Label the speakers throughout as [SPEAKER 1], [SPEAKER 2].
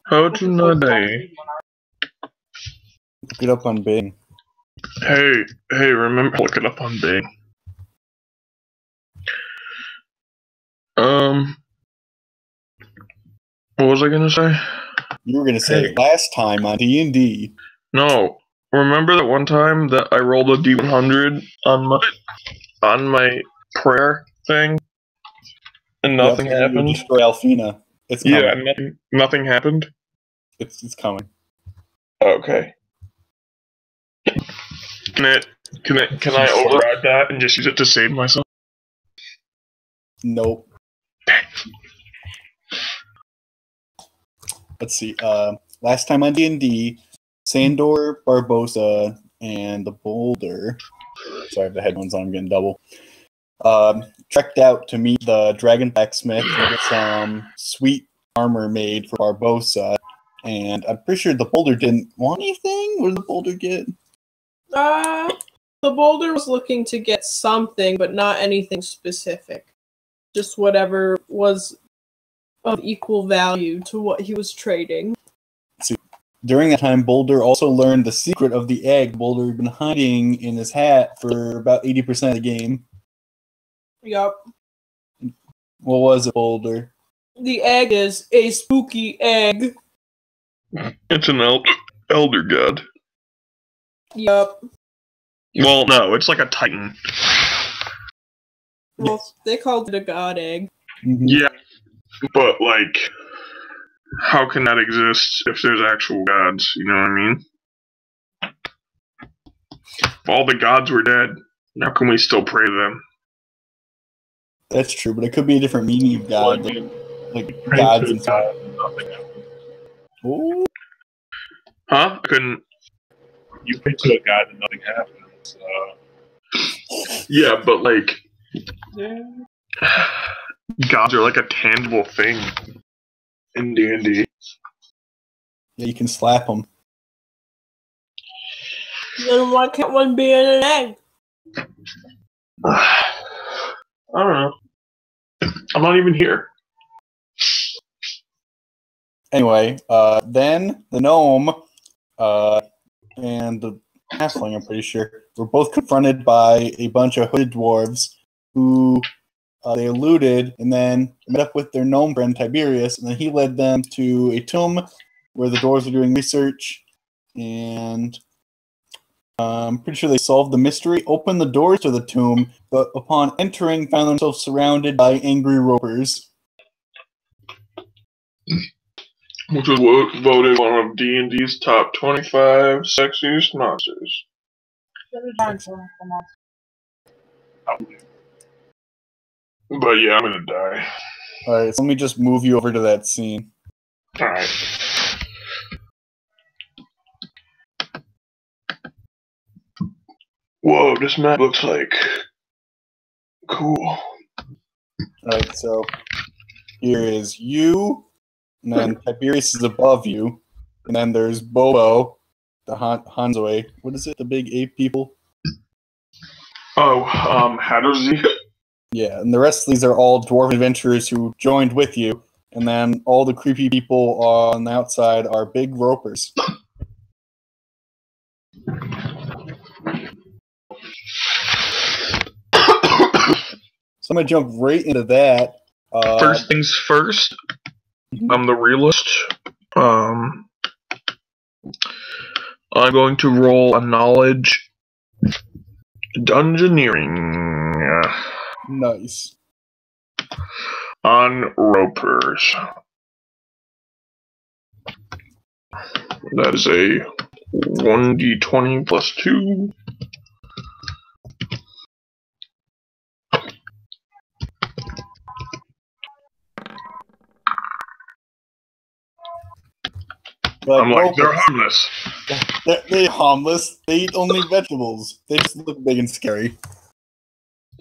[SPEAKER 1] How to not die?
[SPEAKER 2] Look it up on Bing.
[SPEAKER 1] Hey, remember, look it up on Bing. What was I gonna say?
[SPEAKER 2] You were gonna say last time on D&D.
[SPEAKER 1] No, remember that one time that I rolled a D100 on my prayer thing, and nothing happened.
[SPEAKER 2] You destroy Alfina. It's coming.
[SPEAKER 1] Yeah, nothing happened.
[SPEAKER 2] It's coming.
[SPEAKER 1] Okay. Can I override that and just use it to save myself?
[SPEAKER 2] Nope. Let's see. Last time on D&D, Sandor, Barbosa, and the Boulder. Sorry, I have the headphones on. I'm getting double. Trekked out to meet the Dragon Blacksmith and get some sweet armor made for Barbosa. And I'm pretty sure the Boulder didn't want anything. What did the Boulder get?
[SPEAKER 3] The Boulder was looking to get something, but not anything specific. Just whatever was of equal value to what he was trading.
[SPEAKER 2] See, during that time, Boulder also learned the secret of the egg Boulder had been hiding in his hat for about 80% of the game.
[SPEAKER 3] Yup.
[SPEAKER 2] What was it, Boulder?
[SPEAKER 3] The egg is a spooky egg.
[SPEAKER 1] It's an elder god.
[SPEAKER 3] Yup.
[SPEAKER 1] Well, no, it's like a titan.
[SPEAKER 3] Well, they called it a god egg.
[SPEAKER 2] Mm-hmm.
[SPEAKER 1] Yeah, but, like, how can that exist if there's actual gods? You know what I mean? If all the gods were dead, how can we still pray to them?
[SPEAKER 2] That's true, but it could be a different meaning of God. Like gods and stuff. Ooh.
[SPEAKER 1] Huh? I couldn't.
[SPEAKER 4] You pray to a god and nothing happens.
[SPEAKER 1] Yeah, but, like, gods are like a tangible thing in D&D.
[SPEAKER 2] Yeah, you can slap them.
[SPEAKER 3] Then why can't one be in an egg?
[SPEAKER 1] I don't know. I'm not even here.
[SPEAKER 2] Anyway, then the gnome and the halfling, I'm pretty sure, were both confronted by a bunch of hooded dwarves who they eluded and then met up with their gnome friend Tiberius, and then he led them to a tomb where the dwarves were doing research, and I'm pretty sure they solved the mystery, opened the doors to the tomb, but upon entering found themselves surrounded by angry ropers.
[SPEAKER 1] Which was voted one of D&D's top 25 sexiest monsters. But yeah, I'm gonna die.
[SPEAKER 2] Alright, so let me just move you over to that scene.
[SPEAKER 1] Alright. Whoa, this map looks like cool.
[SPEAKER 2] Alright, so here is you, and then Tiberius is above you, and then there's Bobo, the Hanzoi. What is it, the big ape people?
[SPEAKER 1] Oh, Hattersley.
[SPEAKER 2] Yeah, and the rest of these are all dwarf adventurers who joined with you, and then all the creepy people on the outside are big ropers. So I'm going to jump right into that.
[SPEAKER 1] First things first, I'm the realist. I'm going to roll a knowledge dungeoneering.
[SPEAKER 2] Nice.
[SPEAKER 1] On ropers. That is a 1d20 plus 2. I'm like, they're harmless.
[SPEAKER 2] They're harmless. They eat only vegetables. They just look big and scary.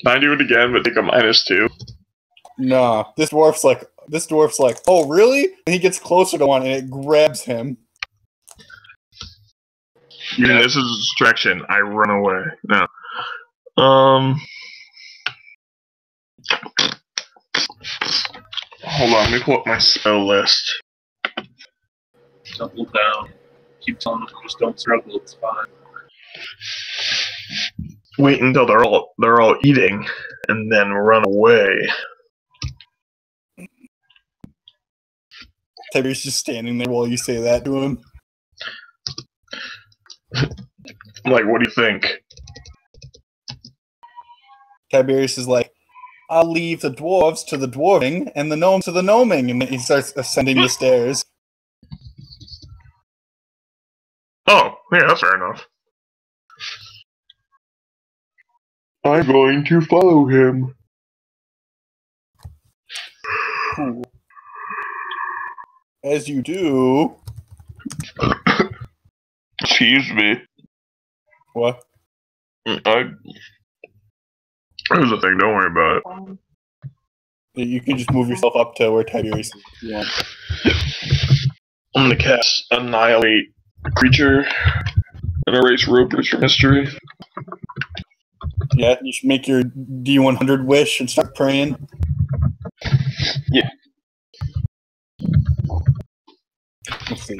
[SPEAKER 1] Can I do it again, but take a -2?
[SPEAKER 2] Nah, this dwarf's like, oh really? And he gets closer to one and it grabs him.
[SPEAKER 1] Yeah, this is a distraction. I run away. No. Hold on, let me pull up my spell list.
[SPEAKER 4] Double down. Keep telling them just don't struggle. It's fine.
[SPEAKER 1] Wait until they're all eating, and then run away.
[SPEAKER 2] Tiberius just standing there while you say that to him.
[SPEAKER 1] Like, what do you think?
[SPEAKER 2] Tiberius is like, I'll leave the dwarves to the dwarving and the gnomes to the gnoming, and he starts ascending the stairs.
[SPEAKER 1] Oh, yeah, that's fair enough. I'm going to follow him.
[SPEAKER 2] Cool. As you do...
[SPEAKER 1] Excuse me.
[SPEAKER 2] What?
[SPEAKER 1] It was a thing, don't worry about it.
[SPEAKER 2] You can just move yourself up to where Tiberius is if you want.
[SPEAKER 1] I'm gonna cast Annihilate Creature and erase Ropers from history.
[SPEAKER 2] Yeah, you should make your D100 wish and start praying.
[SPEAKER 1] Yeah.
[SPEAKER 2] Let's see.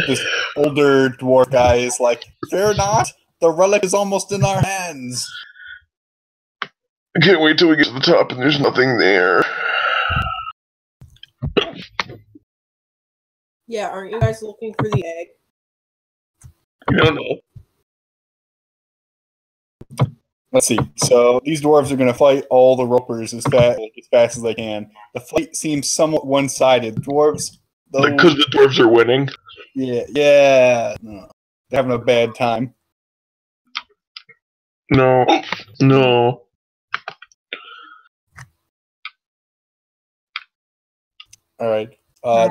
[SPEAKER 2] This older dwarf guy is like, fear not, the relic is almost in our hands.
[SPEAKER 1] I can't wait till we get to the top and there's nothing there.
[SPEAKER 3] Yeah, aren't you guys looking for the egg?
[SPEAKER 1] I don't know.
[SPEAKER 2] Let's see. So these dwarves are going to fight all the ropers as fast as they can. The fight seems somewhat one-sided. Dwarves, though,
[SPEAKER 1] Like, because the dwarves are winning.
[SPEAKER 2] yeah, no, they're having a bad time.
[SPEAKER 1] No.
[SPEAKER 2] All right.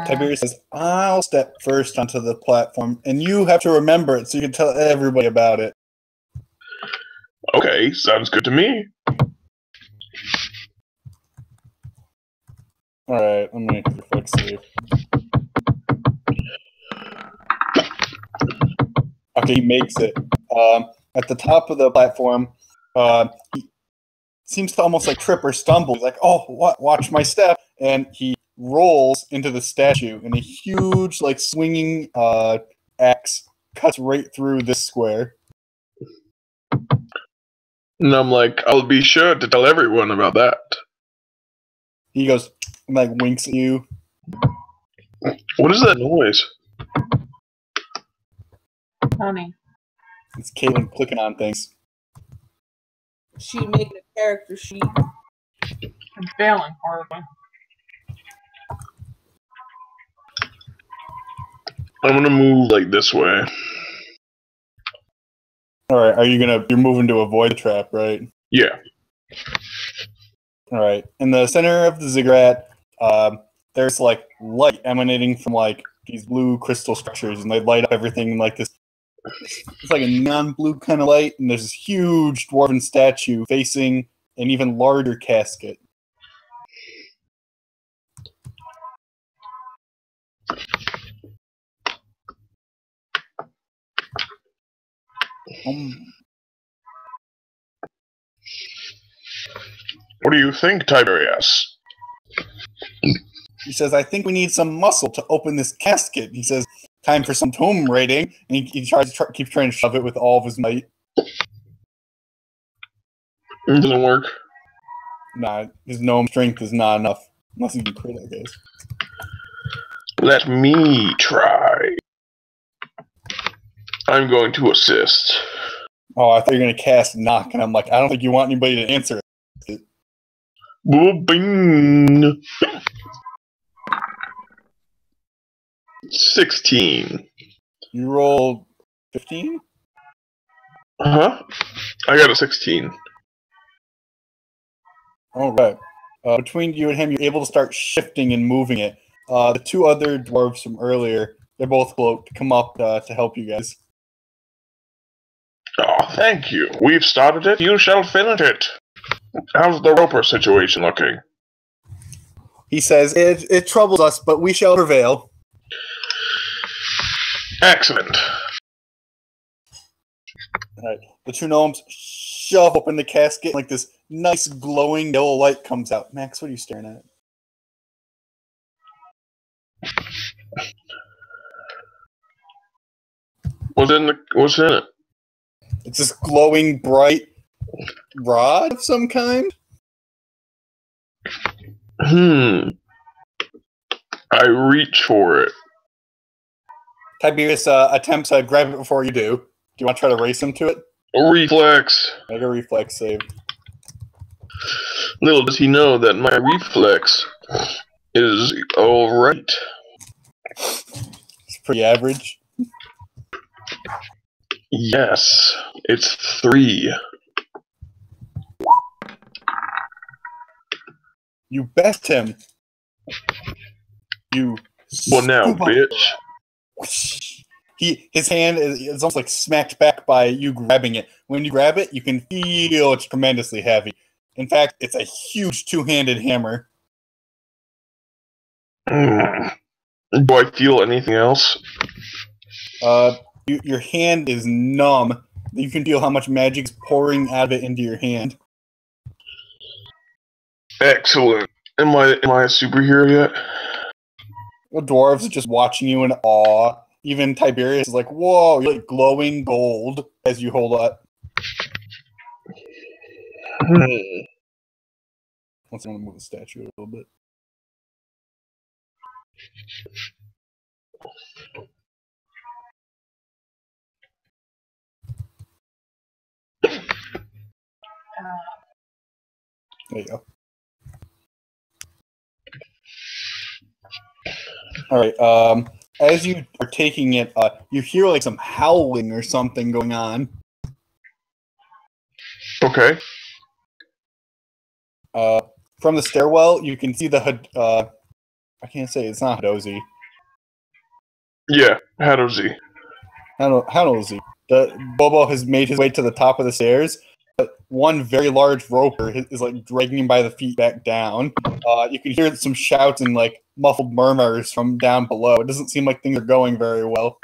[SPEAKER 2] Tiberius says, I'll step first onto the platform, and you have to remember it so you can tell everybody about it.
[SPEAKER 1] Okay, sounds good to me.
[SPEAKER 2] All right, let me quick save. Okay, he makes it. At the top of the platform, he seems to almost like trip or stumble. He's like, oh, what? Watch my step. And he rolls into the statue, and a huge, like, swinging axe cuts right through this square.
[SPEAKER 1] And I'm like, I'll be sure to tell everyone about that.
[SPEAKER 2] He goes, and, like, winks at you.
[SPEAKER 1] What is that noise?
[SPEAKER 5] Honey.
[SPEAKER 2] It's Caitlin clicking on things.
[SPEAKER 3] She making a character sheet.
[SPEAKER 5] I'm failing horribly.
[SPEAKER 1] I'm gonna move, like, this way.
[SPEAKER 2] Alright, you're moving to avoid the trap, right?
[SPEAKER 1] Yeah.
[SPEAKER 2] Alright. In the center of the ziggurat, there's, like, light emanating from, like, these blue crystal structures, and they light up everything like this. It's like a neon blue kind of light, and there's this huge dwarven statue facing an even larger casket.
[SPEAKER 1] What do you think, Tiberius?
[SPEAKER 2] He says, I think we need some muscle to open this casket. He says, time for some tomb raiding, and he keeps trying to shove it with all of his might.
[SPEAKER 1] It doesn't work.
[SPEAKER 2] Nah, his gnome strength is not enough. Unless he can crit, I guess.
[SPEAKER 1] Let me try. I'm going to assist.
[SPEAKER 2] Oh, I thought you were going to cast knock, and I'm like, I don't think you want anybody to answer it.
[SPEAKER 1] Bing. 16.
[SPEAKER 2] You rolled 15?
[SPEAKER 1] Huh? I got a 16.
[SPEAKER 2] All right. Between you and him, you're able to start shifting and moving it. The two other dwarves from earlier, they're both cloaked to come up to help you guys.
[SPEAKER 1] Oh, thank you. We've started it. You shall finish it. How's the Roper situation looking?
[SPEAKER 2] He says, it troubles us, but we shall prevail.
[SPEAKER 1] Excellent.
[SPEAKER 2] All right. The two gnomes shove open the casket, like this nice glowing yellow light comes out. Max, what are you staring at?
[SPEAKER 1] What's in it?
[SPEAKER 2] It's this glowing, bright rod of some kind.
[SPEAKER 1] I reach for it.
[SPEAKER 2] Tiberius attempts to grab it before you do. Do you want to try to race him to it?
[SPEAKER 1] A reflex.
[SPEAKER 2] Make a reflex save.
[SPEAKER 1] Little does he know that my reflex is alright.
[SPEAKER 2] It's pretty average.
[SPEAKER 1] Yes, it's 3.
[SPEAKER 2] You best him. You.
[SPEAKER 1] What now,
[SPEAKER 2] scoop up
[SPEAKER 1] bitch?
[SPEAKER 2] the rat. His hand is almost like smacked back by you grabbing it. When you grab it, you can feel it's tremendously heavy. In fact, it's a huge two-handed hammer.
[SPEAKER 1] Do I feel anything else?
[SPEAKER 2] Your hand is numb. You can feel how much magic's pouring out of it into your hand.
[SPEAKER 1] Excellent. Am I a superhero yet?
[SPEAKER 2] The dwarves are just watching you in awe. Even Tiberius is like, whoa, you're like glowing gold as you hold up. Once I want to move the statue a little bit. There you go. Alright, as you are taking it, you hear like some howling or something going on.
[SPEAKER 1] Okay.
[SPEAKER 2] From the stairwell, you can see the I can't say it's not Hadozi.
[SPEAKER 1] Yeah, Hadozi.
[SPEAKER 2] Hadozi. The Bobo has made his way to the top of the stairs, but one very large roper is like dragging him by the feet back down. You can hear some shouts and like muffled murmurs from down below. It doesn't seem like things are going very well.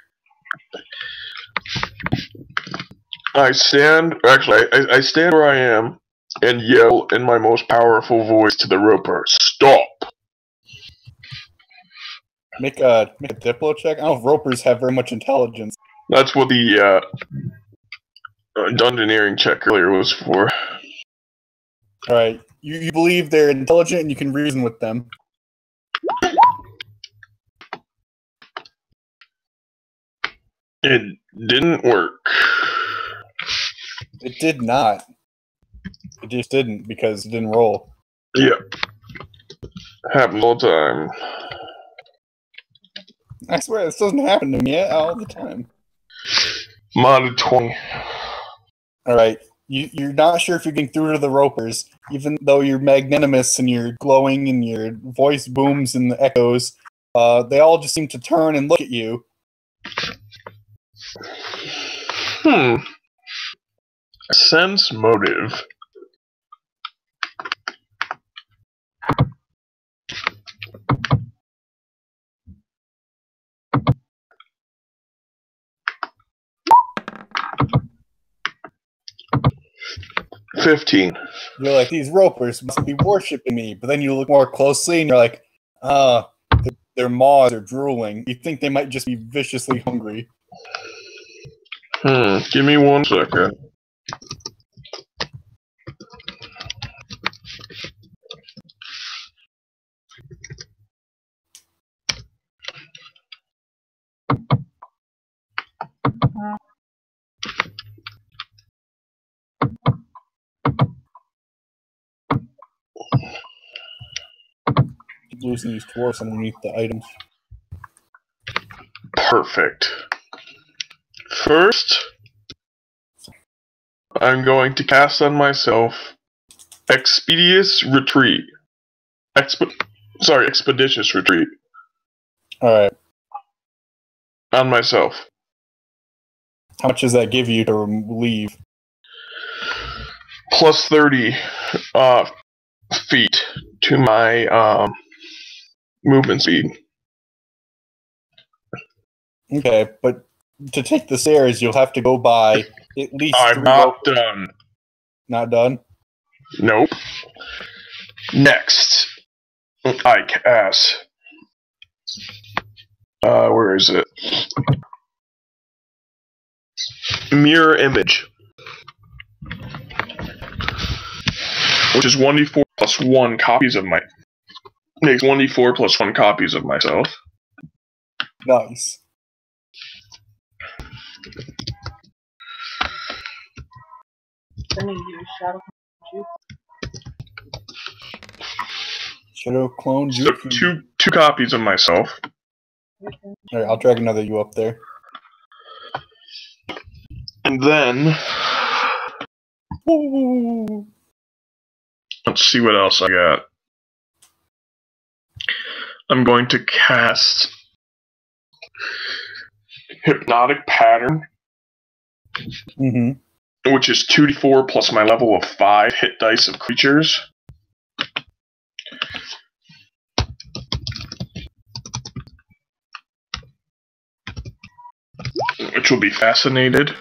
[SPEAKER 1] I stand where I am and yell in my most powerful voice to the roper, "Stop!"
[SPEAKER 2] Make a Diplo check. I don't know if ropers have very much intelligence.
[SPEAKER 1] That's what the dungeoneering check earlier was for.
[SPEAKER 2] Alright, you believe they're intelligent and you can reason with them.
[SPEAKER 1] It didn't work.
[SPEAKER 2] It did not. It just didn't because it didn't roll.
[SPEAKER 1] Yep. Happens all the time.
[SPEAKER 2] I swear, this doesn't happen to me all the time.
[SPEAKER 1] Modded 20.
[SPEAKER 2] Alright, you're not sure if you're getting through to the ropers, even though you're magnanimous and you're glowing and your voice booms and the echoes. They all just seem to turn and look at you.
[SPEAKER 1] Sense motive. $15.
[SPEAKER 2] You're like, these ropers must be worshipping me. But then you look more closely and you're like, their maws are drooling. You think they might just be viciously hungry.
[SPEAKER 1] Give me 1 second.
[SPEAKER 2] Keep losing these dwarfs underneath the items.
[SPEAKER 1] Perfect. First, I'm going to cast on myself Expeditious Retreat. Expeditious Retreat.
[SPEAKER 2] Alright.
[SPEAKER 1] On myself.
[SPEAKER 2] How much does that give you to leave?
[SPEAKER 1] Plus 30 feet to my movement speed.
[SPEAKER 2] Okay, but to take the stairs, you'll have to go by at least
[SPEAKER 1] I'm not done.
[SPEAKER 2] Not done?
[SPEAKER 1] Nope. Next, I cast Where is it? Mirror image. Which is 1d4 plus 1 copies of my... Makes 1d4 plus 1 copies of myself.
[SPEAKER 2] Nice.
[SPEAKER 5] Then you use shadow juice.
[SPEAKER 2] Shadow clone
[SPEAKER 1] So
[SPEAKER 2] juice.
[SPEAKER 1] two copies of myself.
[SPEAKER 2] Alright, I'll drag another you up there.
[SPEAKER 1] And then...
[SPEAKER 2] Ooh.
[SPEAKER 1] Let's see what else I got. I'm going to cast Hypnotic Pattern,
[SPEAKER 2] Mm-hmm.
[SPEAKER 1] which is 2d4 plus my level of 5 hit dice of creatures. Which will be fascinated.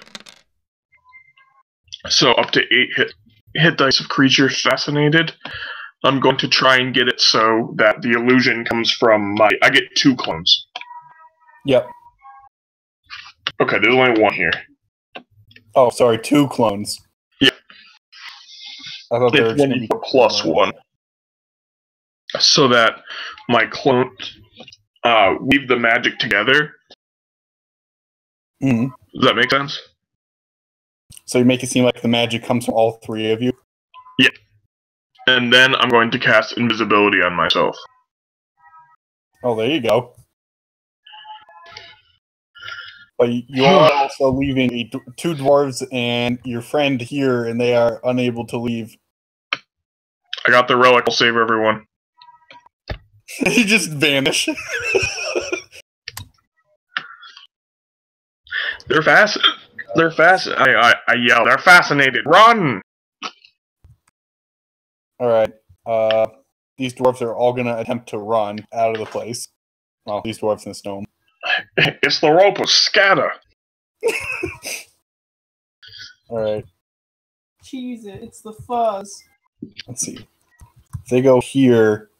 [SPEAKER 1] So up to 8 hit dice of creatures fascinated. I'm going to try and get it so that the illusion comes from my... I get 2 clones.
[SPEAKER 2] Yep.
[SPEAKER 1] Okay, there's only 1 here.
[SPEAKER 2] Oh, sorry, 2 clones.
[SPEAKER 1] Yeah.
[SPEAKER 2] I thought there
[SPEAKER 1] It's
[SPEAKER 2] was going to be
[SPEAKER 1] 1d4 plus 1. So that my clones weave the magic together.
[SPEAKER 2] Mm-hmm.
[SPEAKER 1] Does that make sense?
[SPEAKER 2] So you make it seem like the magic comes from all 3 of you?
[SPEAKER 1] Yeah. And then I'm going to cast invisibility on myself.
[SPEAKER 2] Oh, there you go. But you are also leaving 2 dwarves and your friend here, and they are unable to leave.
[SPEAKER 1] I got the relic. I'll save everyone.
[SPEAKER 2] They just vanish.
[SPEAKER 1] They're fast. They're fast. I yell. They're fascinated. Run!
[SPEAKER 2] Alright. These dwarves are all going to attempt to run out of the place. Well, these dwarves and this gnome.
[SPEAKER 1] It's the rope of scatter.
[SPEAKER 2] Alright.
[SPEAKER 3] Cheese it. It's the fuzz.
[SPEAKER 2] Let's see. If they go here...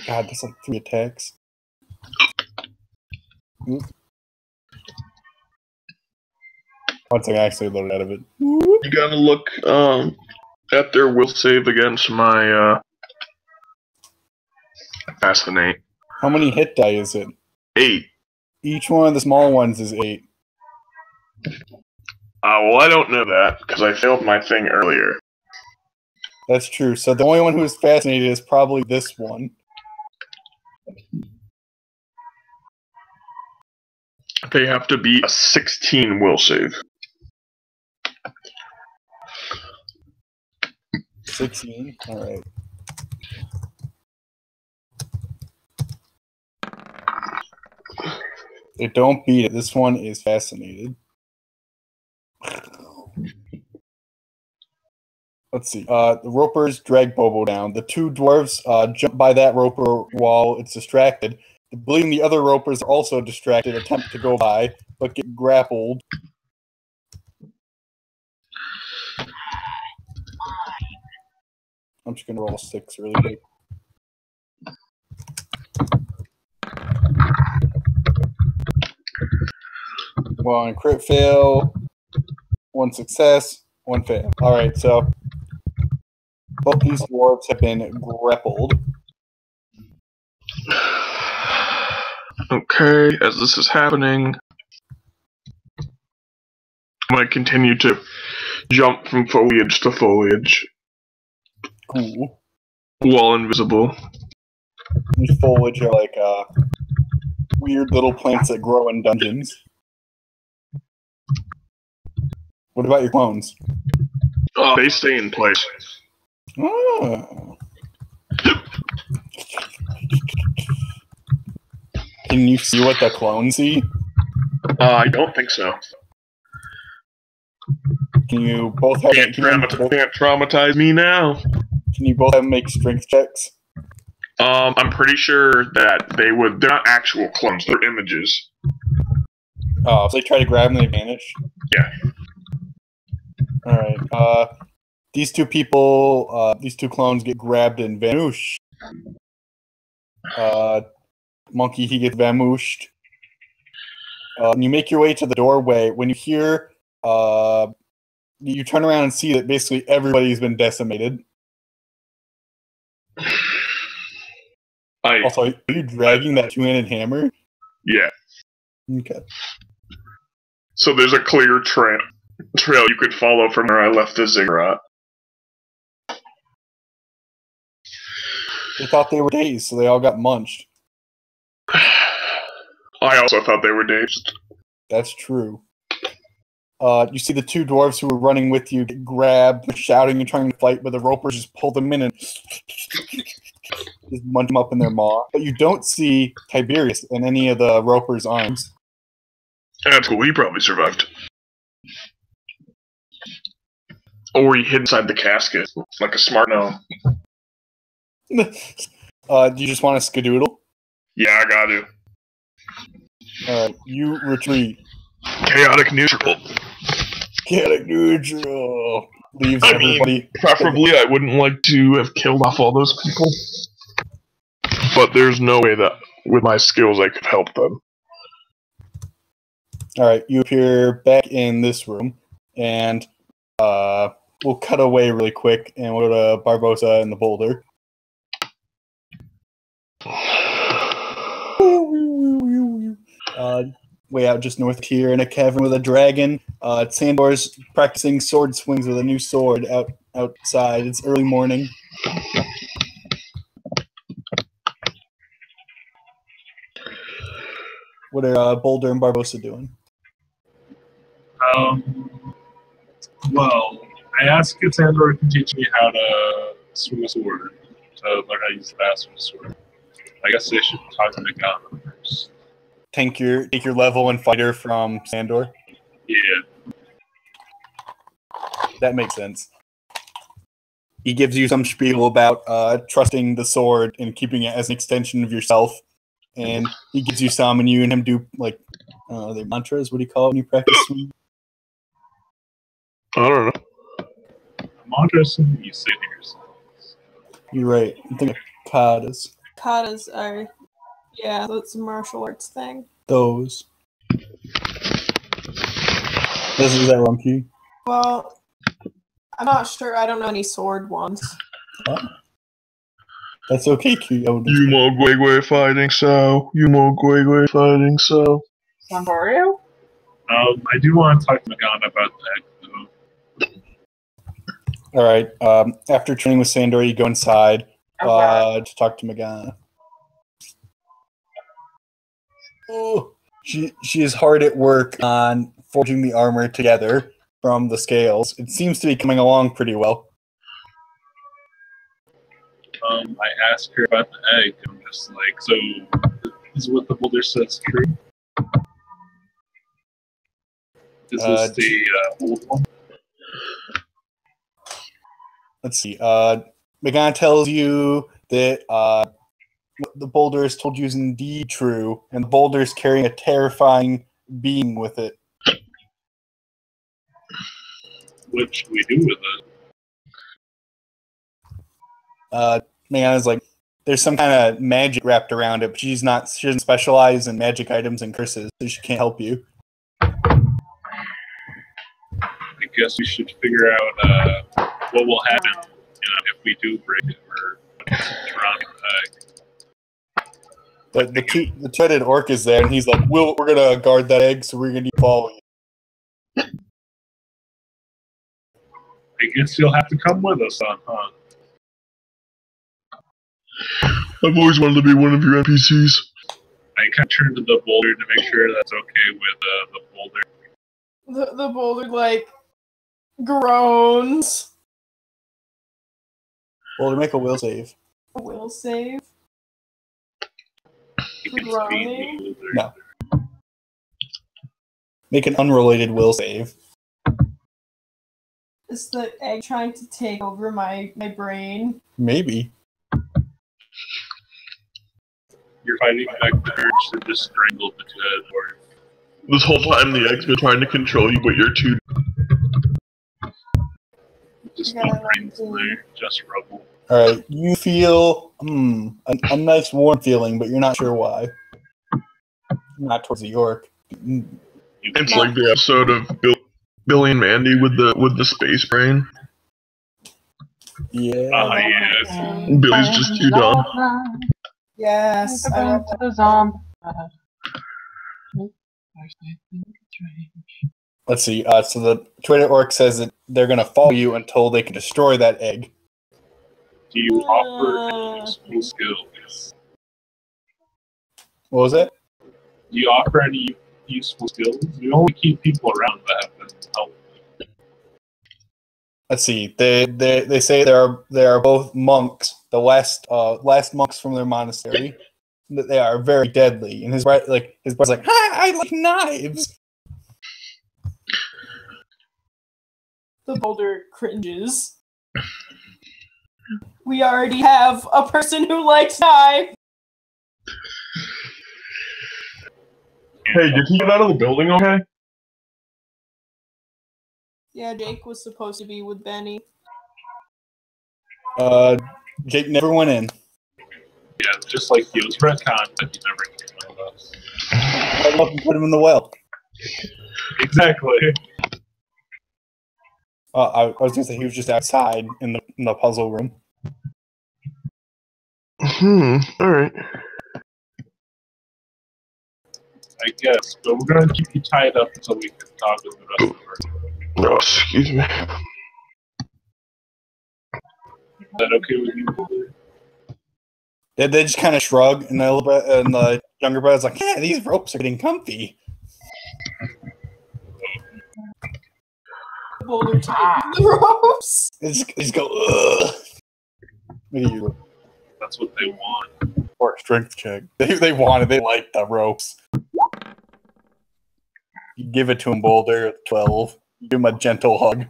[SPEAKER 2] God, that's like 3 attacks. Oop. Once I actually loaded out of it.
[SPEAKER 1] You gotta look at their will save against my fascinate.
[SPEAKER 2] How many hit die is it?
[SPEAKER 1] 8.
[SPEAKER 2] Each one of the small ones is 8.
[SPEAKER 1] Well, I don't know that because I failed my thing earlier.
[SPEAKER 2] That's true. So the only one who is fascinated is probably this one.
[SPEAKER 1] They have to be a 16 will save.
[SPEAKER 2] 16? Alright. They don't beat it. This one is fascinated. Let's see. The ropers drag Bobo down. The 2 dwarves jump by that roper while it's distracted. Believing the other ropers are also distracted, attempt to go by, but get grappled. I'm just going to roll 6 really quick. One crit fail, 1 success, 1 fail. Alright, so both these dwarves have been grappled.
[SPEAKER 1] Okay, as this is happening, I'm going to continue to jump from foliage to foliage
[SPEAKER 2] Cool.
[SPEAKER 1] while invisible.
[SPEAKER 2] These foliage are like weird little plants that grow in dungeons. What about your clones?
[SPEAKER 1] They stay in place.
[SPEAKER 2] Oh. Can you see what the clones see?
[SPEAKER 1] I don't think so.
[SPEAKER 2] Can you both have
[SPEAKER 1] Can't traumatize me now.
[SPEAKER 2] Can you both have them make strength checks?
[SPEAKER 1] I'm pretty sure that they would. They're not actual clones. They're images.
[SPEAKER 2] Oh, so they try to grab them and they vanish?
[SPEAKER 1] Yeah.
[SPEAKER 2] Alright, these 2 people, these 2 clones get grabbed and vanish. monkey, he gets vamooshed. And you make your way to the doorway. When you hear, you turn around and see that basically everybody's been decimated. Also, are you dragging that two-handed hammer?
[SPEAKER 1] Yeah.
[SPEAKER 2] Okay.
[SPEAKER 1] So there's a clear trail you could follow from where I left the ziggurat.
[SPEAKER 2] They thought they were dazed, so they all got munched.
[SPEAKER 1] I also thought they were dazed.
[SPEAKER 2] That's true. You see the two dwarves who were running with you get grabbed, shouting and trying to fight, but the ropers just pull them in and just munch them up in their maw. But you don't see Tiberius in any of the ropers' arms.
[SPEAKER 1] That's cool, he probably survived. Or he hid inside the casket, like a smart gnome.
[SPEAKER 2] Do you just want to skedoodle?
[SPEAKER 1] Yeah, I got to.
[SPEAKER 2] Alright, you retreat.
[SPEAKER 1] Chaotic neutral.
[SPEAKER 2] Chaotic neutral. Leaves everybody.
[SPEAKER 1] Preferably, I wouldn't like to have killed off all those people. But there's no way that, with my skills, I could help them.
[SPEAKER 2] Alright, you appear back in this room, and we'll cut away really quick, and we'll go to Barbosa and the boulder. Way out just north here in a cavern with a dragon. Sandor's practicing sword swings with a new sword outside. It's early morning. What are Boulder and Barbosa doing?
[SPEAKER 4] Well, I asked if Sandor can teach me how to swing a sword, to learn how to use the master sword. I guess they should talk to Megana first.
[SPEAKER 2] Take your level and fighter from Sandor?
[SPEAKER 4] Yeah.
[SPEAKER 2] That makes sense. He gives you some spiel about trusting the sword and keeping it as an extension of yourself. And he gives you some, and you and him do, like, are they mantras? What do you call it when you practice swing?
[SPEAKER 1] I don't know.
[SPEAKER 4] Mantra is something you say to yourself.
[SPEAKER 2] You're right. I'm thinking of katas.
[SPEAKER 3] Katas are, yeah, that's a martial arts thing.
[SPEAKER 2] Those. Is that wrong, Q?
[SPEAKER 3] Well, I'm not sure. I don't know any sword ones.
[SPEAKER 2] Oh. That's okay, Q.
[SPEAKER 1] Yumo Gwegwe fighting so. Yumo Gwegwe fighting so.
[SPEAKER 5] Santorio?
[SPEAKER 4] I do want to talk to Megana about that, though.
[SPEAKER 2] Alright, after training with Sandor, you go inside to talk to Megana. Oh, she is hard at work on forging the armor together from the scales. It seems to be coming along pretty well.
[SPEAKER 4] I asked her about the egg. I'm just like, so is what the boulder says true? Is this the old one?
[SPEAKER 2] Let's see. Megana tells you that what the boulder has told you is indeed true, and the boulder is carrying a terrifying being with it.
[SPEAKER 4] What should we do with it?
[SPEAKER 2] Megana's like, there's some kind of magic wrapped around it, but she doesn't specialize in magic items and curses, so she can't help you.
[SPEAKER 4] I guess we should figure out what will happen, if we do break it or surrounding the egg.
[SPEAKER 2] But the two-headed orc is there, and he's like, we're gonna guard that egg, so we're gonna follow you.
[SPEAKER 4] I guess you'll have to come with us on, huh?
[SPEAKER 1] I've always wanted to be one of your NPCs.
[SPEAKER 4] I kind of turned to the boulder to make sure that's okay with the boulder.
[SPEAKER 3] The boulder, like, groans.
[SPEAKER 2] Boulder, make a will save.
[SPEAKER 3] A will save?
[SPEAKER 4] You can
[SPEAKER 3] Groaning?
[SPEAKER 4] speed the boulder.
[SPEAKER 2] No. Make an unrelated will save.
[SPEAKER 3] Is the egg trying to take over my brain?
[SPEAKER 2] Maybe.
[SPEAKER 4] You're fighting back the urge to just strangle the dead or
[SPEAKER 1] This whole time the egg's been trying to control you, but you're too...
[SPEAKER 4] just
[SPEAKER 3] Yeah,
[SPEAKER 4] no brains
[SPEAKER 3] like,
[SPEAKER 4] there, just rubble.
[SPEAKER 2] Alright, you feel a nice warm feeling, but you're not sure why. Not towards the York.
[SPEAKER 1] It's like the episode of Billy and Mandy with the space brain.
[SPEAKER 2] Yeah.
[SPEAKER 4] Yes.
[SPEAKER 1] Billy's just too dumb.
[SPEAKER 3] Yes, I love that.
[SPEAKER 5] The zombie.
[SPEAKER 2] Let's see. So the Twitter orc says that they're going to follow you until they can destroy that egg.
[SPEAKER 4] Do you offer any useful skills?
[SPEAKER 2] What was it?
[SPEAKER 4] Do you offer any useful skills? You only keep people around that have been helpful.
[SPEAKER 2] Let's see. They say they are both monks, the last monks from their monastery. That they are very deadly. And his brother's like, "Hi, I like knives."
[SPEAKER 3] The boulder cringes. We already have a person who likes knives.
[SPEAKER 1] Hey, did he get out of the building okay?
[SPEAKER 3] Yeah, Jake was supposed to be with Benny.
[SPEAKER 2] Jake never went in.
[SPEAKER 4] Yeah, just like he was retconned, but he never came with us.
[SPEAKER 2] I love to put him in the well.
[SPEAKER 4] Exactly.
[SPEAKER 2] I was gonna say he was just outside in the puzzle room.
[SPEAKER 1] Alright.
[SPEAKER 4] I guess, but we're going to keep you tied up until we can talk with the rest of the
[SPEAKER 1] Oh, excuse me.
[SPEAKER 4] Is that okay with you?
[SPEAKER 2] They just kind of shrug, and the younger brother's like, "Yeah, these ropes are getting comfy."
[SPEAKER 3] The boulder tightens the ropes.
[SPEAKER 2] They just go, ugh. Look at you.
[SPEAKER 4] That's what they want.
[SPEAKER 2] Or a strength check. They wanted. They liked the ropes. You give it to him, Boulder. 12. You give him a gentle hug.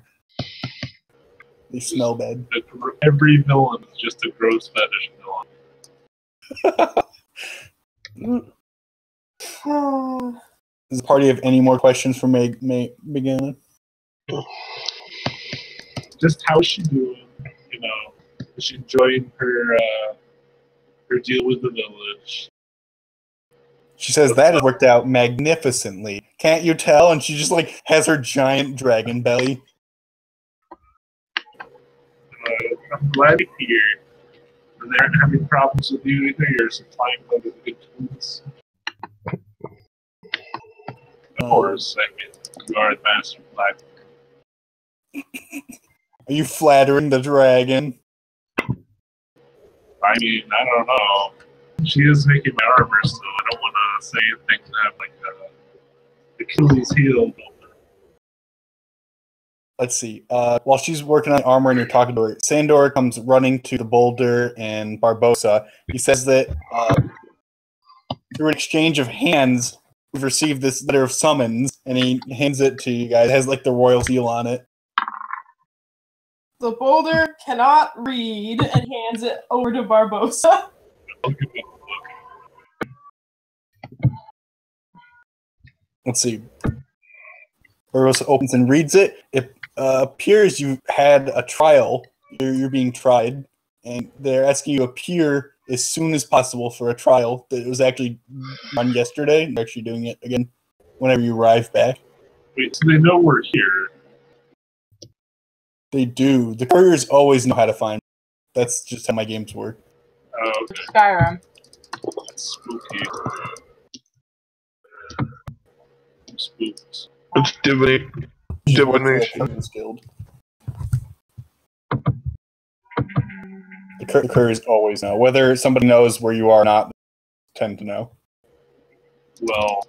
[SPEAKER 2] They smell bad.
[SPEAKER 4] Every villain is just a gross fetish villain.
[SPEAKER 2] Does the party have any more questions for beginning?
[SPEAKER 4] Just how's she doing? You know, is she enjoying her deal with the village?
[SPEAKER 2] She says that has worked out magnificently. Can't you tell? And she just like has her giant dragon belly.
[SPEAKER 4] I'm glad to hear. And they aren't having problems with you either. You're supplying them with good tools. For a second, you are the master black.
[SPEAKER 2] Are you flattering the dragon?
[SPEAKER 4] I mean, I don't know. She is making my armor, so I don't want to say anything to have like Achilles heel.
[SPEAKER 2] Let's see. While she's working on armor and you're talking to her, Sandor comes running to the Boulder and Barbosa. He says that through an exchange of hands, we've received this letter of summons, and he hands it to you guys. It has like the royal seal on it.
[SPEAKER 3] The boulder cannot read and hands it over to Barbosa.
[SPEAKER 2] Let's see. Barbosa opens and reads it. It appears you had a trial. You're being tried, and they're asking you to appear as soon as possible for a trial that was actually done yesterday. They're actually doing it again whenever you arrive back.
[SPEAKER 4] Wait, so they know we're here?
[SPEAKER 2] They do. The couriers always know how to find. That's just how my games work.
[SPEAKER 4] Oh, okay.
[SPEAKER 5] Skyrim.
[SPEAKER 4] That's spooky. I'm spooked.
[SPEAKER 1] It's divination.
[SPEAKER 2] Guild. The couriers always know. Whether somebody knows where you are or not, they tend to know.
[SPEAKER 4] Well,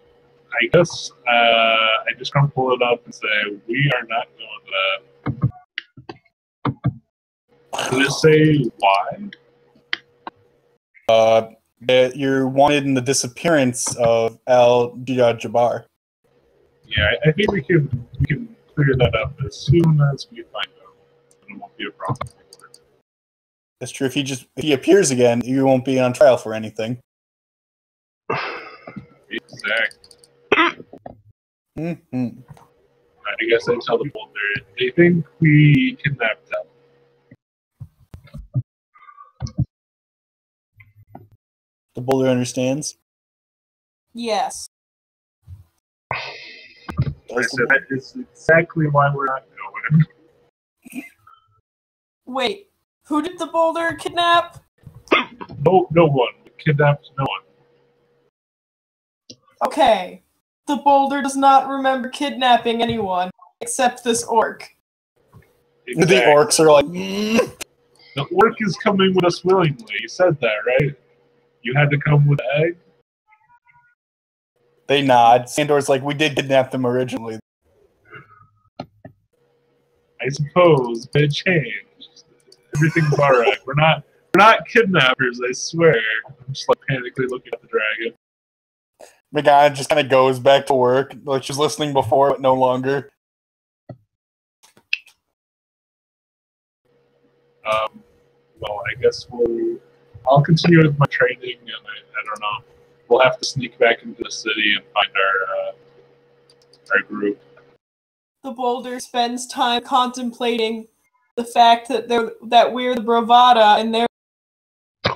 [SPEAKER 4] I guess I just gonna pull it up and say we are not going to that. Did it say why?
[SPEAKER 2] That you're wanted in the disappearance of Al Jabbar.
[SPEAKER 4] Yeah, I think we can clear that up as soon as we find out. And it won't be a problem.
[SPEAKER 2] That's true. If he appears again, you won't be on trial for anything.
[SPEAKER 4] Exactly.
[SPEAKER 2] Mm-hmm.
[SPEAKER 4] I guess I tell the Boulder. They think we kidnapped them.
[SPEAKER 2] The boulder understands.
[SPEAKER 3] Yes.
[SPEAKER 4] I said that is exactly why we're not going.
[SPEAKER 3] Wait, who did the boulder kidnap?
[SPEAKER 4] No one. We kidnapped no one.
[SPEAKER 3] Okay. The boulder does not remember kidnapping anyone except this orc.
[SPEAKER 2] The orcs are like,
[SPEAKER 4] The orc is coming with us willingly. You said that, right? You had to come with the egg?
[SPEAKER 2] They nod. Sandor's like, we did kidnap them originally.
[SPEAKER 4] I suppose, but it changed. Everything's alright. We're not kidnappers, I swear. I'm just like panically looking at the dragon.
[SPEAKER 2] Megana just kind of goes back to work, like she's listening before, but no longer.
[SPEAKER 4] Well, I guess I'll continue with my training, and I don't know. We'll have to sneak back into the city and find our group.
[SPEAKER 3] The boulder spends time contemplating the fact that we're the bravada and they're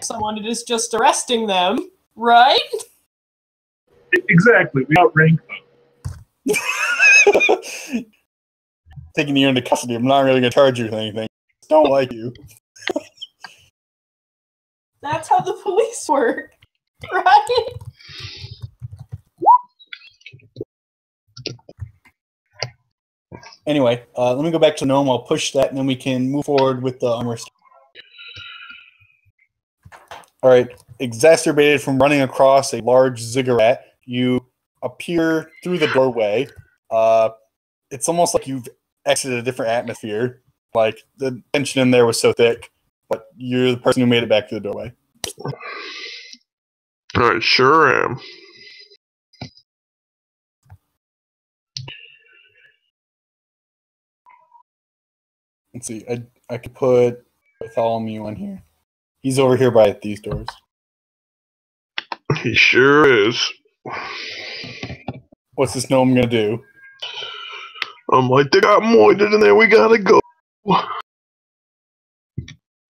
[SPEAKER 3] someone that is just arresting them, right?
[SPEAKER 4] Exactly. We outrank them.
[SPEAKER 2] Taking you into custody. I'm not really going to charge you with anything. I don't like you.
[SPEAKER 3] That's how the police work, right?
[SPEAKER 2] Anyway, let me go back to Gnome. I'll push that, and then we can move forward with the armor. All right. Exacerbated from running across a large ziggurat, you appear through the doorway. It's almost like you've exited a different atmosphere. Like, the tension in there was so thick, but you're the person who made it back to the doorway.
[SPEAKER 1] I sure am.
[SPEAKER 2] Let's see. I could put Bartholomew on here. He's over here by these doors.
[SPEAKER 1] He sure is.
[SPEAKER 2] What's this gnome gonna do?
[SPEAKER 1] I'm like, they got moided in there, we gotta go.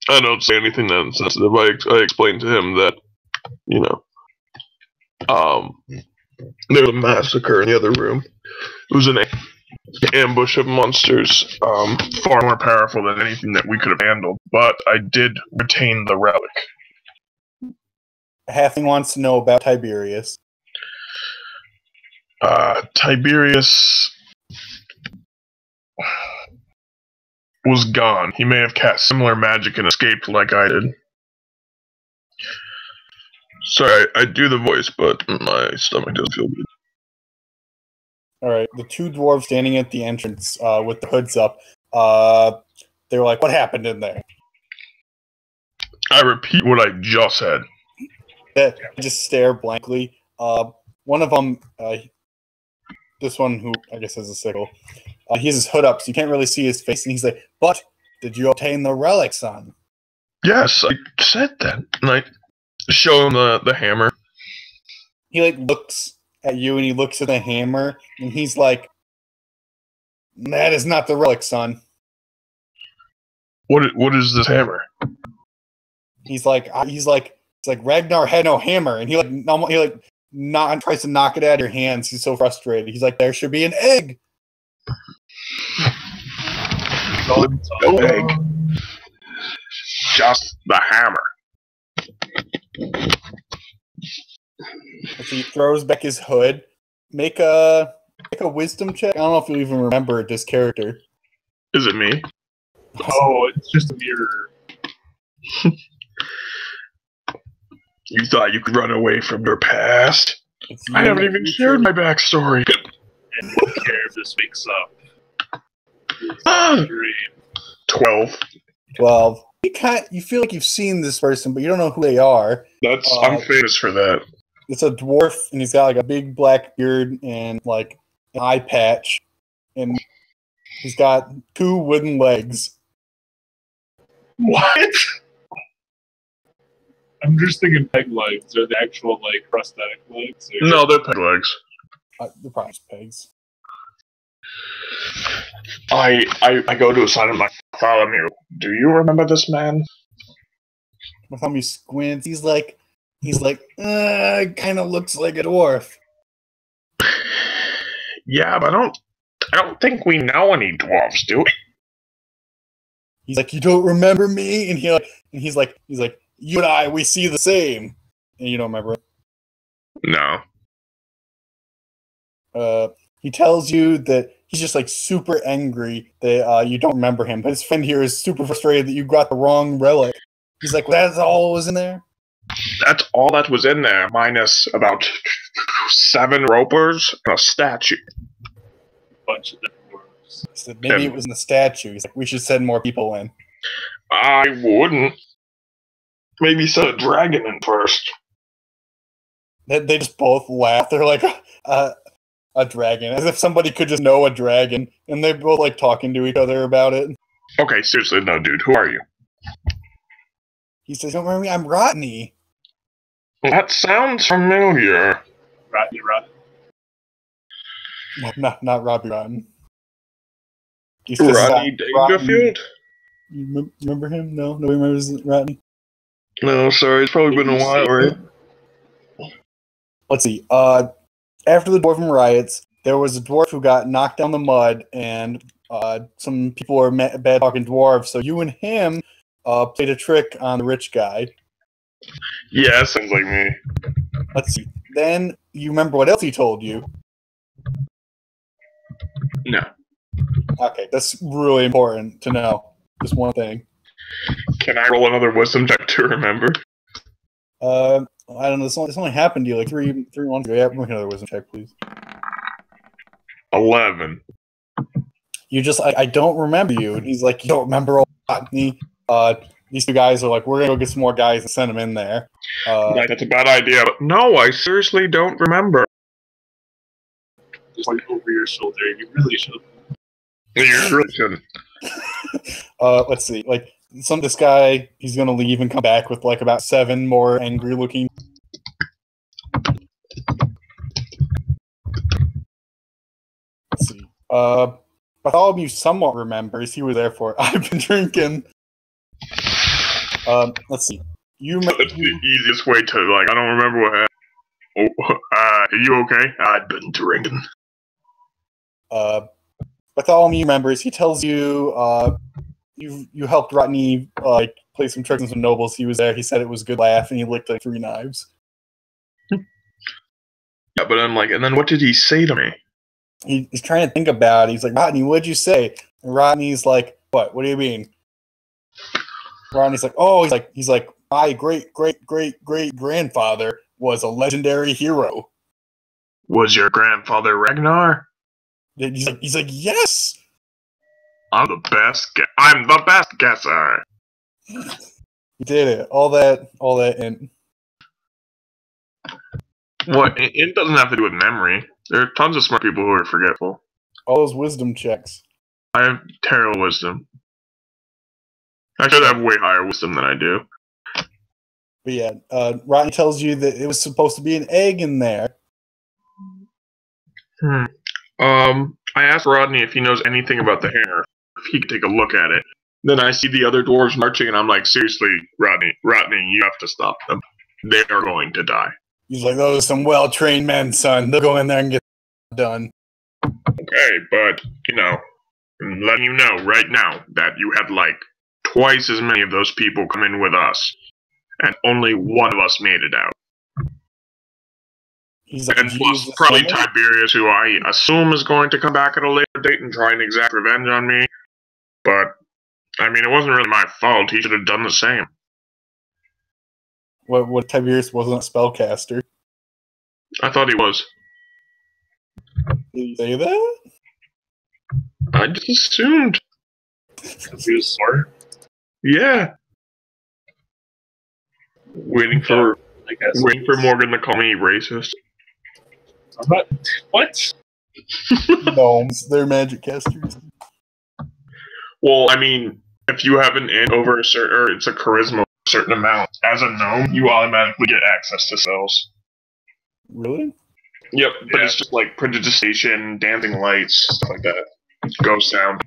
[SPEAKER 1] I don't say anything that insensitive. I explained to him that, you know, there was a massacre in the other room. It was an ambush of monsters, far more powerful than anything that we could have handled, but I did retain the relic.
[SPEAKER 2] Halfling wants to know about Tiberius.
[SPEAKER 1] Tiberius was gone. He may have cast similar magic and escaped like I did. Sorry, I do the voice, but my stomach doesn't feel good.
[SPEAKER 2] Alright, the two dwarves standing at the entrance with the hoods up, they were like, what happened in there?
[SPEAKER 1] I repeat what I just said.
[SPEAKER 2] They just stare blankly. One of them, this one who I guess has a sickle, he has his hood up, so you can't really see his face, and he's like, but did you obtain the relic, son?
[SPEAKER 1] Yes, I said that. And I show him the hammer.
[SPEAKER 2] He like looks at you, and he looks at the hammer, and he's like, that is not the relic, son.
[SPEAKER 1] What is this hammer?
[SPEAKER 2] He's like Ragnar had no hammer, and he tries to knock it out of your hands. He's so frustrated. He's like, there should be an egg.
[SPEAKER 1] No egg. Just the hammer.
[SPEAKER 2] So he throws back his hood. Make a wisdom check. I don't know if you even remember this character.
[SPEAKER 1] Is it me?
[SPEAKER 4] Oh, it's just a mirror.
[SPEAKER 1] You thought you could run away from your past? I haven't even shared my backstory.
[SPEAKER 4] And what care if this wakes up?
[SPEAKER 1] 12.
[SPEAKER 2] 12. You feel like you've seen this person, but you don't know who they are.
[SPEAKER 1] I'm famous for that.
[SPEAKER 2] It's a dwarf, and he's got like a big black beard and like an eye patch, and he's got 2 wooden legs.
[SPEAKER 4] What? I'm just thinking peg legs. They're the actual like prosthetic legs.
[SPEAKER 1] No, they're peg legs.
[SPEAKER 2] They're probably just pegs.
[SPEAKER 1] I go to a sign of my Bartholomew. Do you remember this man?
[SPEAKER 2] Bartholomew squints. He's like, He's like, kind of looks like a dwarf.
[SPEAKER 1] Yeah, but I don't think we know any dwarves, do we?
[SPEAKER 2] He's like, you don't remember me? And he's like, you and I, we see the same. And you don't remember it.
[SPEAKER 1] No.
[SPEAKER 2] He tells you that he's just like super angry that you don't remember him, but his friend here is super frustrated that you got the wrong relic. He's like, that's all was in there?
[SPEAKER 1] That's all that was in there, minus about 7 ropers and a statue.
[SPEAKER 4] Bunch of different words.
[SPEAKER 2] He said maybe it was in the statue. He's like, we should send more people in.
[SPEAKER 1] I wouldn't. Maybe send a dragon in first.
[SPEAKER 2] They just both laugh. They're like, a dragon, as if somebody could just know a dragon, and they both like talking to each other about it.
[SPEAKER 1] Okay, seriously, no, dude, who are you?
[SPEAKER 2] He says, don't remember me, I'm Rodney.
[SPEAKER 1] That sounds familiar.
[SPEAKER 4] Rodney.
[SPEAKER 2] Not Robbie Rotten. He
[SPEAKER 1] says, Rodney Dangerfield?
[SPEAKER 2] You remember him? No? Nobody remembers Rodney?
[SPEAKER 1] No, sorry, it's probably been a while, right?
[SPEAKER 2] Let's see, after the Dwarven riots, there was a dwarf who got knocked down the mud, and some people were bad-talking dwarves, so you and him played a trick on the rich guy.
[SPEAKER 1] Yeah, sounds like me.
[SPEAKER 2] Let's see. Then, you remember what else he told you?
[SPEAKER 1] No.
[SPEAKER 2] Okay, that's really important to know. Just one thing.
[SPEAKER 1] Can I roll another wisdom check to remember?
[SPEAKER 2] I don't know. This only happened to you like three months ago. Yeah, make another wisdom check, please.
[SPEAKER 1] 11.
[SPEAKER 2] You just, I don't remember you. And he's like, you don't remember all me. These two guys are like, we're gonna go get some more guys and send them in there.
[SPEAKER 1] That's a bad idea. But no, I seriously don't remember.
[SPEAKER 4] Just like over your shoulder. You really should.
[SPEAKER 1] You really shouldn't.
[SPEAKER 2] Let's see. Like, this guy, he's gonna leave and come back with like about 7 more angry looking. Let's see. Bartholomew somewhat remembers. He was there for it. I've been drinking. Let's see.
[SPEAKER 1] That's the easiest way to, like, I don't remember what happened. Oh, are you okay? I've been drinking.
[SPEAKER 2] Bartholomew remembers. He tells you, you helped Rodney, play some tricks on some nobles. He was there. He said it was a good laugh, and he licked like 3 knives.
[SPEAKER 1] Yeah, but I'm like, and then what did he say to me?
[SPEAKER 2] He's trying to think about it. He's like, Rodney, what'd you say? And Rodney's like, what? What do you mean? Rodney's like, oh, he's like, my great-great-great-great-grandfather was a legendary hero.
[SPEAKER 1] Was your grandfather Ragnar?
[SPEAKER 2] He's like, yes.
[SPEAKER 1] I'm the best guesser.
[SPEAKER 2] You did it. All that, and
[SPEAKER 1] What? It doesn't have to do with memory. There are tons of smart people who are forgetful.
[SPEAKER 2] all those wisdom checks.
[SPEAKER 1] I have terrible wisdom. I should have way higher wisdom than I do.
[SPEAKER 2] But yeah, Rodney tells you that it was supposed to be an egg in there.
[SPEAKER 1] I asked Rodney if he knows anything about the hair, if he could take a look at it. Then I see the other dwarves marching, and I'm like, seriously, Rodney, you have to stop them. They are going to die.
[SPEAKER 2] He's like, those are some well-trained men, son. They'll go in there and get done.
[SPEAKER 1] Okay, but, I'm letting you know right now that you had, like, twice as many of those people come in with us, and only one of us made it out.
[SPEAKER 2] He's like,
[SPEAKER 1] And plus, probably Tiberius, who I assume is going to come back at a later date and try and exact revenge on me. But, I mean, it wasn't really my fault. He should have done the same.
[SPEAKER 2] What Tiberius wasn't a spellcaster.
[SPEAKER 1] I thought he was.
[SPEAKER 2] Did you say that?
[SPEAKER 1] I just assumed.
[SPEAKER 4] Because he was smart.
[SPEAKER 1] Yeah. Waiting for Morgan to call me racist.
[SPEAKER 4] I'm not. What?
[SPEAKER 2] Gnomes, they're magic casters.
[SPEAKER 1] Well, I mean, if you have an int over a certain, or it's a charisma of a certain amount, as a gnome, you automatically get access to spells.
[SPEAKER 2] Really?
[SPEAKER 1] Yep, but it's just like prestidigitation, dancing lights, stuff like that. Ghost sound.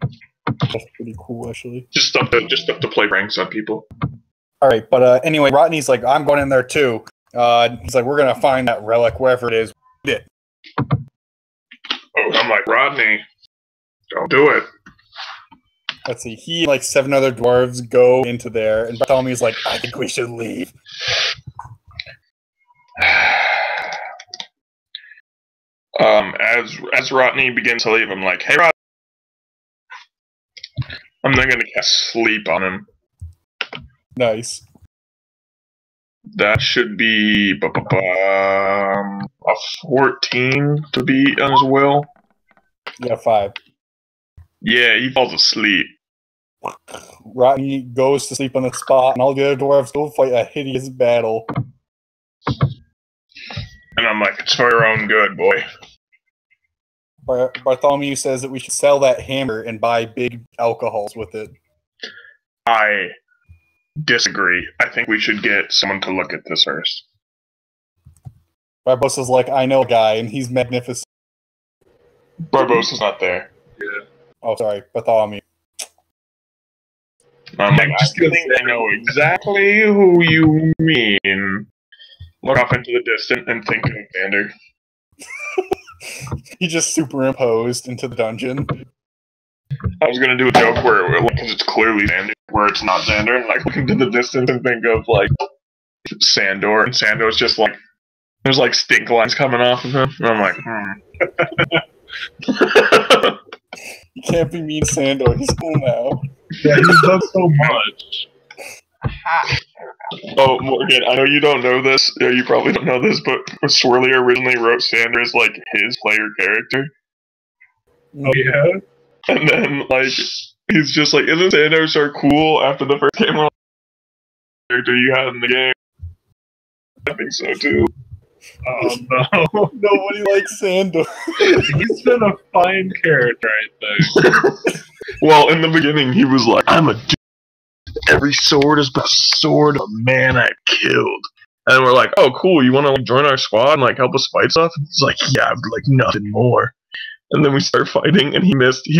[SPEAKER 2] That's pretty cool, actually.
[SPEAKER 1] Just stuff to play pranks on people.
[SPEAKER 2] All right, but anyway, Rodney's like, I'm going in there too. He's like, we're gonna find that relic wherever it is. It.
[SPEAKER 1] Oh, I'm like, Rodney, don't do it.
[SPEAKER 2] Let's see. He and like 7 other dwarves go into there, and Bartholomew's like, I think we should leave.
[SPEAKER 1] As Rodney begins to leave, I'm like, hey, Rodney. I'm then gonna cast sleep on him.
[SPEAKER 2] Nice.
[SPEAKER 1] That should be a 14 to beat on his will.
[SPEAKER 2] Yeah, 5.
[SPEAKER 1] Yeah, he falls asleep.
[SPEAKER 2] Rodney goes to sleep on the spot, and all the other dwarves go fight a hideous battle.
[SPEAKER 1] And I'm like, it's for your own good, boy.
[SPEAKER 2] Bartholomew says that we should sell that hammer and buy big alcohols with it.
[SPEAKER 1] I disagree. I think we should get someone to look at this first.
[SPEAKER 2] Barbossa's like, I know a guy, and he's magnificent.
[SPEAKER 1] Barbossa's not there.
[SPEAKER 4] Yeah.
[SPEAKER 2] Oh, sorry, Bartholomew.
[SPEAKER 1] I'm like, I think I know exactly who you mean. Look off into the distance and think of Xander.
[SPEAKER 2] He just superimposed into the dungeon.
[SPEAKER 1] I was gonna do a joke where because it's clearly Xander, where it's not Xander, like look into the distance and think of like Sandor, and Sandor's just like there's like stink lines coming off of him, and I'm like,
[SPEAKER 2] You can't be mean, Sandor. He's cool now.
[SPEAKER 4] Yeah, he's done so much.
[SPEAKER 1] Oh, Morgan, I know you don't know this. Yeah, you probably don't know this, but Swirly originally wrote Sander as like his player character,
[SPEAKER 4] Oh yeah.
[SPEAKER 1] and then like he's just like, isn't Sander so cool after the first game of character you had in the game? I think so too.
[SPEAKER 4] Oh no.
[SPEAKER 2] Nobody likes Sandor.
[SPEAKER 4] He's been a fine character, I think.
[SPEAKER 1] Well, in the beginning, he was like, I'm a dude. Every sword is but a sword of a man I killed. And we're like, oh, cool, you want to like, join our squad and like help us fight stuff? And he's like, yeah, I'd like nothing more. And then we start fighting, and he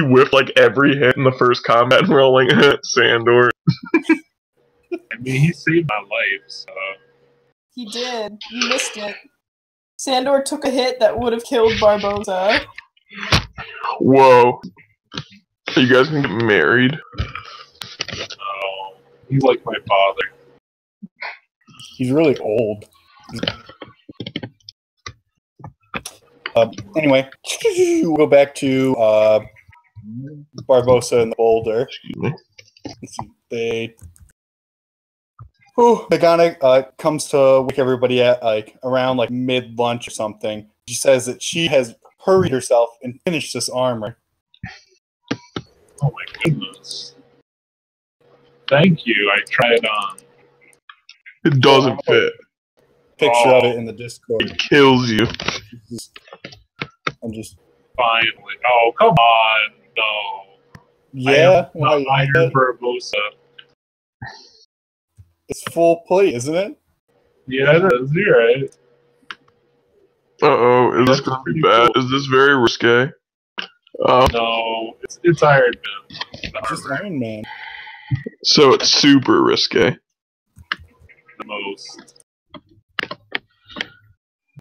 [SPEAKER 1] whiffed like every hit in the first combat, and we're all like, Sandor.
[SPEAKER 4] I mean, he saved my life, so.
[SPEAKER 3] He did. You missed it. Sandor took a hit that would have killed Barbossa.
[SPEAKER 1] Whoa. Are you guys gonna get married?
[SPEAKER 4] Oh, he's like my father.
[SPEAKER 2] He's really old. Anyway, we'll go back to Barbossa and the boulder. Let's see, Megana comes to wake everybody at like around like mid-lunch or something. She says that she has hurried herself and finished this armor.
[SPEAKER 4] Oh my goodness. Thank you, I tried it on.
[SPEAKER 1] It doesn't fit.
[SPEAKER 2] Picture of it in the Discord.
[SPEAKER 1] It kills you.
[SPEAKER 2] I'm just
[SPEAKER 4] Finally. Oh, come on. No.
[SPEAKER 2] yeah.
[SPEAKER 4] Not Iron Barbossa.
[SPEAKER 2] It's full plate, isn't it?
[SPEAKER 4] Yeah, it is. You're right.
[SPEAKER 1] Uh-oh, is this gonna be bad? Is this very risque?
[SPEAKER 4] No, it's Iron Man.
[SPEAKER 2] Just Iron Man.
[SPEAKER 1] So it's super risque.
[SPEAKER 4] The most.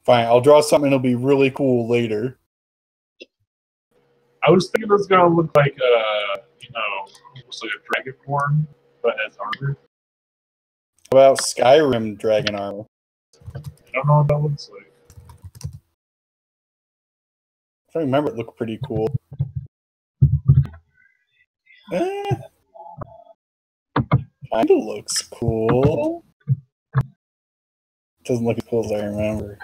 [SPEAKER 2] Fine, I'll draw something that'll be really cool later.
[SPEAKER 4] I was thinking it was gonna look like almost like a dragonborn, but has armor.
[SPEAKER 2] How about Skyrim dragon armor?
[SPEAKER 4] I don't know what that looks like.
[SPEAKER 2] I remember it looked pretty cool. Kinda looks cool. Doesn't look as cool as I remember.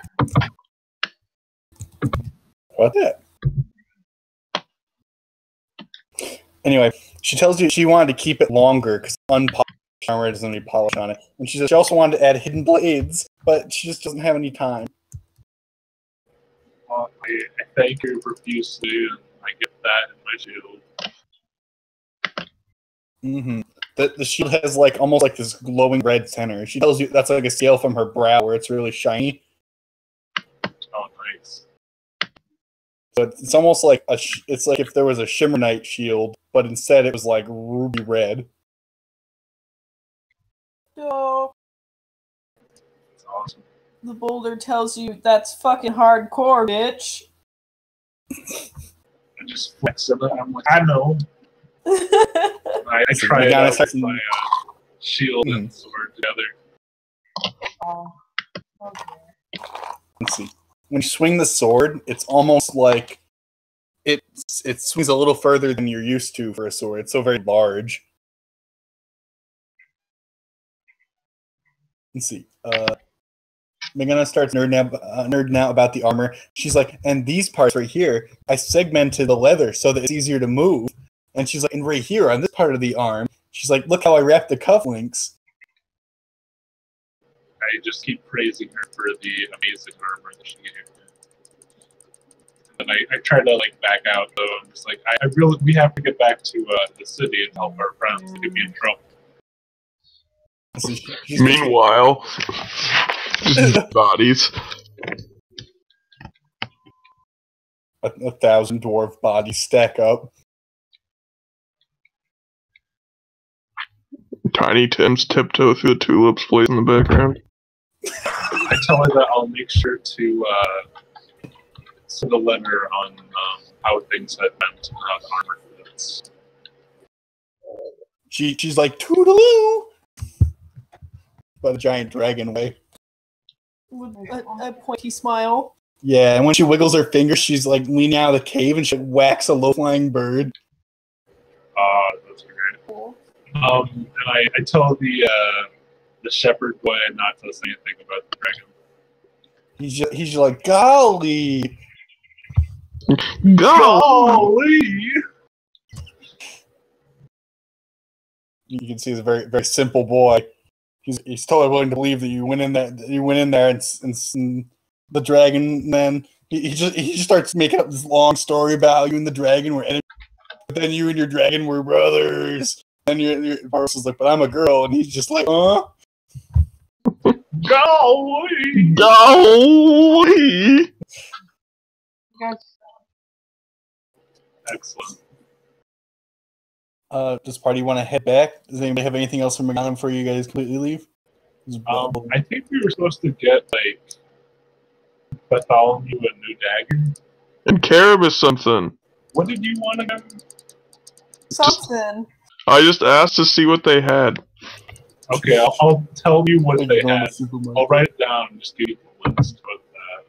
[SPEAKER 2] What that? Anyway, she tells you she wanted to keep it longer because unpolished armor doesn't have any polish on it. And she says she also wanted to add hidden blades, but she just doesn't have any time.
[SPEAKER 4] Well, I thank her profusely, and I get that in my shield.
[SPEAKER 2] Mm-hmm. The shield has like almost like this glowing red center. She tells you that's like a scale from her brow where it's really shiny.
[SPEAKER 4] Oh, nice.
[SPEAKER 2] So it's almost like it's like if there was a Shimmer Knight shield, but instead it was like ruby red.
[SPEAKER 3] Oh.
[SPEAKER 4] It's awesome.
[SPEAKER 3] The boulder tells you that's fucking hardcore, bitch.
[SPEAKER 4] I just flex it. I'm like, I know. I
[SPEAKER 2] So
[SPEAKER 4] try
[SPEAKER 2] you
[SPEAKER 4] it
[SPEAKER 2] gotta
[SPEAKER 4] out
[SPEAKER 2] start
[SPEAKER 4] with my shield and sword together.
[SPEAKER 5] Oh, okay.
[SPEAKER 2] Let's see. When you swing the sword, it's almost like it swings a little further than you're used to for a sword. It's so very large. Let's see. Megana starts nerding out about the armor. She's like, and these parts right here, I segmented the leather so that it's easier to move. And she's like, and right here on this part of the arm, she's like, look how I wrapped the cufflinks.
[SPEAKER 4] I just keep praising her for the amazing armor that she gave me. And I try to like back out though. I'm just like, we have to get back to the city and help our friends. They could be in trouble.
[SPEAKER 2] So
[SPEAKER 1] Meanwhile, bodies.
[SPEAKER 2] 1,000 dwarf bodies stack up.
[SPEAKER 1] Tiny Tim's tiptoe through the tulips plays in the background.
[SPEAKER 4] I tell her that I'll make sure to send a letter on how things have been and how the armor fits.
[SPEAKER 2] She's like, toodaloo! By the giant dragon way.
[SPEAKER 3] With a pointy smile.
[SPEAKER 2] Yeah, and when she wiggles her fingers, she's like leaning out of the cave and she whacks a low-flying bird.
[SPEAKER 4] Those are great. Cool. And I tell the shepherd boy not to say anything about the dragon.
[SPEAKER 2] He's just like, golly!
[SPEAKER 4] Golly!
[SPEAKER 2] You can see he's a very, very simple boy. He's totally willing to believe that you went in there and the dragon, and then he just starts making up this long story about how you and the dragon were enemies, but then you and your dragon were brothers. And your Boris is like, but I'm a girl, and he's just like, huh?
[SPEAKER 4] Golly!
[SPEAKER 1] Golly!
[SPEAKER 5] Yes.
[SPEAKER 4] Excellent.
[SPEAKER 2] Does party want to head back? Does anybody have anything else from Megana before you guys completely leave?
[SPEAKER 4] I think we were supposed to get like Bartholomew a new dagger.
[SPEAKER 1] And Carib is something.
[SPEAKER 4] What did you want again?
[SPEAKER 3] Something.
[SPEAKER 1] I just asked to see what they had.
[SPEAKER 4] Okay, I'll tell you what they had.
[SPEAKER 2] Supermarket.
[SPEAKER 4] I'll write it down and just give you the list of that.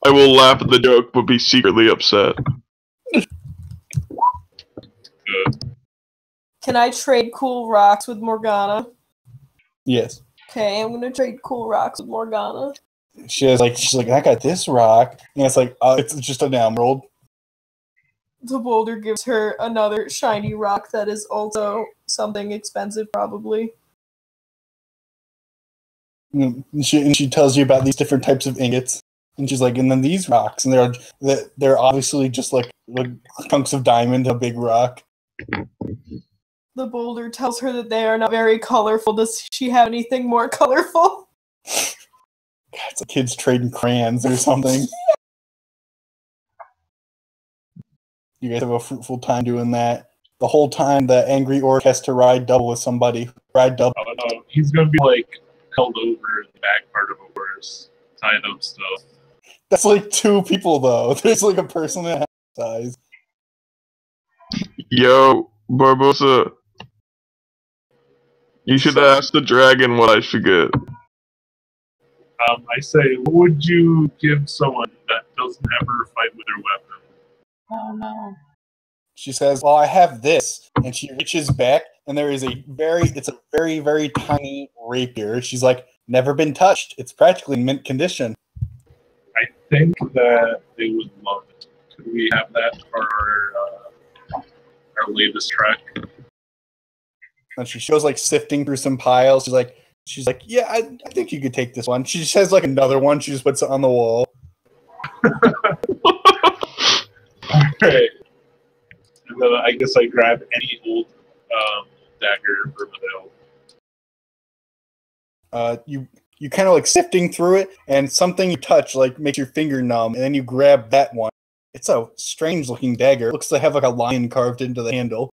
[SPEAKER 1] I will laugh at the joke, but be secretly upset.
[SPEAKER 4] Good.
[SPEAKER 3] Can I trade cool rocks with Morgana?
[SPEAKER 2] Yes.
[SPEAKER 3] Okay, I'm gonna trade cool rocks with Morgana.
[SPEAKER 2] She's like, I got this rock, and it's like, it's just an emerald.
[SPEAKER 3] The boulder gives her another shiny rock that is also something expensive, probably.
[SPEAKER 2] And she tells you about these different types of ingots, and she's like, and then these rocks, and they're obviously just like chunks of diamond, a big rock.
[SPEAKER 3] The boulder tells her that they are not very colorful. Does she have anything more colorful?
[SPEAKER 2] God, it's like kids trading crayons or something. You guys have a fruitful time doing that. The whole time, the angry orc has to ride double with somebody. Ride double.
[SPEAKER 4] Oh no, he's gonna be like held over in the back part of a horse, tied up still.
[SPEAKER 2] That's like 2 people, though. There's like a person that has size.
[SPEAKER 1] Yo, Barbosa. You should ask the dragon what I should get.
[SPEAKER 4] I say, what would you give someone that doesn't ever fight with their weapon?
[SPEAKER 5] Oh no.
[SPEAKER 2] She says, well, I have this. And she reaches back, and it's a very, very tiny rapier. She's like, never been touched. It's practically in mint condition.
[SPEAKER 4] I think that they would love it. Could we have that for our latest trek?
[SPEAKER 2] And she shows like sifting through some piles. She's like, yeah, I think you could take this one. She just has like another one. She just puts it on the wall.
[SPEAKER 4] Alright. And then I guess I grab any old dagger from the hill.
[SPEAKER 2] You kind of like sifting through it, and something you touch like makes your finger numb, and then you grab that one. It's a strange looking dagger. It looks to have like a lion carved into the handle.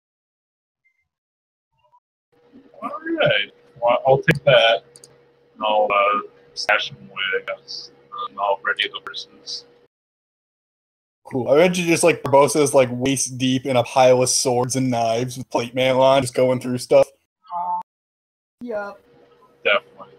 [SPEAKER 4] Alright. Well, I'll take that. And I'll stash them away, I guess. I'll ready the horses.
[SPEAKER 2] Cool. I bet you just like Barbosa's like waist deep in a pile of swords and knives with plate mail on, just going through stuff.
[SPEAKER 3] Yep.
[SPEAKER 4] Definitely.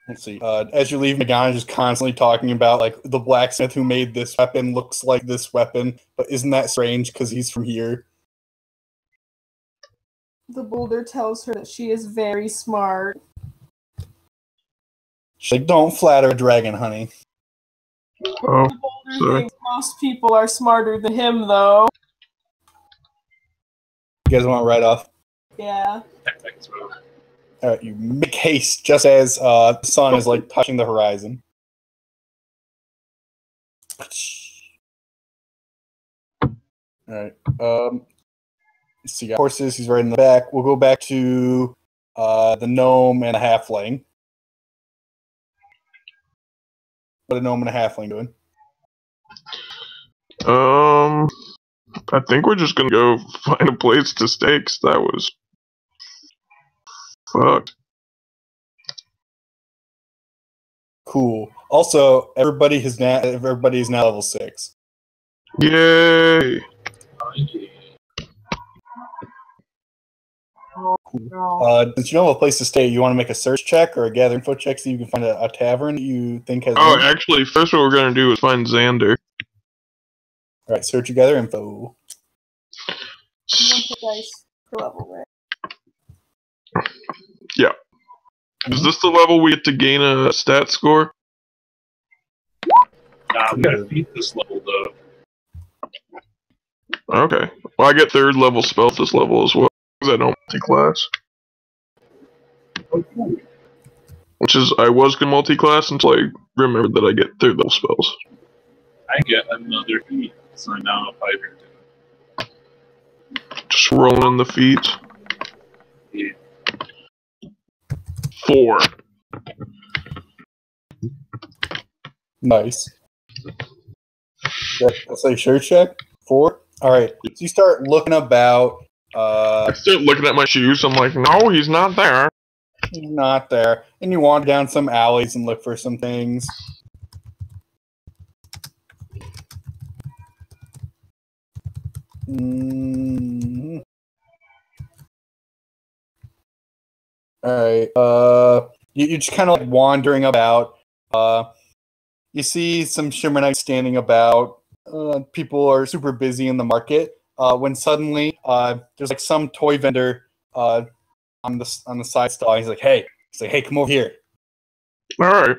[SPEAKER 2] Let's see. As you leave, Magana is just constantly talking about like the blacksmith who made this weapon looks like this weapon, but isn't that strange because he's from here?
[SPEAKER 3] The boulder tells her that she is very smart.
[SPEAKER 2] She's like, don't flatter a dragon, honey.
[SPEAKER 1] Oh,
[SPEAKER 3] The boulder
[SPEAKER 1] sorry.
[SPEAKER 3] thinks most people are smarter than him, though.
[SPEAKER 2] You guys want to ride off?
[SPEAKER 3] Yeah.
[SPEAKER 4] Thanks, bro.
[SPEAKER 2] Alright, you make haste just as the sun is like touching the horizon. Alright, let's see, got horses, he's right in the back. We'll go back to the gnome and a halfling. What a gnome and a halfling doing?
[SPEAKER 1] I think we're just gonna go find a place to stay, 'cause that was fucked.
[SPEAKER 2] Cool. Also, everybody is now level 6.
[SPEAKER 1] Yay!
[SPEAKER 2] Since you don't have a place to stay, you want to make a search check or a gather info check so you can find a tavern that you think has.
[SPEAKER 1] Oh, actually, first what we're gonna do is find Xander.
[SPEAKER 2] All right, search or gather info.
[SPEAKER 3] You want the dice per level, right?
[SPEAKER 1] Yeah. Is this the level we get to gain a stat score?
[SPEAKER 4] Nah, we gotta beat this level though.
[SPEAKER 1] Okay. Well, I get 3rd level spells this level as well, because I don't multi-class.
[SPEAKER 4] Oh, cool.
[SPEAKER 1] Which is, I was gonna multi-class until I remembered that I get 3rd level spells.
[SPEAKER 4] I get another feat, so now I'm 5
[SPEAKER 1] Just rolling the feet.
[SPEAKER 4] Yeah.
[SPEAKER 1] 4.
[SPEAKER 2] Nice. That's like search check 4. All right, so you start looking about.
[SPEAKER 1] I start looking at my shoes, I'm like, no, he's not there.
[SPEAKER 2] He's not there, and you wander down some alleys and look for some things. All right. You're just kind of like wandering about. You see some Shimmernites standing about. People are super busy in the market. When suddenly there's like some toy vendor on the side stall. He's like, hey, come over here.
[SPEAKER 1] Alright.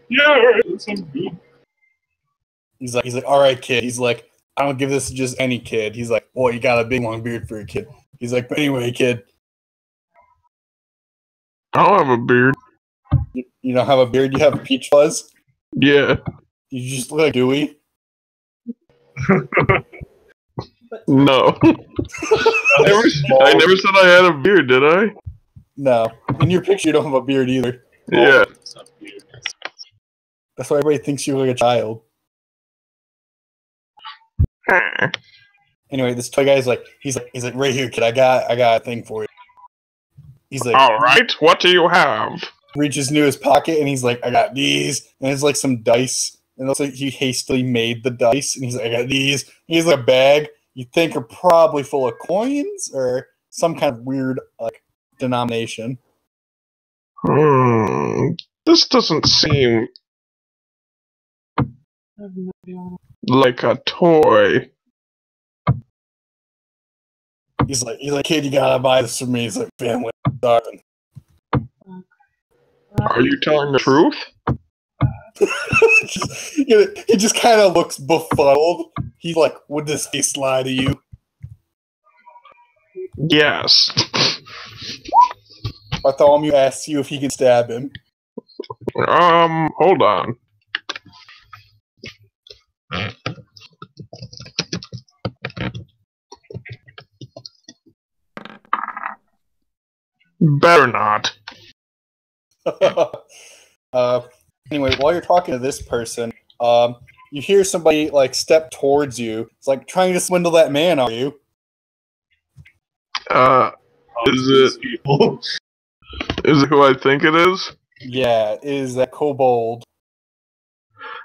[SPEAKER 4] Yeah, alright, that sounds good.
[SPEAKER 2] He's like, all right, kid. He's like, I don't give this to just any kid. He's like, boy, you got a big long beard for a kid. He's like, but anyway, kid.
[SPEAKER 1] I don't have a beard.
[SPEAKER 2] You don't have a beard. You have peach fuzz.
[SPEAKER 1] Yeah.
[SPEAKER 2] You just look like Dewey.
[SPEAKER 1] No. I never said I had a beard, did I?
[SPEAKER 2] No, in your picture you don't have a beard either.
[SPEAKER 1] Yeah.
[SPEAKER 2] That's why everybody thinks you look like a child. Anyway, this toy guy's like, he's like, right here, kid. I got a thing for you. He's like,
[SPEAKER 1] Alright, what do you have?
[SPEAKER 2] reaches into his pocket and he's like, I got these, and it's like some dice. And it looks like he hastily made the dice, and he's like, I got these. He's like a bag you think are probably full of coins or some kind of weird like denomination.
[SPEAKER 1] This doesn't seem like a toy.
[SPEAKER 2] He's like, kid, you gotta buy this for me. He's like, family, I'm starving.
[SPEAKER 1] Are you telling the truth?
[SPEAKER 2] He just kind of looks befuddled. He's like, would this face lie to you?
[SPEAKER 1] Yes.
[SPEAKER 2] Bartholomew asks you if he can stab him.
[SPEAKER 1] Hold on. Better not.
[SPEAKER 2] Anyway, while you're talking to this person, you hear somebody like step towards you. It's like trying to swindle that man, are you?
[SPEAKER 1] Is it
[SPEAKER 4] people?
[SPEAKER 1] Is it who I think it is?
[SPEAKER 2] Yeah, is that kobold.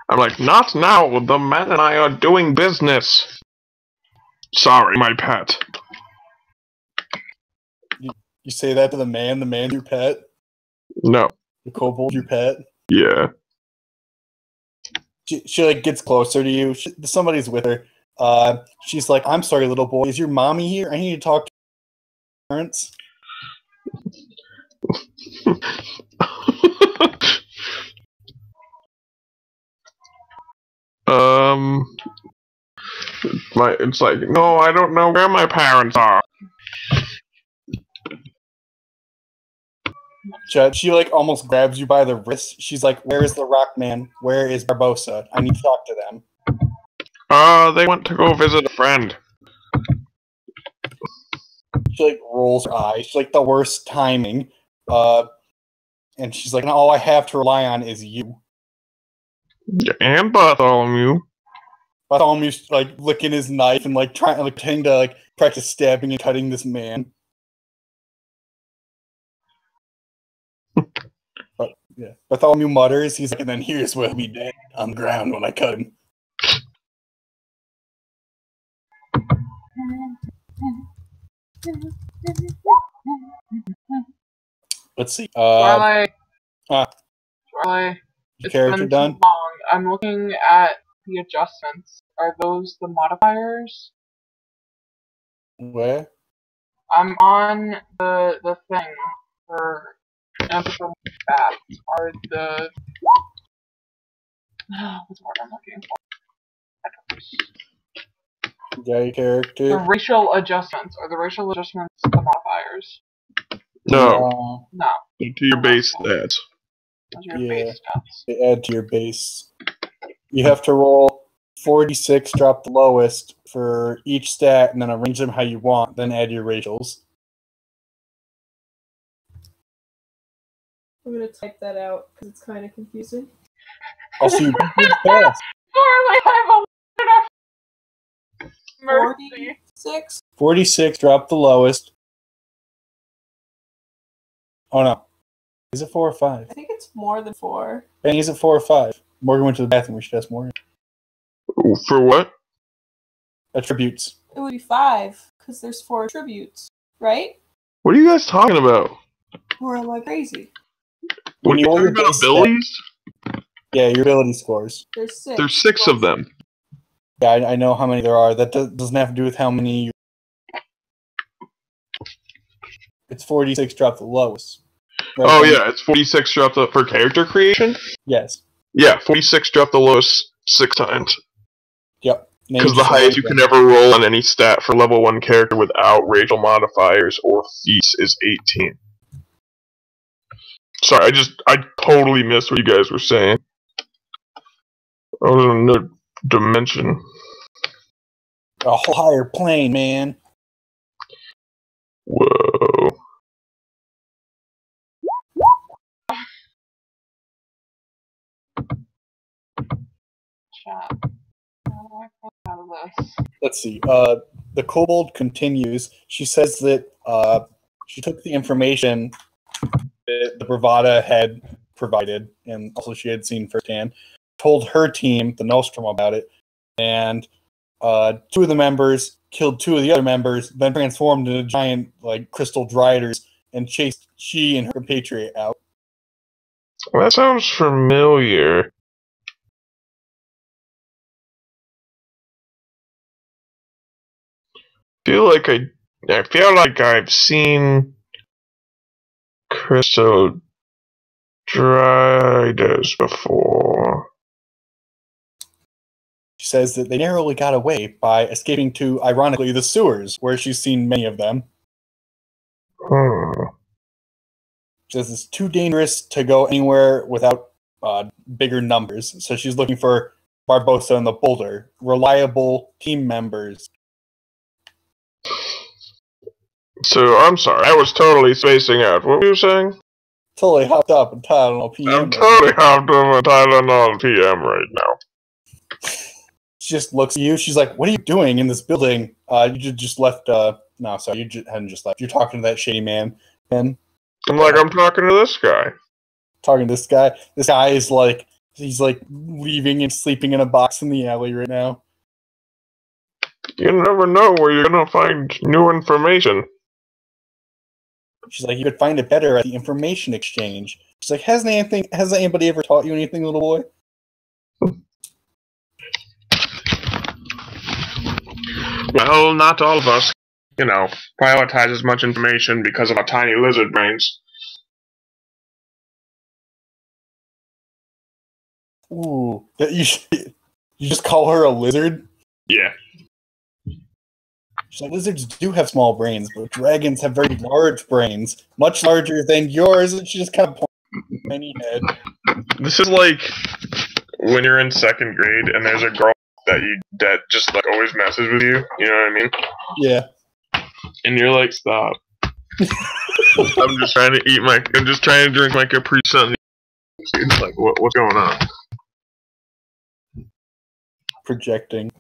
[SPEAKER 1] I'm like, not now. The man and I are doing business. Sorry, my pet.
[SPEAKER 2] You say that to the man's your pet?
[SPEAKER 1] No.
[SPEAKER 2] The kobold your pet?
[SPEAKER 1] Yeah.
[SPEAKER 2] She like gets closer to you. Somebody's with her. She's like, I'm sorry, little boy. Is your mommy here? I need to talk to your parents.
[SPEAKER 1] It's like, no, I don't know where my parents are.
[SPEAKER 2] She like almost grabs you by the wrist. She's like, where is the Rock Man? Where is Barbosa? I need to talk to them.
[SPEAKER 1] They went to go visit a friend.
[SPEAKER 2] She like rolls her eyes. She's like, the worst timing. And she's like, all I have to rely on is you.
[SPEAKER 1] And Bartholomew.
[SPEAKER 2] Bartholomew's like licking his knife and like trying to like practice stabbing and cutting this man. But yeah, Bartholomew mutters. He's like, and then here's where we dead on the ground when I cut him. Let's see.
[SPEAKER 5] Charlie.
[SPEAKER 2] Your
[SPEAKER 5] It's
[SPEAKER 2] character
[SPEAKER 5] been
[SPEAKER 2] done?
[SPEAKER 5] too long. I'm looking at the adjustments. Are those the modifiers?
[SPEAKER 2] Where?
[SPEAKER 5] I'm on the thing for episode back. Are the what's the word I'm looking for?
[SPEAKER 2] Got your character?
[SPEAKER 5] The racial adjustments. Are the racial adjustments the modifiers?
[SPEAKER 1] No.
[SPEAKER 5] No.
[SPEAKER 1] To your base stats.
[SPEAKER 5] Those are your
[SPEAKER 2] Yeah.
[SPEAKER 5] base stats.
[SPEAKER 2] They add to your base. You have to roll 46, drop the lowest for each stat, and then arrange them how you want, then add your racials.
[SPEAKER 3] I'm gonna type that out because it's kind of confusing.
[SPEAKER 2] Also, you did fast.
[SPEAKER 5] Sorry, I'm enough. Mercy.
[SPEAKER 3] 46?
[SPEAKER 2] 46, drop the lowest. Oh no. Is it 4 or 5?
[SPEAKER 3] I think it's more than 4.
[SPEAKER 2] Benny, is it 4 or 5? Morgan went to the bathroom. We should ask Morgan.
[SPEAKER 1] For what?
[SPEAKER 2] Attributes.
[SPEAKER 3] It would be 5 because there's 4 attributes, right?
[SPEAKER 1] What are you guys talking about?
[SPEAKER 3] Or am I crazy?
[SPEAKER 2] When you roll your
[SPEAKER 1] talking about
[SPEAKER 2] base stat-
[SPEAKER 1] abilities?
[SPEAKER 2] Yeah, your ability scores.
[SPEAKER 3] There's 6.
[SPEAKER 1] There's 6 of them.
[SPEAKER 2] Yeah, I know how many there are. That doesn't have to do with how many. It's 46, drop the lowest. Right,
[SPEAKER 1] Oh
[SPEAKER 2] Benny?
[SPEAKER 1] yeah, it's 46 drop the for character creation?
[SPEAKER 2] Yes.
[SPEAKER 1] Yeah, 46 drop the lowest 6 times.
[SPEAKER 2] Yep.
[SPEAKER 1] Because the highest you can ever roll on any stat for level 1 character without racial modifiers or feats is 18. Sorry, I totally missed what you guys were saying. I was in another dimension.
[SPEAKER 2] A whole higher plane, man.
[SPEAKER 1] Whoa.
[SPEAKER 5] Chat. How do I click out of this?
[SPEAKER 2] Let's see. The kobold continues. She says that she took the information that the Bravada had provided, and also she had seen firsthand, told her team, the Nostrum, about it, and 2 of the members killed 2 of the other members, then transformed into giant like crystal dryers and chased she and her compatriot out.
[SPEAKER 1] Well, that sounds familiar. I feel like I've seen crystal driders before.
[SPEAKER 2] She says that they narrowly got away by escaping to, ironically, the sewers, where she's seen many of them. She says it's too dangerous to go anywhere without bigger numbers, so she's looking for Barbosa and the Boulder, reliable team members.
[SPEAKER 1] So, I'm sorry, I was totally spacing out. What were you saying?
[SPEAKER 2] Totally hopped up and Tylenol PM.
[SPEAKER 1] I'm totally hopped on a Tylenol PM right now.
[SPEAKER 2] She just looks at you. She's like, "What are you doing in this building? You just left." No, sorry, you hadn't just left. You're talking to that shady man, Ben.
[SPEAKER 1] I'm like, I'm talking to this guy.
[SPEAKER 2] Talking to this guy. This guy is like, he's like leaving and sleeping in a box in the alley right now.
[SPEAKER 1] You never know where you're gonna find new information.
[SPEAKER 2] She's like, you could find it better at the information exchange. She's like, has anybody ever taught you anything, little boy?
[SPEAKER 1] Well, not all of us, prioritize as much information because of our tiny lizard brains.
[SPEAKER 2] Ooh, you just call her a lizard?
[SPEAKER 1] Yeah.
[SPEAKER 2] She's like, lizards do have small brains, but dragons have very large brains, much larger than yours. And she just kind of points at her tiny head.
[SPEAKER 1] This is like when you're in second grade and there's a girl that just like always messes with you. You know what I mean?
[SPEAKER 2] Yeah.
[SPEAKER 1] And you're like, stop. I'm just trying to drink my Capri Sun. It's like, what's going on?
[SPEAKER 2] Projecting.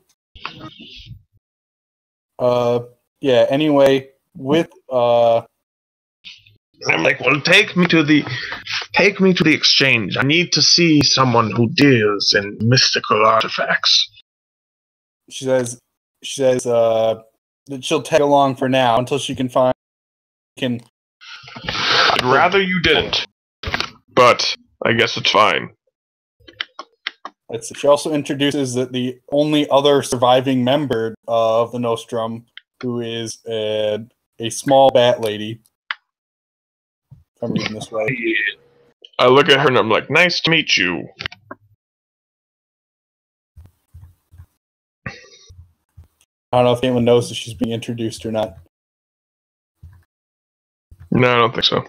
[SPEAKER 2] Yeah, anyway, with I'm
[SPEAKER 1] like, well, take me to the exchange. I need to see someone who deals in mystical artifacts.
[SPEAKER 2] She says that she'll tag along for now until she can find
[SPEAKER 1] I'd rather you didn't, but I guess it's fine.
[SPEAKER 2] Let's see. She also introduces the only other surviving member of the Nostrum, who is a small bat lady. If I'm reading this right.
[SPEAKER 1] I look at her and I'm like, nice to meet you.
[SPEAKER 2] I don't know if anyone knows if she's being introduced or not.
[SPEAKER 1] No, I don't think so.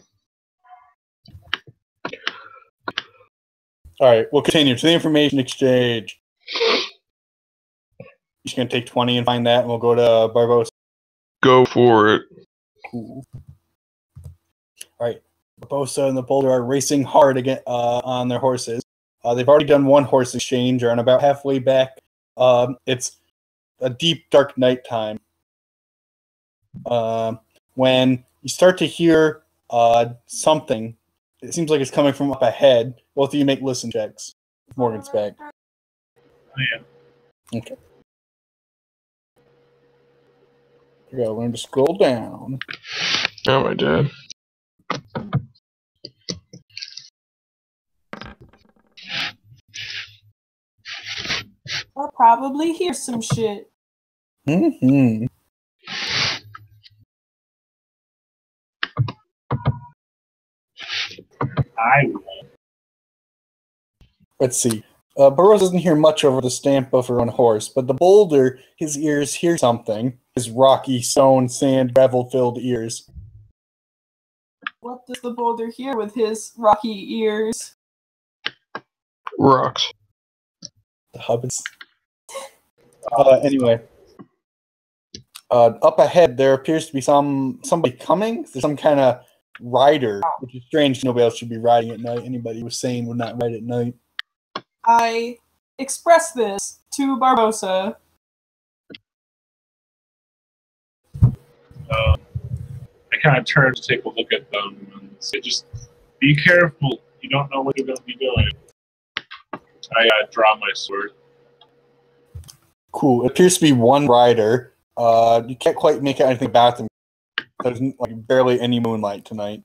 [SPEAKER 2] Alright, we'll continue to the information exchange. She's going to take 20 and find that, and we'll go to Barbosa.
[SPEAKER 1] Go for it.
[SPEAKER 2] Cool. Alright, Barbosa and the Boulder are racing hard again on their horses. They've already done one horse exchange, are about halfway back. It's a deep, dark nighttime. When you start to hear something, it seems like it's coming from up ahead. Both of you make listen checks. Morgan's back.
[SPEAKER 4] Oh, yeah.
[SPEAKER 2] Okay. You gotta learn to scroll down.
[SPEAKER 1] Oh, I did.
[SPEAKER 3] I'll probably hear some shit.
[SPEAKER 2] Mm-hmm. Let's see. Burroughs doesn't hear much over the stamp of her own horse, but the Boulder, his ears hear something. His rocky, stone, sand, gravel-filled ears.
[SPEAKER 3] What does the Boulder hear with his rocky ears?
[SPEAKER 1] Rocks.
[SPEAKER 2] The hobbits. Anyway. Up ahead, there appears to be somebody coming. There's some kind of rider, which is strange. Nobody else should be riding at night. Anybody who was sane would not ride at night.
[SPEAKER 3] I express this to Barbosa.
[SPEAKER 4] I kind of turn to take a look at them and say, just be careful. You don't know what you're going to be doing. I draw my sword.
[SPEAKER 2] Cool. It appears to be one rider. You can't quite make out anything about them. There's like barely any moonlight tonight.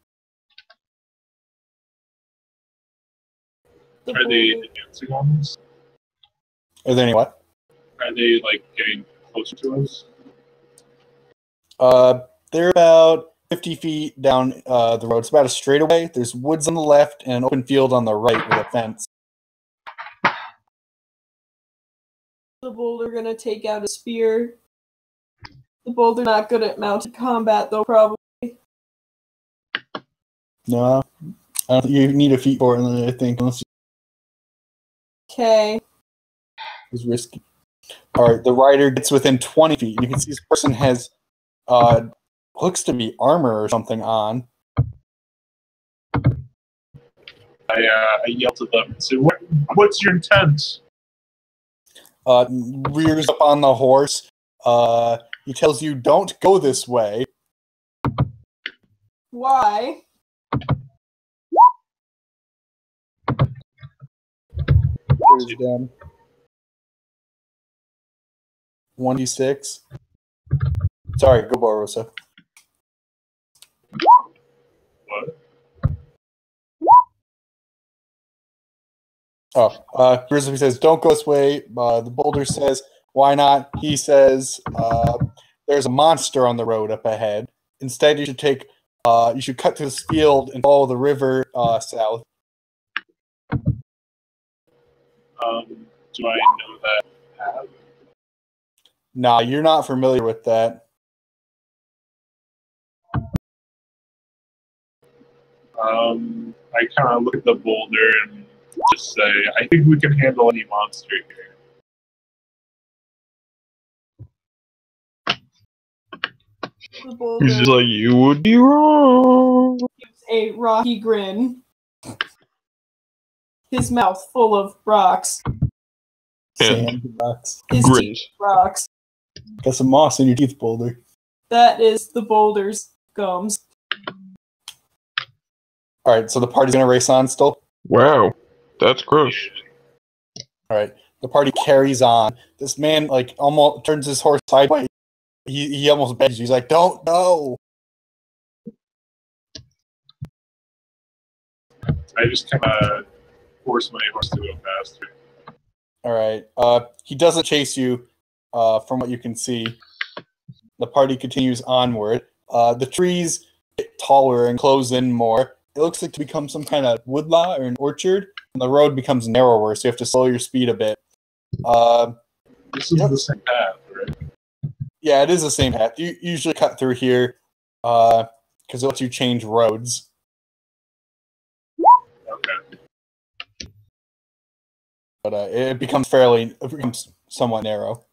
[SPEAKER 4] Are they advancing on us?
[SPEAKER 2] Are there any what?
[SPEAKER 4] Are they like getting closer to us?
[SPEAKER 2] They're about 50 feet down the road. It's about a straightaway. There's woods on the left and an open field on the right with a fence.
[SPEAKER 3] The Boulder gonna take out a spear. The Boulder not good at mounted combat though, probably.
[SPEAKER 2] No, I don't think you need a feat for it. I think unless
[SPEAKER 3] Okay.
[SPEAKER 2] it's risky. All right, the rider gets within 20 feet. You can see this person has looks to be armor or something on.
[SPEAKER 4] I yell to them and say, what's your intent?
[SPEAKER 2] Rears up on the horse. He tells you, don't go this way.
[SPEAKER 3] Why?
[SPEAKER 2] is done. 1d6. Sorry, go Barossa.
[SPEAKER 4] What?
[SPEAKER 2] Grizzly says, don't go this way. The boulder says, why not? He says, there's a monster on the road up ahead. Instead, you should cut through this field and follow the river south.
[SPEAKER 4] Do I know that path?
[SPEAKER 2] Nah, you're not familiar with that.
[SPEAKER 4] I kind of look at the boulder and just say, I think we can handle any monster here.
[SPEAKER 3] The boulder
[SPEAKER 1] He's just like, you would be wrong.
[SPEAKER 3] gives a rocky grin. His mouth full of rocks.
[SPEAKER 2] Sand rocks.
[SPEAKER 3] His
[SPEAKER 1] Grins.
[SPEAKER 3] teeth rocks.
[SPEAKER 2] Got some moss in your teeth, boulder.
[SPEAKER 3] That is the boulder's gums.
[SPEAKER 2] All right, so the party's gonna race on still.
[SPEAKER 1] Wow, that's gross.
[SPEAKER 2] All right, the party carries on. This man like almost turns his horse sideways. He almost begs you. He's like, "Don't go."
[SPEAKER 4] I just kind of force my horse to go faster.
[SPEAKER 2] All right. He doesn't chase you, from what you can see. The party continues onward. The trees get taller and close in more. It looks like to become some kind of woodlot or an orchard, and the road becomes narrower, so you have to slow your speed a bit.
[SPEAKER 4] This is the same path, right?
[SPEAKER 2] Yeah, it is the same path. You usually cut through here because it lets you change roads.
[SPEAKER 4] Okay.
[SPEAKER 2] But it becomes somewhat narrow.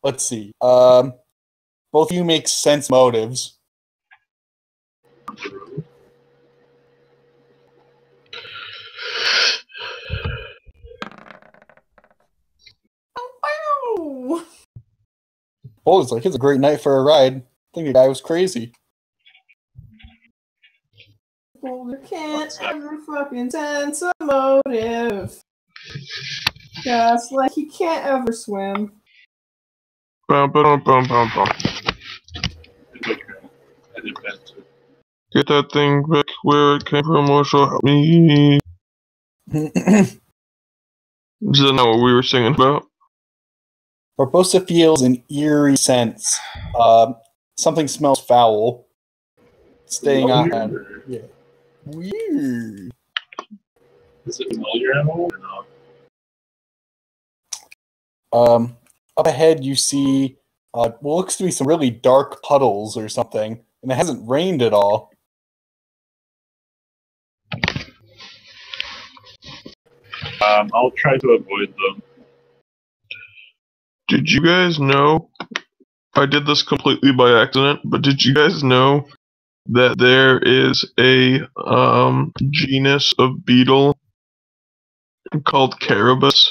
[SPEAKER 2] Let's see. Both of you make sense motives.
[SPEAKER 3] Wow!
[SPEAKER 2] Boulder's like, it's a great night for a ride. I think the guy was crazy.
[SPEAKER 3] Boulder can't ever fucking sense a motive. Just like he can't ever swim.
[SPEAKER 1] Bum, bum, bum, bum, bum.
[SPEAKER 4] It's okay. I did that too.
[SPEAKER 1] Get that thing back where it came from, or so help me. Is that not what we were singing about?
[SPEAKER 2] Barbosa feels an eerie sense. Something smells foul. Staying on hand.
[SPEAKER 4] Weird.
[SPEAKER 2] Yeah. Weird.
[SPEAKER 4] Is it familiar animal or not?
[SPEAKER 2] Up ahead, you see what looks to be some really dark puddles or something, and it hasn't rained at all.
[SPEAKER 4] I'll try to avoid them.
[SPEAKER 1] Did you guys know? I did this completely by accident, but did you guys know that there is a genus of beetle called Carabus?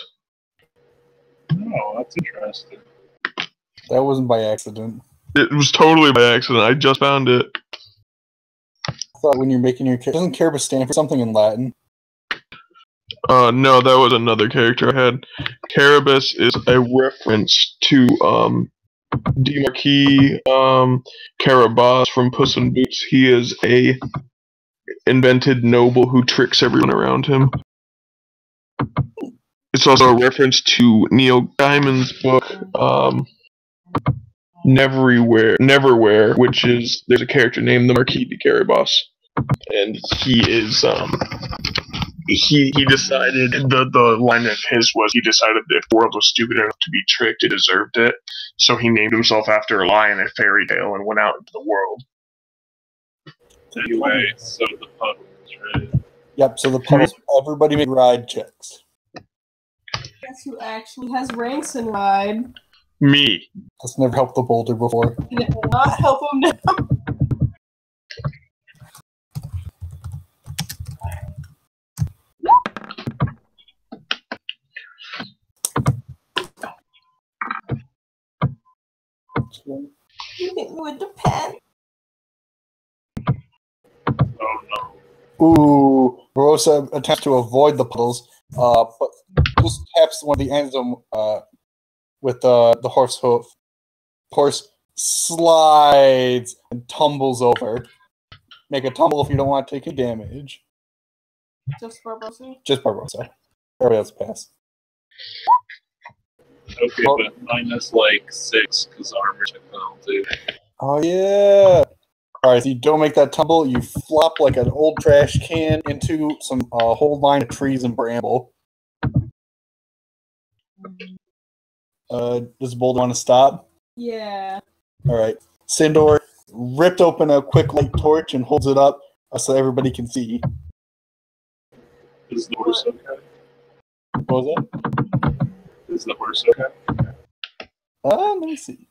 [SPEAKER 4] Oh, that's interesting.
[SPEAKER 2] That wasn't by accident.
[SPEAKER 1] It was totally by accident. I just found it.
[SPEAKER 2] I thought when you're making your character, doesn't Carabus stand for something in Latin?
[SPEAKER 1] No, that was another character I had. Carabus is a reference to Demarquis Carabas from Puss in Boots. He is a invented noble who tricks everyone around him. It's also a reference to Neil Gaiman's book, Neverwhere, which is there's a character named the Marquis de Carabas, and he is he decided the line of his was he decided that if the world was stupid enough to be tricked, it deserved it. So he named himself after a lion and fairy tale and went out into the world.
[SPEAKER 4] Anyway, so the puddles, right?
[SPEAKER 2] Yep, so the puddles, everybody make ride checks.
[SPEAKER 3] Guess who actually has ranks in ride?
[SPEAKER 1] Me.
[SPEAKER 2] That's never helped the boulder before.
[SPEAKER 3] And it will not help him now. You think it would depend?
[SPEAKER 4] Oh no.
[SPEAKER 2] Ooh, Rosa attempts to avoid the puddles, but just taps one of the ends of them with the horse hoof. Horse slides and tumbles over. Make a tumble if you don't want to take any damage.
[SPEAKER 3] Just Barbosa?
[SPEAKER 2] Just Barbosa. Everybody else pass.
[SPEAKER 4] Okay,
[SPEAKER 2] Oh.
[SPEAKER 4] but minus like 6 because armor check penalty.
[SPEAKER 2] Oh yeah. Alright, so you don't make that tumble, you flop like an old trash can into some whole line of trees and bramble. Does Boulder want to stop?
[SPEAKER 3] Yeah.
[SPEAKER 2] Alright. Sindor ripped open a quick light torch and holds it up so everybody can see.
[SPEAKER 4] Is the horse okay?
[SPEAKER 2] What was it?
[SPEAKER 4] Is the horse okay?
[SPEAKER 2] Let me see.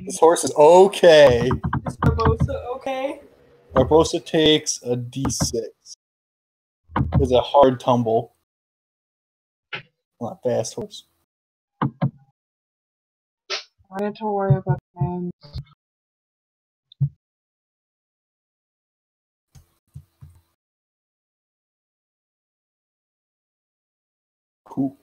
[SPEAKER 2] This horse is okay.
[SPEAKER 3] Is Barbosa okay?
[SPEAKER 2] Barbosa takes a d6. It's a hard tumble. Not fast horse.
[SPEAKER 5] I need to worry about things.
[SPEAKER 2] Cool.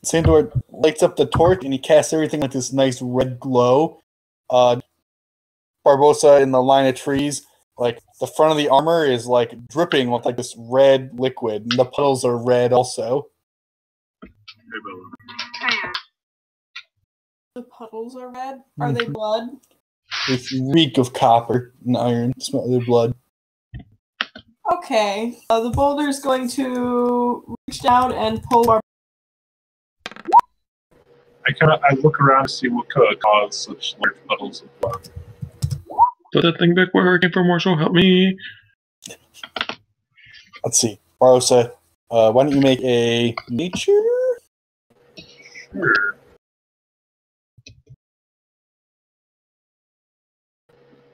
[SPEAKER 2] Sandor lights up the torch and he casts everything like this nice red glow. Barbosa in the line of trees, like the front of the armor is like dripping with like this red liquid, and the puddles are red also.
[SPEAKER 3] The puddles are red? Are they blood?
[SPEAKER 2] They reek of copper and iron. Smell their blood.
[SPEAKER 3] Okay. The boulder's going to reach down and pull Barbosa.
[SPEAKER 4] I look around to see what could cause such large puddles of blood.
[SPEAKER 1] Put that thing back where it came from, Marshall. Help me.
[SPEAKER 2] Let's see. Barbosa, why don't you make a nature?
[SPEAKER 4] Sure.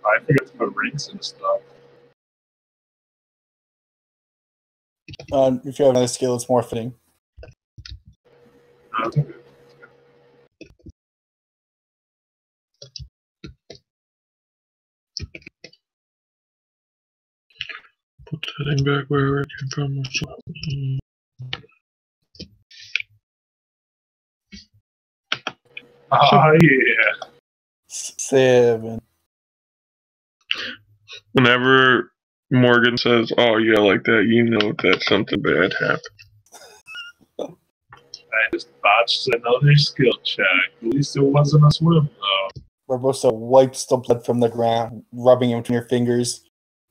[SPEAKER 4] I forget to put rings and stuff.
[SPEAKER 2] If you have another skill, it's more fitting.
[SPEAKER 4] No, it's okay.
[SPEAKER 1] Put that thing back where it came from, Marshall.
[SPEAKER 4] Oh, yeah.
[SPEAKER 2] 7.
[SPEAKER 1] Whenever Morgan says, "Oh yeah, like that," you know that something bad happened.
[SPEAKER 4] I just botched another skill check. At least it wasn't a swim, though.
[SPEAKER 2] Barbosa wipes the blood from the ground, rubbing it between her fingers.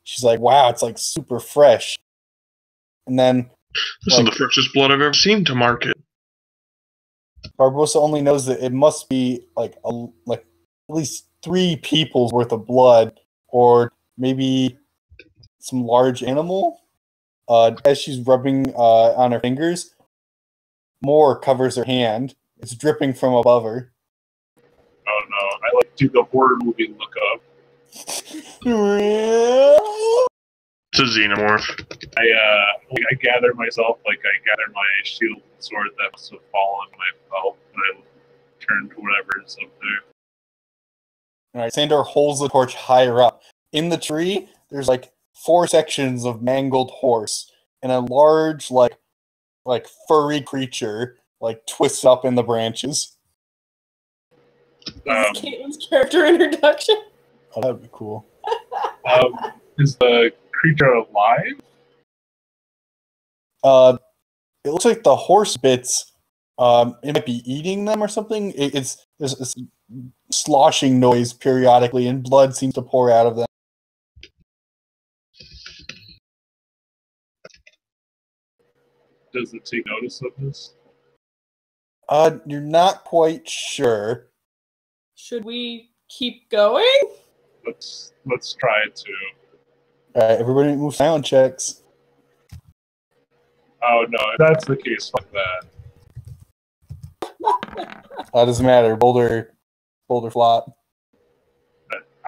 [SPEAKER 2] She's like, wow, it's like super fresh. And then
[SPEAKER 1] This is the freshest blood I've ever seen to market.
[SPEAKER 2] Barbosa only knows that it must be like at least 3 people's worth of blood, or maybe some large animal. As she's rubbing on her fingers, more covers her hand. It's dripping from above her.
[SPEAKER 4] Oh no, I like do the horror movie look up.
[SPEAKER 1] It's a xenomorph.
[SPEAKER 4] I gather myself, like I gather my shield and sword that must have fallen in my belt, and I turn to whatever's up there.
[SPEAKER 2] Alright, Sandor holds the torch higher up. In the tree, there's like 4 sections of mangled horse, and a large, like furry creature, like twists up in the branches.
[SPEAKER 3] This is Caitlin's character introduction.
[SPEAKER 2] Oh, that'd be cool.
[SPEAKER 4] Is the creature alive?
[SPEAKER 2] It looks like the horse bits. It might be eating them or something. There's this sloshing noise periodically, and blood seems to pour out of them.
[SPEAKER 4] Does it take notice of this?
[SPEAKER 2] You're not quite sure.
[SPEAKER 3] Should we keep going?
[SPEAKER 4] Let's try to.
[SPEAKER 2] All right, everybody move sound checks.
[SPEAKER 4] Oh no, if that's the case, fuck that.
[SPEAKER 2] Doesn't matter. Boulder flop.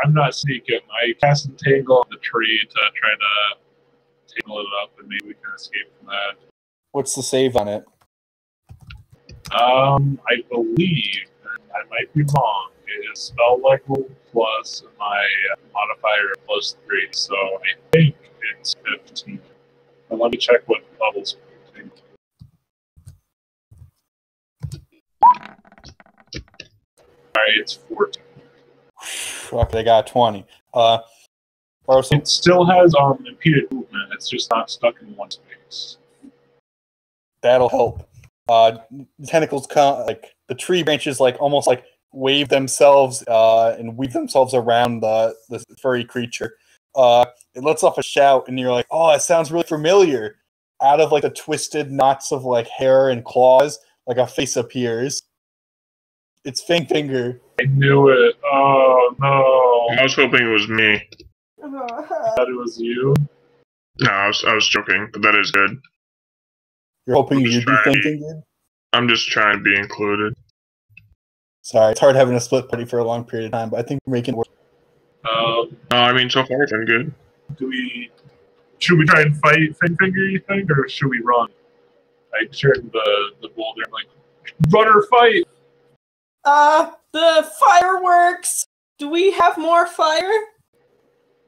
[SPEAKER 4] I'm not sneaking. I cast Entangle on the tree to try to tangle it up, and maybe we can escape from that.
[SPEAKER 2] What's the save on it?
[SPEAKER 4] I believe I might be wrong. It is spell level plus my modifier plus 3, so I think it's 15. But let me check what levels. Alright, it's 14.
[SPEAKER 2] Okay, they got 20.
[SPEAKER 4] It still has impeded movement. It's just not stuck in one space.
[SPEAKER 2] That'll help. Tentacles come, like the tree branches, like almost like wave themselves and weave themselves around the furry creature. It lets off a shout, and you're like, "Oh, it sounds really familiar." Out of like the twisted knots of like hair and claws, like a face appears. It's Fang Finger.
[SPEAKER 4] I knew it. Oh
[SPEAKER 1] I
[SPEAKER 4] no!
[SPEAKER 1] was hoping it was me.
[SPEAKER 4] I thought it was you.
[SPEAKER 1] No, I was joking, but that is good.
[SPEAKER 2] You're hoping
[SPEAKER 1] I'm just
[SPEAKER 2] you'd be
[SPEAKER 1] trying to
[SPEAKER 2] Fang
[SPEAKER 1] be-
[SPEAKER 2] Fingered?
[SPEAKER 1] I'm just trying to be included.
[SPEAKER 2] Sorry, it's hard having a split party for a long period of time, but I think we're making it work.
[SPEAKER 1] I mean, so far it's been good.
[SPEAKER 4] Should we try and fight Finger, you think, or should we run? I turned the boulder. I'm like, run or fight?
[SPEAKER 3] The fireworks! Do we have more fire?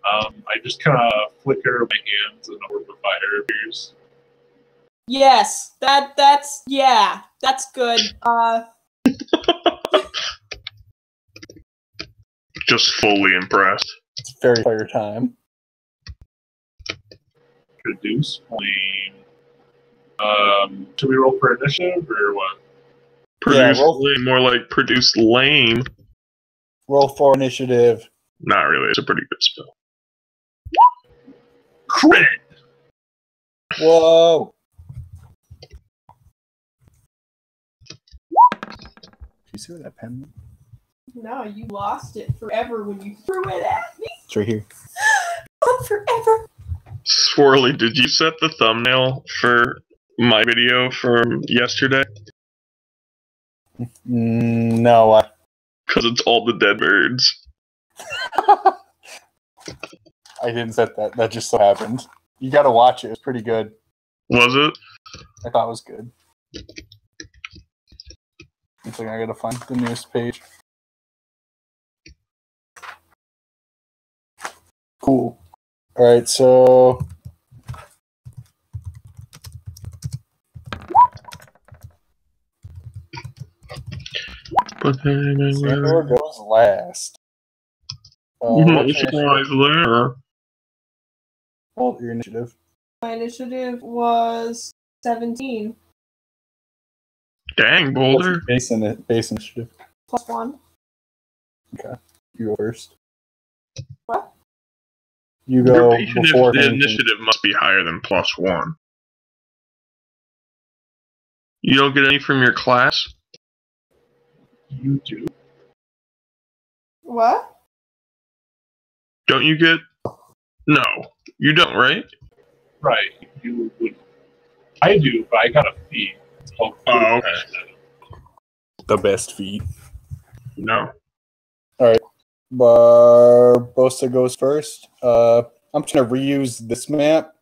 [SPEAKER 4] I just kind of flicker my hands and a orb of fire appears.
[SPEAKER 3] Yes, that's good.
[SPEAKER 1] Just fully impressed.
[SPEAKER 2] It's very fire time.
[SPEAKER 4] Produce flame. Should we roll for initiative or what?
[SPEAKER 1] Produce
[SPEAKER 2] roll-
[SPEAKER 1] more like produce lame.
[SPEAKER 2] Roll for initiative.
[SPEAKER 1] Not really. It's a pretty good spell.
[SPEAKER 4] Crit!
[SPEAKER 2] Whoa! Do you see where that pen went?
[SPEAKER 3] No, you lost it forever when you threw it at me.
[SPEAKER 2] It's right here.
[SPEAKER 3] Forever.
[SPEAKER 1] Swirly, did you set the thumbnail for my video from yesterday?
[SPEAKER 2] No,
[SPEAKER 1] Because it's all the dead birds.
[SPEAKER 2] I didn't set that. That just so happened. You gotta watch it. It's pretty good.
[SPEAKER 1] Was it?
[SPEAKER 2] I thought it was good. Looks like I gotta find the newest page. Cool. Alright, so...
[SPEAKER 1] But then
[SPEAKER 2] Sandor goes last.
[SPEAKER 1] it's
[SPEAKER 2] What's your
[SPEAKER 1] always there.
[SPEAKER 2] Well, your initiative.
[SPEAKER 3] My initiative was 17
[SPEAKER 1] Dang, Boulder.
[SPEAKER 2] Base initiative.
[SPEAKER 3] plus 1.
[SPEAKER 2] You go first.
[SPEAKER 3] What?
[SPEAKER 2] You
[SPEAKER 1] Your
[SPEAKER 2] go
[SPEAKER 1] patient
[SPEAKER 2] before
[SPEAKER 1] the
[SPEAKER 2] anything.
[SPEAKER 1] initiative must be higher than +1. You don't get any from your class?
[SPEAKER 4] You do.
[SPEAKER 3] What?
[SPEAKER 4] Don't you get?
[SPEAKER 1] No, you don't, right?
[SPEAKER 4] Right. You would. I do, but I got a fee. It's called
[SPEAKER 1] Oh, okay.
[SPEAKER 2] The best feat.
[SPEAKER 1] No.
[SPEAKER 2] Barbosa goes first. I'm just gonna reuse this map.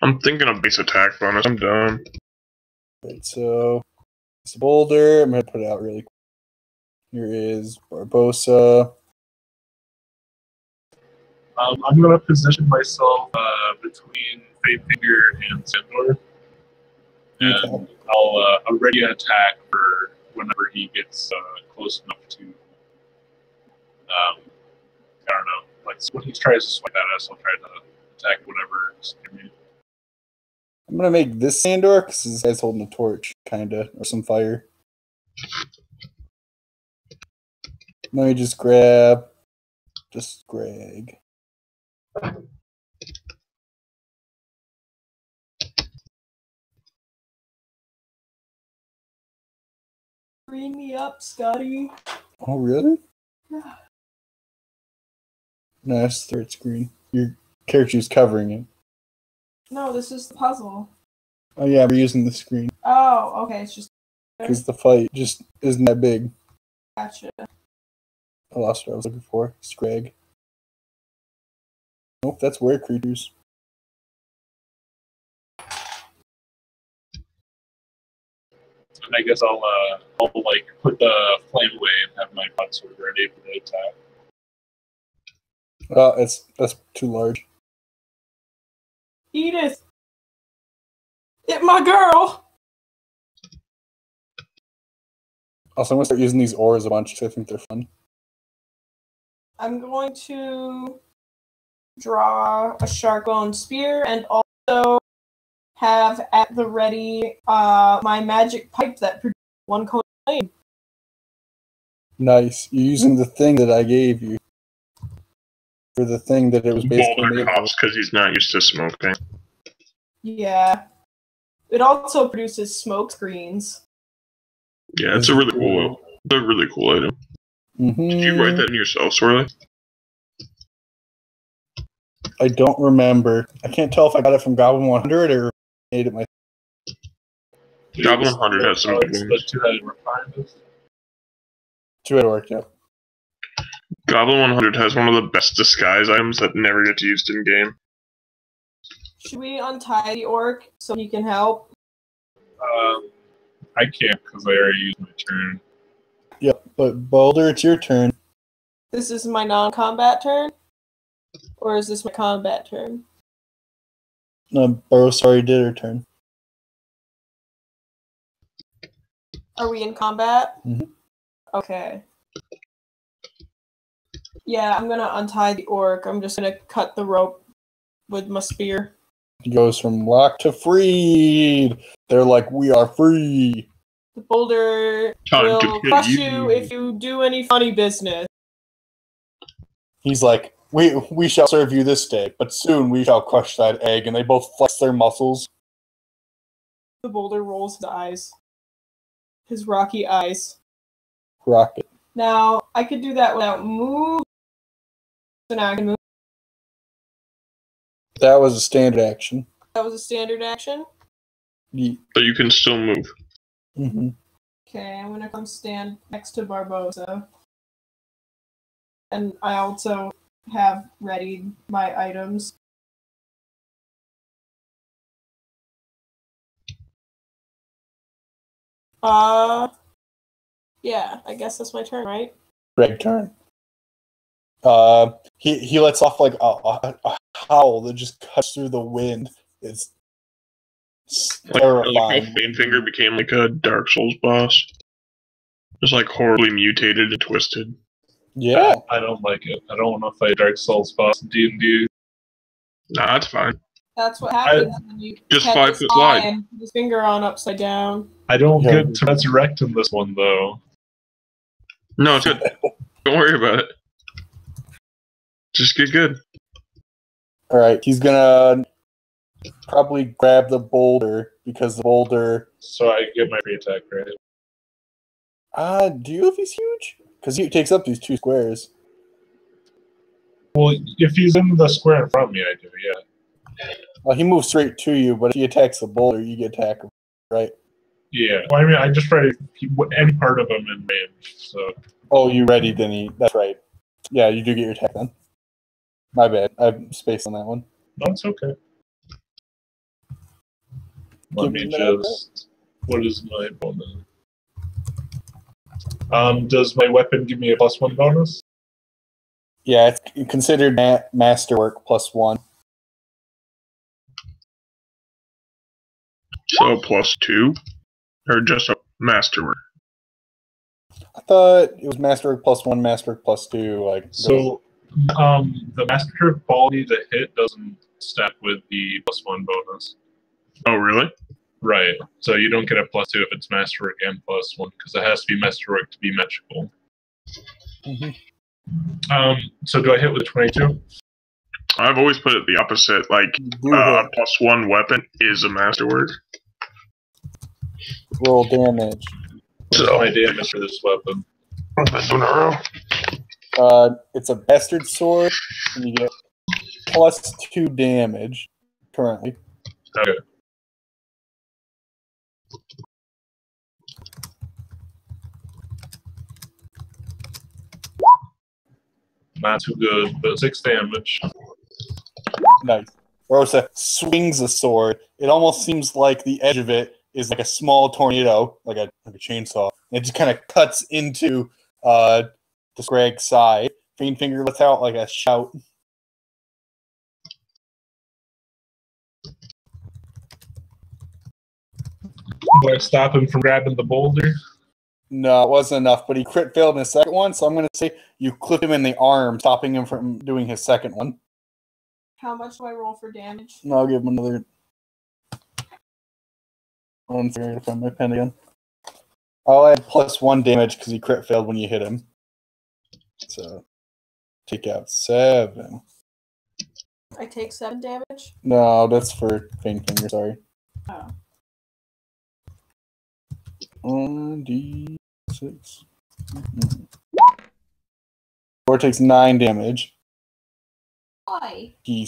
[SPEAKER 1] I'm thinking of base attack bonus. I'm done.
[SPEAKER 2] Right, so it's a boulder. I'm gonna put it out really quick. Here is Barbosa.
[SPEAKER 4] I'm gonna position myself between Finger and Sandor, and
[SPEAKER 2] Okay.
[SPEAKER 4] I'll ready an attack for whenever he gets close enough to. I don't know, like when he tries to swipe at us, I'll try to attack whatever.
[SPEAKER 2] I'm gonna make this Sandor because this guy's holding a torch, kinda, or some fire. Let me just grab Greg.
[SPEAKER 3] Bring me up, Scotty.
[SPEAKER 2] Oh, really?
[SPEAKER 3] Yeah.
[SPEAKER 2] No, that's the third screen. Your character's covering it.
[SPEAKER 3] No, this is the puzzle.
[SPEAKER 2] Oh yeah, we're using the screen
[SPEAKER 3] Oh, okay, it's just
[SPEAKER 2] because the fight just isn't that big.
[SPEAKER 3] gotcha.
[SPEAKER 2] I lost what I was looking for. It's Greg. Nope, that's were creatures.
[SPEAKER 4] And I guess I'll like put the flame away and have my broadsword ready for the attack.
[SPEAKER 2] That's too large.
[SPEAKER 3] Edith! Hit my girl!
[SPEAKER 2] Also, I'm gonna start using these ores a bunch because I think they're fun.
[SPEAKER 3] I'm going to draw a shark bone spear and also have at the ready my magic pipe that produces one cone of flame.
[SPEAKER 2] Nice. You're using the thing that I gave you for the thing that it was basically
[SPEAKER 1] Boulder
[SPEAKER 2] made for.
[SPEAKER 1] coughs because he's not used to smoking.
[SPEAKER 3] Yeah. It also produces smoke screens.
[SPEAKER 1] Yeah, it's a really cool. It's a really cool item.
[SPEAKER 2] Mm-hmm.
[SPEAKER 1] Did you write that in yourself, Sorley?
[SPEAKER 2] I don't remember. I can't tell if I got it from Goblin 100 or made it myself.
[SPEAKER 1] Goblin 100 has some good
[SPEAKER 4] The
[SPEAKER 1] ones.
[SPEAKER 4] two-headed refinement.
[SPEAKER 2] Two-headed orc, yeah.
[SPEAKER 1] Goblin 100 has one of the best disguise items that never gets used in game.
[SPEAKER 3] Should we untie the orc so he can help?
[SPEAKER 4] I can't because I already used my turn.
[SPEAKER 2] Yep, but Boulder, it's your turn.
[SPEAKER 3] This is my non-combat turn? Or is this my combat turn?
[SPEAKER 2] Burrow already did her turn.
[SPEAKER 3] Are we in combat?
[SPEAKER 2] Mhm.
[SPEAKER 3] Okay. Yeah, I'm gonna untie the orc. I'm just gonna cut the rope with my spear.
[SPEAKER 2] He goes from locked to freed. They're like, we are free.
[SPEAKER 3] The boulder
[SPEAKER 1] Time to
[SPEAKER 3] will
[SPEAKER 1] kill
[SPEAKER 3] crush
[SPEAKER 1] you.
[SPEAKER 3] you if you do any funny business.
[SPEAKER 2] He's like, we shall serve you this day, but soon we shall crush that egg. And they both flex their muscles.
[SPEAKER 3] The boulder rolls his eyes. His rocky eyes.
[SPEAKER 2] Rocket.
[SPEAKER 3] Now, I could do that without move. So now I can move.
[SPEAKER 2] That was a standard action.
[SPEAKER 3] That was a standard action.
[SPEAKER 1] But you can still move.
[SPEAKER 2] Mm-hmm.
[SPEAKER 3] Okay, I'm gonna come stand next to Barbosa. And I also have readied my items. Yeah, I guess that's my turn, right?
[SPEAKER 2] Greg turn. He lets off like a howl that just cuts through the wind. It's
[SPEAKER 1] Like
[SPEAKER 2] terrifying.
[SPEAKER 1] how Finger became like a Dark Souls boss. Just like horribly mutated and twisted.
[SPEAKER 2] Yeah.
[SPEAKER 4] I don't like it. I don't want to fight Dark Souls boss in D&D.
[SPEAKER 1] Nah, that's fine.
[SPEAKER 3] That's what happens when you
[SPEAKER 1] Just
[SPEAKER 3] catch
[SPEAKER 1] 5
[SPEAKER 3] a
[SPEAKER 1] foot
[SPEAKER 3] fly
[SPEAKER 1] slide.
[SPEAKER 3] and put his finger on upside down.
[SPEAKER 4] I don't
[SPEAKER 2] Yeah.
[SPEAKER 4] get to resurrect in this one, though.
[SPEAKER 1] No, it's good. Don't worry about it. Just get good.
[SPEAKER 2] All right. He's gonna probably grab the boulder because the boulder.
[SPEAKER 4] So I get my free attack, right?
[SPEAKER 2] Do you know if he's huge? Because he takes up these 2 squares.
[SPEAKER 4] Well, if he's in the square in front of me, I do, yeah.
[SPEAKER 2] Well, he moves straight to you, but if he attacks the boulder, you get attacked, right?
[SPEAKER 4] Yeah. Well, I mean, I just try to keep any part of him in range, so...
[SPEAKER 2] Oh, you ready, then he. That's right. Yeah, you do get your attack then. My bad. I have space on that one.
[SPEAKER 4] No, it's okay.
[SPEAKER 2] Give
[SPEAKER 4] Let me
[SPEAKER 2] me a minute.
[SPEAKER 4] just... What is my bonus? Does my weapon give me a +1 bonus?
[SPEAKER 2] Yeah, it's considered masterwork +1.
[SPEAKER 1] So +2? Or just a masterwork?
[SPEAKER 2] I thought it was masterwork +1, masterwork +2. Like
[SPEAKER 4] So, the master quality to hit doesn't stack with the +1 bonus.
[SPEAKER 1] Oh, really?
[SPEAKER 4] Right. So you don't get a +2 if it's masterwork and +1, because it has to be masterwork to be magical. So do I hit with a 22?
[SPEAKER 1] I've always put it the opposite. Like, +1 weapon is a masterwork.
[SPEAKER 2] roll damage.
[SPEAKER 4] What's my damage for this weapon?
[SPEAKER 2] It's a bastard sword, and you get +2 damage currently.
[SPEAKER 4] Okay. Not too good, but 6 damage.
[SPEAKER 2] Nice. Rosa swings a sword. It almost seems like the edge of it is like a small tornado, like a chainsaw. And it just kind of cuts into the Scrag's side. Finger lets out like a shout.
[SPEAKER 4] Do I stop him from grabbing the boulder?
[SPEAKER 2] No, it wasn't enough, but he crit failed in his second one, so I'm going to say you clip him in the arm, stopping him from doing his second one.
[SPEAKER 3] How much do I roll for damage?
[SPEAKER 2] And I'll give him another... One second to find my pen again. I'll add +1 damage because he crit failed when you hit him. So, take out 7.
[SPEAKER 3] I take 7 damage?
[SPEAKER 2] No, that's for Finger, sorry.
[SPEAKER 3] Oh.
[SPEAKER 2] 1d6. Or takes 9 damage.
[SPEAKER 3] Why?
[SPEAKER 2] He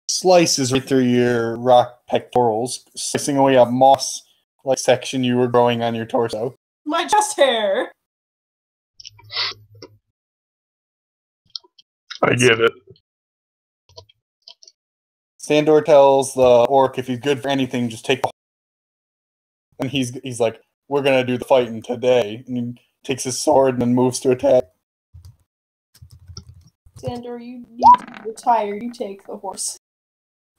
[SPEAKER 2] slices right through your rock pectorals, slicing away a moss-like section you were growing on your torso.
[SPEAKER 3] My chest hair!
[SPEAKER 1] I get it.
[SPEAKER 2] Sandor tells the orc if he's good for anything, just take the... And he's like, we're gonna do the fighting today. And he takes his sword and then moves to attack.
[SPEAKER 3] Sandor, you need to retire. You take the horse.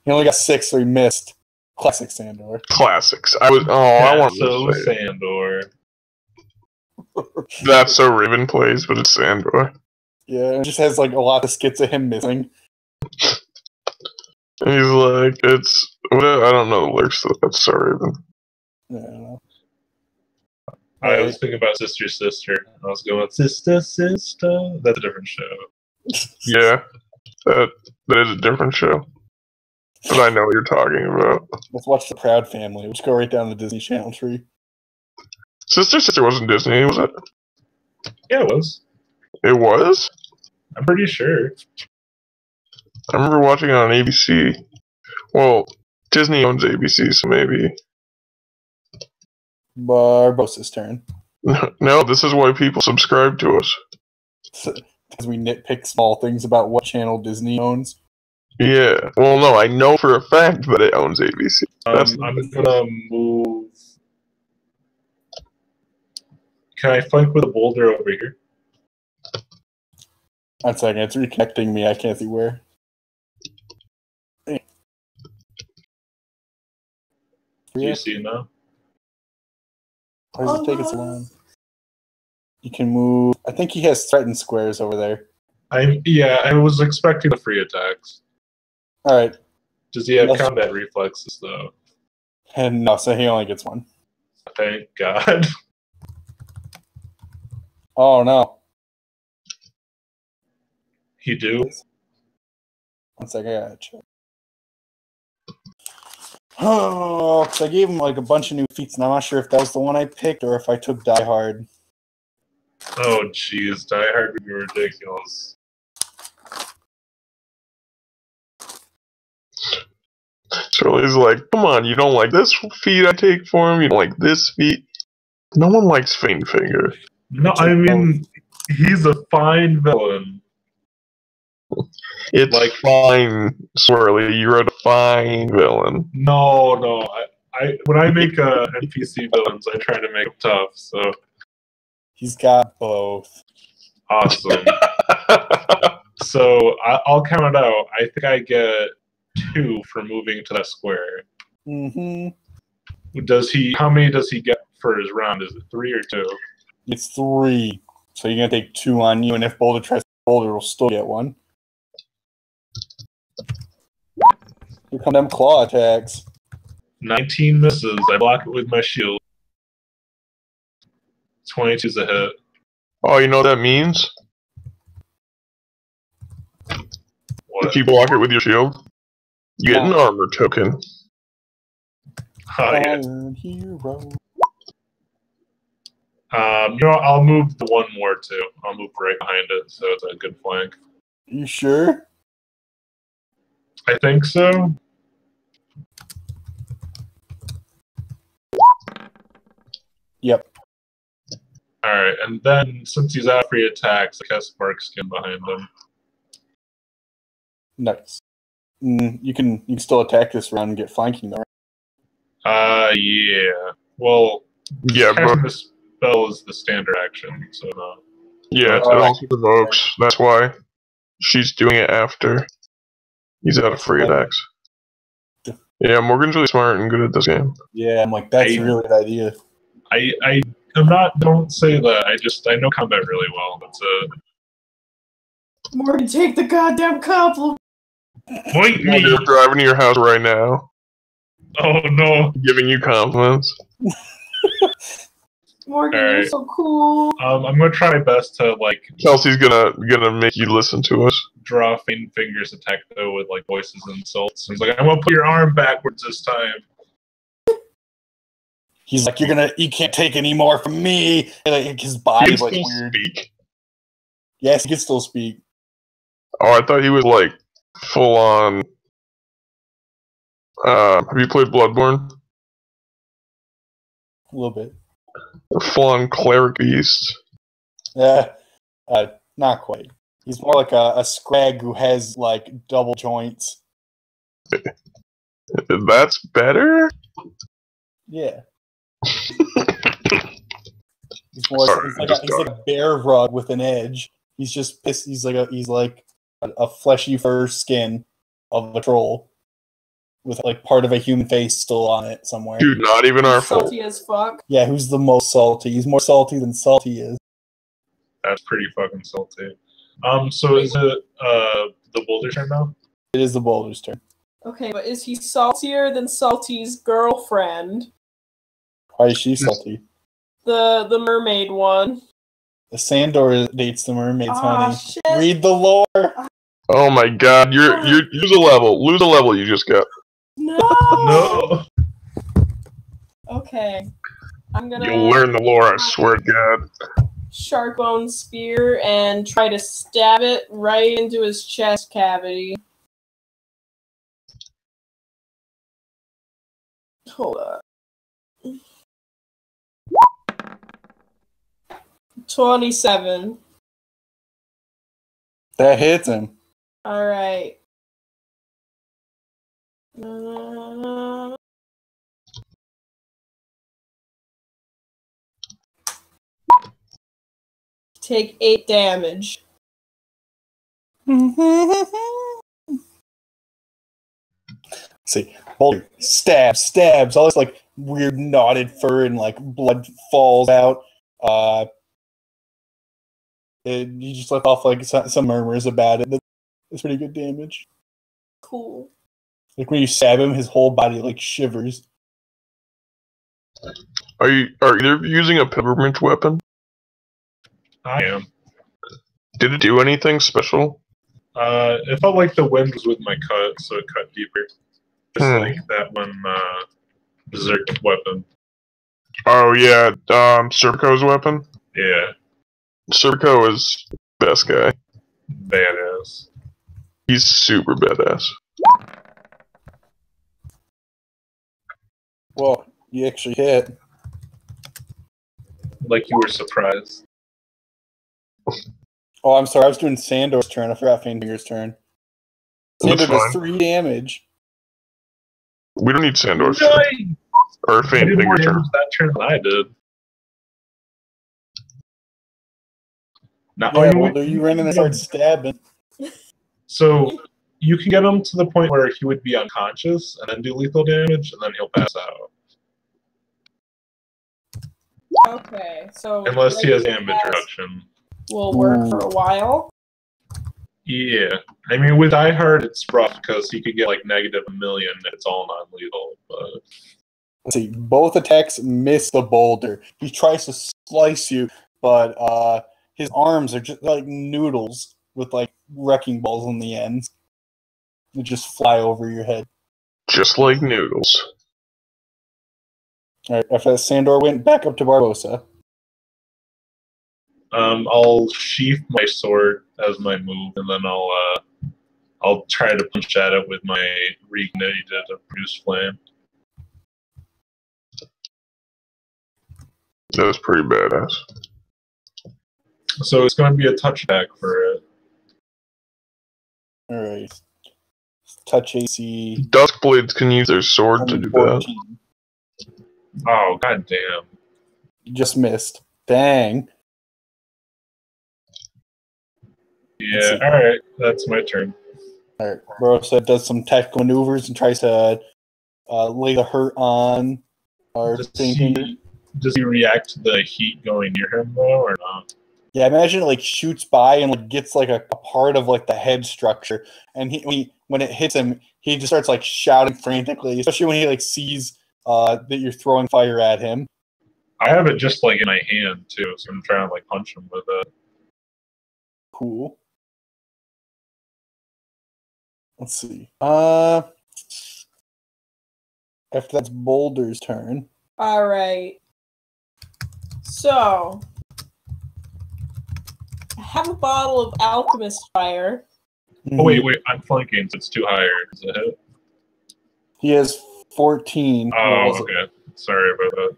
[SPEAKER 2] He only got 6, so he missed. Classic Sandor.
[SPEAKER 1] Classics. I want
[SPEAKER 4] So
[SPEAKER 1] to say
[SPEAKER 4] Sandor.
[SPEAKER 1] that's so Raven plays, but it's Sandor.
[SPEAKER 2] Yeah, it just has like a lot of skits of him missing.
[SPEAKER 1] And he's like, it's... I don't know the lyrics to that. That's so Raven.
[SPEAKER 2] Yeah, I don't know.
[SPEAKER 4] I was thinking about Sister Sister. I was going, Sister Sister. That's a different show.
[SPEAKER 1] Yeah. That is a different show. But I know what you're talking about.
[SPEAKER 2] Let's watch The Proud Family. Let's go right down the Disney Channel tree.
[SPEAKER 1] Sister Sister wasn't Disney, was it?
[SPEAKER 4] Yeah, it was.
[SPEAKER 1] It was?
[SPEAKER 4] I'm pretty sure.
[SPEAKER 1] I remember watching it on ABC. Well, Disney owns ABC, so maybe.
[SPEAKER 2] Barbosa's turn.
[SPEAKER 1] No, this is why people subscribe to us.
[SPEAKER 2] Because we nitpick small things about what channel Disney owns.
[SPEAKER 1] Yeah. Well, no, I know for a fact that it owns ABC.
[SPEAKER 4] I'm gonna move. Can I flank with a boulder over here?
[SPEAKER 2] 1 second, it's reconnecting me. I can't see where.
[SPEAKER 4] Do you see now?
[SPEAKER 2] Why does it take so long? You can move. I think he has threatened squares over there.
[SPEAKER 4] I was expecting the free attacks.
[SPEAKER 2] All right.
[SPEAKER 4] Does he have combat reflexes though?
[SPEAKER 2] And no, so he only gets 1.
[SPEAKER 4] Thank God.
[SPEAKER 2] Oh no.
[SPEAKER 4] You do?
[SPEAKER 2] 1 second, I gotta check. Oh, because I gave him like a bunch of new feats, and I'm not sure if that was the one I picked or if I took Die Hard.
[SPEAKER 4] Oh jeez, Die Hard would be ridiculous.
[SPEAKER 1] Shirley's like, come on, you don't like this feat I take for him? You don't like this feat? No one likes Finger.
[SPEAKER 4] No, I mean, he's a fine villain.
[SPEAKER 1] It's like, fine, Swirly. You're a fine villain.
[SPEAKER 4] No. I when I make NPC villains, I try to make them tough. So
[SPEAKER 2] he's got both.
[SPEAKER 4] Awesome. So I'll count it out. I think I get 2 for moving to that square.
[SPEAKER 2] Mm-hmm.
[SPEAKER 4] How many does he get for his round? Is it 3 or 2?
[SPEAKER 2] It's 3. So you're gonna take 2 on you, and if Boulder tries to Boulder, will still get 1. Here come them claw attacks.
[SPEAKER 4] 19 misses. I block it with my shield. 22's a hit.
[SPEAKER 1] Oh, you know what that means?
[SPEAKER 4] What?
[SPEAKER 1] If you block it with your shield, you get an armor token.
[SPEAKER 4] Oh, yeah.
[SPEAKER 2] Iron Hero.
[SPEAKER 4] I'll move the 1 more too. I'll move right behind it, so it's a good flank.
[SPEAKER 2] You sure?
[SPEAKER 4] I think so.
[SPEAKER 2] Yep.
[SPEAKER 4] Alright, and then since he's out free attacks, I cast Spark Skin behind him.
[SPEAKER 2] Nice. You can still attack this round and get flanking though.
[SPEAKER 4] Yeah. Well,
[SPEAKER 1] Yeah,
[SPEAKER 4] casting
[SPEAKER 1] but
[SPEAKER 4] the spell is the standard action, so no.
[SPEAKER 1] yeah, it also provokes. That's why she's doing it after he's out of free attacks. Yeah, Morgan's really smart and good at this game.
[SPEAKER 2] Yeah, I'm like, that's a really good idea.
[SPEAKER 4] I'm not. Don't say that. I know combat really well. That's
[SPEAKER 3] Morgan, take the goddamn compliment.
[SPEAKER 4] Point
[SPEAKER 1] Yeah,
[SPEAKER 4] me.
[SPEAKER 1] they're driving to your house right now,
[SPEAKER 4] Oh no.
[SPEAKER 1] giving you compliments.
[SPEAKER 3] Morgan,
[SPEAKER 4] All
[SPEAKER 3] you're
[SPEAKER 4] right.
[SPEAKER 3] so cool.
[SPEAKER 4] I'm gonna try my best to like
[SPEAKER 1] Chelsea's gonna make you listen to us.
[SPEAKER 4] draw faint fingers attack though with like voices and insults. He's like, I'm gonna put your arm backwards this time.
[SPEAKER 2] He's like, you can't take any more from me. And like, his
[SPEAKER 1] He
[SPEAKER 2] body's
[SPEAKER 1] can
[SPEAKER 2] like
[SPEAKER 1] still
[SPEAKER 2] weird.
[SPEAKER 1] speak.
[SPEAKER 2] Yes, he can still speak.
[SPEAKER 1] Oh, I thought he was like full on. Have you played Bloodborne?
[SPEAKER 2] A little bit.
[SPEAKER 1] Full on cleric beast.
[SPEAKER 2] Not quite. He's more like a scrag who has like double joints.
[SPEAKER 1] That's better.
[SPEAKER 2] Yeah. He's
[SPEAKER 1] Sorry,
[SPEAKER 2] like a bear rug with an edge. He's just pissed. He's like a fleshy fur skin of a troll with like part of a human face still on it somewhere.
[SPEAKER 1] Dude, not even our fault.
[SPEAKER 3] Salty as fuck.
[SPEAKER 2] Yeah, who's the most salty? He's more salty than salty is.
[SPEAKER 4] That's pretty fucking salty. So is it the boulder turn now?
[SPEAKER 2] It is the boulder's turn.
[SPEAKER 3] Okay, but is he saltier than Salty's girlfriend?
[SPEAKER 2] Why is she salty?
[SPEAKER 3] The mermaid one.
[SPEAKER 2] The Sandor dates the mermaids, honey.
[SPEAKER 3] Shit.
[SPEAKER 2] Read the lore.
[SPEAKER 1] Oh my god, you're lose a level. Lose a level you just got.
[SPEAKER 3] No.
[SPEAKER 4] No.
[SPEAKER 3] Okay. I'm gonna
[SPEAKER 1] You'll learn the lore, I swear to god.
[SPEAKER 3] shark bone spear and try to stab it right into his chest cavity. Hold on. 27.
[SPEAKER 2] That hits him.
[SPEAKER 3] Alright. Take 8 damage.
[SPEAKER 2] See, boulder stabs. All this like weird knotted fur and like blood falls out. You just let off like some murmurs about it. That's pretty good damage.
[SPEAKER 3] Cool.
[SPEAKER 2] Like when you stab him, his whole body like shivers.
[SPEAKER 1] Are either of you using a peppermint weapon?
[SPEAKER 4] I am.
[SPEAKER 1] Did it do anything special?
[SPEAKER 4] It felt like the wind was with my cut, so it cut deeper. Just like that one berserk weapon.
[SPEAKER 1] Oh yeah, Serpico's weapon?
[SPEAKER 4] Yeah.
[SPEAKER 1] Serpico is best guy.
[SPEAKER 4] Badass.
[SPEAKER 1] He's super badass.
[SPEAKER 2] Well, you actually hit.
[SPEAKER 4] Like you were surprised.
[SPEAKER 2] Oh, I'm sorry. I was doing Sandor's turn. I forgot Fainfinger's turn. Sandor
[SPEAKER 1] That's
[SPEAKER 2] does
[SPEAKER 1] fine.
[SPEAKER 2] 3 damage.
[SPEAKER 1] We don't need Sandor's
[SPEAKER 4] No,
[SPEAKER 1] turn. Or
[SPEAKER 4] I did more
[SPEAKER 1] Faintfinger's turn.
[SPEAKER 4] damage that turn than I did. Now,
[SPEAKER 2] Yeah, well, you ran in and started stabbing.
[SPEAKER 4] So you can get him to the point where he would be unconscious and then do lethal damage, and then he'll pass out.
[SPEAKER 3] Okay, so
[SPEAKER 4] Unless he has damage reduction.
[SPEAKER 3] will work for a while.
[SPEAKER 4] Yeah. I mean, with Die Hard, it's rough because he could get like -1,000,000 if it's all non-lethal. But
[SPEAKER 2] Let's see. Both attacks miss the boulder. He tries to slice you, but his arms are just like noodles with like wrecking balls on the ends. They just fly over your head.
[SPEAKER 1] Just like noodles.
[SPEAKER 2] All right. After that, Sandor went back up to Barbosa.
[SPEAKER 4] I'll sheath my sword as my move, and then I'll try to punch at it with my reignited produce flame.
[SPEAKER 1] That was pretty badass.
[SPEAKER 4] So it's going to be a touch attack for it.
[SPEAKER 2] All right. Touch AC.
[SPEAKER 1] Duskblades can use their sword to do that.
[SPEAKER 2] 14.
[SPEAKER 4] Oh, goddamn.
[SPEAKER 2] You just missed. Dang. Let's
[SPEAKER 4] Yeah,
[SPEAKER 2] see.
[SPEAKER 4] alright. That's my turn.
[SPEAKER 2] All right. Barossa does some tactical maneuvers and tries to lay the hurt on our
[SPEAKER 4] Does
[SPEAKER 2] thing.
[SPEAKER 4] he react to the heat going near him, though, or not?
[SPEAKER 2] Yeah, imagine it like shoots by and like gets like a part of like the head structure, and when it hits him, he just starts like shouting frantically, especially when he like sees that you're throwing fire at him.
[SPEAKER 4] I have it just like in my hand, too, so I'm trying to like punch him with it.
[SPEAKER 2] Cool. Let's see. After that's Boulder's turn.
[SPEAKER 3] All right. So, I have a bottle of alchemist fire.
[SPEAKER 4] Oh, wait, I'm flanking, so it's too higher. Is it hit?
[SPEAKER 2] He has 14.
[SPEAKER 4] Oh, okay. Sorry about that.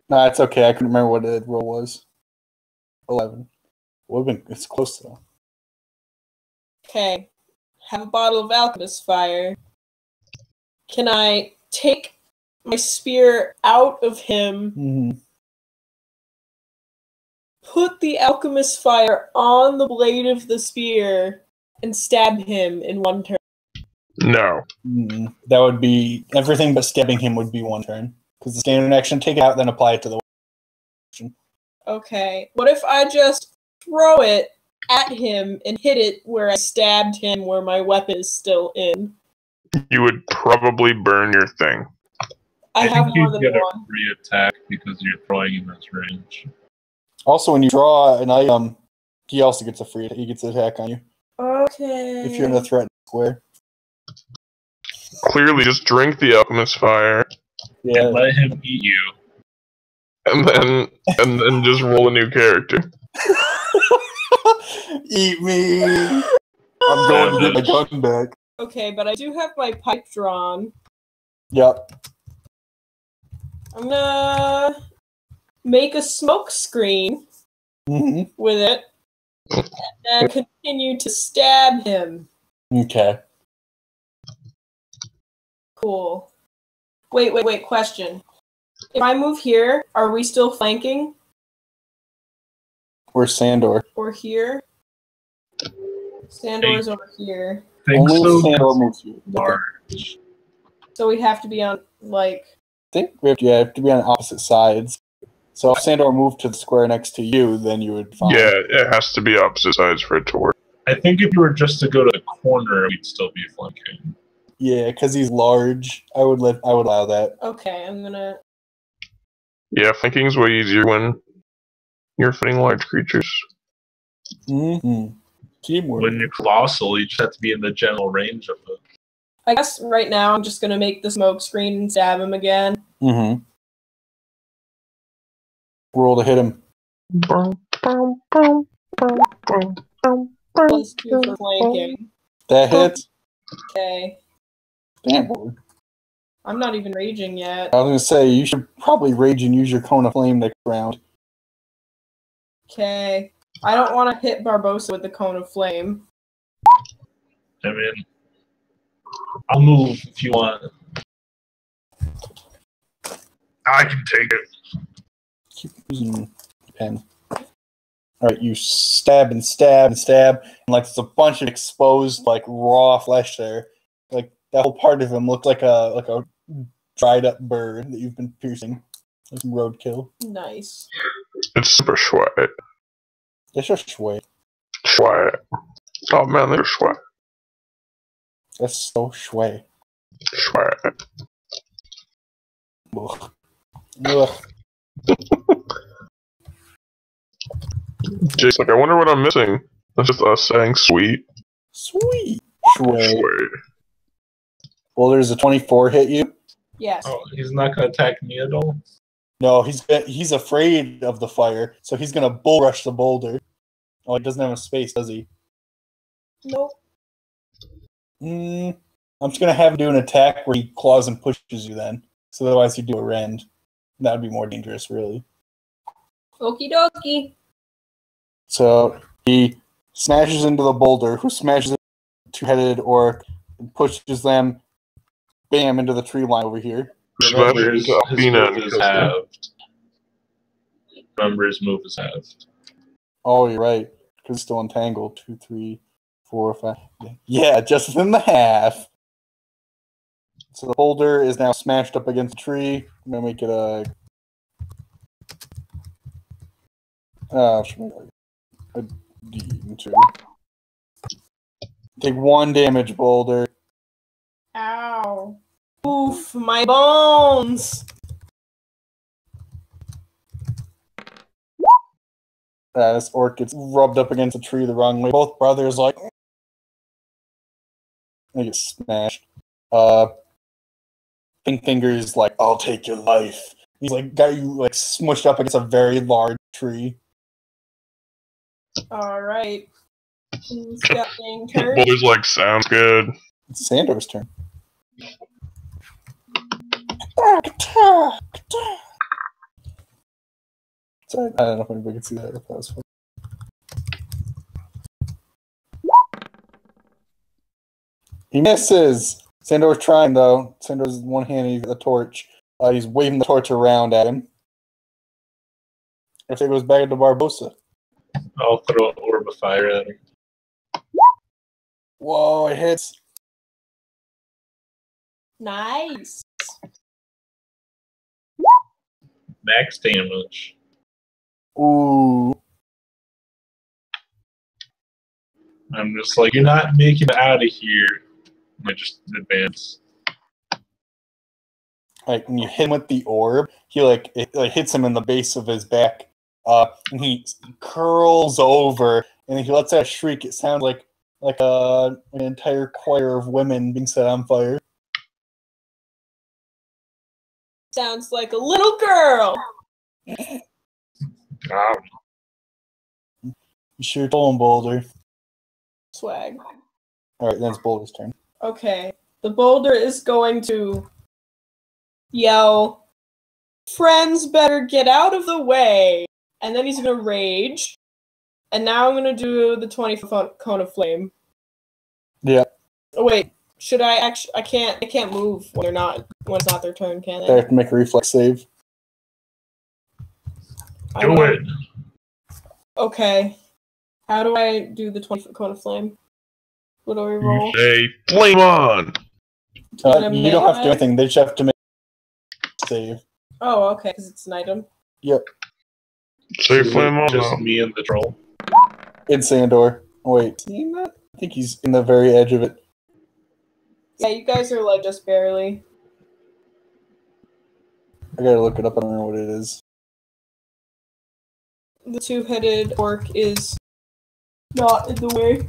[SPEAKER 2] No, it's okay. I couldn't remember what the roll was. 11. It's close though.
[SPEAKER 3] Okay. Have a bottle of alchemist fire. Can I take my spear out of him,
[SPEAKER 2] Mm-hmm.
[SPEAKER 3] put the alchemist fire on the blade of the spear, and stab him in one turn?
[SPEAKER 1] No.
[SPEAKER 2] Mm-hmm. That would be everything but stabbing him would be one turn. Because the standard action, take it out, then apply it to the action.
[SPEAKER 3] Okay. What if I just throw it at him and hit it where I stabbed him where my weapon is still in?
[SPEAKER 1] You would probably burn your thing.
[SPEAKER 3] I have
[SPEAKER 4] think
[SPEAKER 3] more
[SPEAKER 4] you
[SPEAKER 3] than
[SPEAKER 4] get a
[SPEAKER 3] one.
[SPEAKER 4] free attack because you're throwing in this range.
[SPEAKER 2] Also, when you draw an item, he also gets he gets an attack on you
[SPEAKER 3] Okay.
[SPEAKER 2] if you're in a threatened square.
[SPEAKER 1] Clearly, just drink the alchemist fire,
[SPEAKER 2] Yeah.
[SPEAKER 4] And let him eat you.
[SPEAKER 1] and then just roll a new character.
[SPEAKER 2] Eat me! I'm going to get my gun back.
[SPEAKER 3] Okay, but I do have my pipe drawn.
[SPEAKER 2] Yep.
[SPEAKER 3] I'm gonna make a smoke screen
[SPEAKER 2] Mm-hmm.
[SPEAKER 3] with it and continue to stab him.
[SPEAKER 2] Okay.
[SPEAKER 3] Cool. Wait, question. If I move here, are we still flanking?
[SPEAKER 2] Where's Sandor?
[SPEAKER 3] Or here? Sandor's over here.
[SPEAKER 4] Think
[SPEAKER 2] Only
[SPEAKER 4] so.
[SPEAKER 2] if Sandor moves you.
[SPEAKER 4] Large.
[SPEAKER 3] So we have to be on, like...
[SPEAKER 2] I think we have to be on opposite sides. So if Sandor moved to the square next to you, then you would find.
[SPEAKER 1] Yeah, it has to be opposite sides for it to work.
[SPEAKER 4] I think if you were just to go to the corner, we'd still be flanking.
[SPEAKER 2] Yeah, because he's large. I would allow that.
[SPEAKER 3] Okay, I'm gonna...
[SPEAKER 1] Yeah, flanking's way easier when you're fighting large creatures.
[SPEAKER 2] Mm-hmm. Teamwork.
[SPEAKER 4] When you're colossal, you just have to be in the general range of it.
[SPEAKER 3] I guess right now I'm just gonna make the smoke screen and stab him again.
[SPEAKER 2] Mm-hmm. Roll to hit him.
[SPEAKER 3] +2 for flanking.
[SPEAKER 2] That hits.
[SPEAKER 3] Okay.
[SPEAKER 2] Damn. Boy.
[SPEAKER 3] I'm not even raging yet.
[SPEAKER 2] I was gonna say you should probably rage and use your cone of flame next round.
[SPEAKER 3] Okay. I don't want to hit Barbossa with the cone of flame.
[SPEAKER 4] I mean, I'll move if you want. I can take it.
[SPEAKER 2] Keep using the pen. Alright, you stab and stab and stab, and like there's a bunch of exposed, like raw flesh there. Like that whole part of him looks like a dried up bird that you've been piercing. Like roadkill.
[SPEAKER 3] Nice.
[SPEAKER 1] It's super sweat.
[SPEAKER 2] That's just sweet.
[SPEAKER 1] Sweat. Oh man, they're sweat.
[SPEAKER 2] That's so sway.
[SPEAKER 1] Sweat.
[SPEAKER 2] Ugh. Ugh.
[SPEAKER 1] Jake's like, I wonder what I'm missing. That's just us saying sweet.
[SPEAKER 2] Sweet. Sway.
[SPEAKER 1] Sweet.
[SPEAKER 2] Well, there's a 24 hit you.
[SPEAKER 3] Yes.
[SPEAKER 4] Oh, he's not going to attack me at all?
[SPEAKER 2] No, he's afraid of the fire, so he's gonna bull rush the boulder. Oh, he doesn't have a space, does he?
[SPEAKER 3] Nope.
[SPEAKER 2] I'm just gonna have him do an attack where he claws and pushes you then. So otherwise he'd do a rend. That would be more dangerous, really.
[SPEAKER 3] Okie dokie.
[SPEAKER 2] So he smashes into the boulder, who smashes into the two-headed orc and pushes them, bam, into the tree line over here.
[SPEAKER 1] Smash
[SPEAKER 4] Remember, his
[SPEAKER 1] into Athena
[SPEAKER 4] move
[SPEAKER 1] and
[SPEAKER 4] is
[SPEAKER 1] kiss her.
[SPEAKER 4] halved. Remember, his move is halved.
[SPEAKER 2] Oh, you're right. Because it's still entangled. 2, 3, 4, 5. Yeah, just within the half. So the boulder is now smashed up against the tree. I'm gonna make it a. A D2. Take 1 damage, boulder.
[SPEAKER 3] Ow. Oof, my bones!
[SPEAKER 2] This orc gets rubbed up against a tree the wrong way. Both brothers like they get smashed. Pink Finger's like, I'll take your life. He's like got you like smushed up against a very large tree.
[SPEAKER 3] Alright. Who's got being turned?
[SPEAKER 1] Boulder's like, sounds good.
[SPEAKER 2] It's Sandor's turn. Sorry, I don't know if anybody can see that. If that was fun. He misses. Sandor's trying though. Sandor's one hand. He's got the torch. He's waving the torch around at him. If it goes back to Barbosa.
[SPEAKER 4] I'll throw an orb of fire at him.
[SPEAKER 2] Whoa! It hits.
[SPEAKER 3] Nice.
[SPEAKER 4] Max damage.
[SPEAKER 2] Ooh.
[SPEAKER 4] I'm just like, you're not making it out of here. I just advance.
[SPEAKER 2] Like when you hit him with the orb, it hits him in the base of his back, and he curls over, and he lets out a shriek. It sounds like an entire choir of women being set on fire.
[SPEAKER 3] Sounds like a little girl.
[SPEAKER 4] Ah,
[SPEAKER 2] You sure told him, Boulder.
[SPEAKER 3] Swag.
[SPEAKER 2] All right, then it's Boulder's turn.
[SPEAKER 3] Okay. The boulder is going to yell, "Friends better get out of the way." And then he's going to rage. And now I'm going to do the 20-foot cone of flame.
[SPEAKER 2] Yeah,
[SPEAKER 3] Oh, wait. Should I actually... I can't move when it's not their turn, can
[SPEAKER 2] they
[SPEAKER 3] they?
[SPEAKER 2] have to make a reflex save.
[SPEAKER 4] do it.
[SPEAKER 3] Okay. How do I do the 20-foot cone of flame? What do we roll?
[SPEAKER 1] Say, flame on!
[SPEAKER 2] You don't have to do anything. They just have to make a save.
[SPEAKER 3] Oh, okay, because it's an item.
[SPEAKER 2] Yep,
[SPEAKER 1] Say,
[SPEAKER 4] Is
[SPEAKER 1] flame
[SPEAKER 4] it
[SPEAKER 1] on
[SPEAKER 4] just
[SPEAKER 1] now.
[SPEAKER 4] me and the troll?
[SPEAKER 2] it's Sandor. Oh, wait, seeing that? I think he's in the very edge of it.
[SPEAKER 3] Yeah, you guys are like just barely.
[SPEAKER 2] I gotta look it up. I don't know what it is.
[SPEAKER 3] The 2-headed orc is not in the way.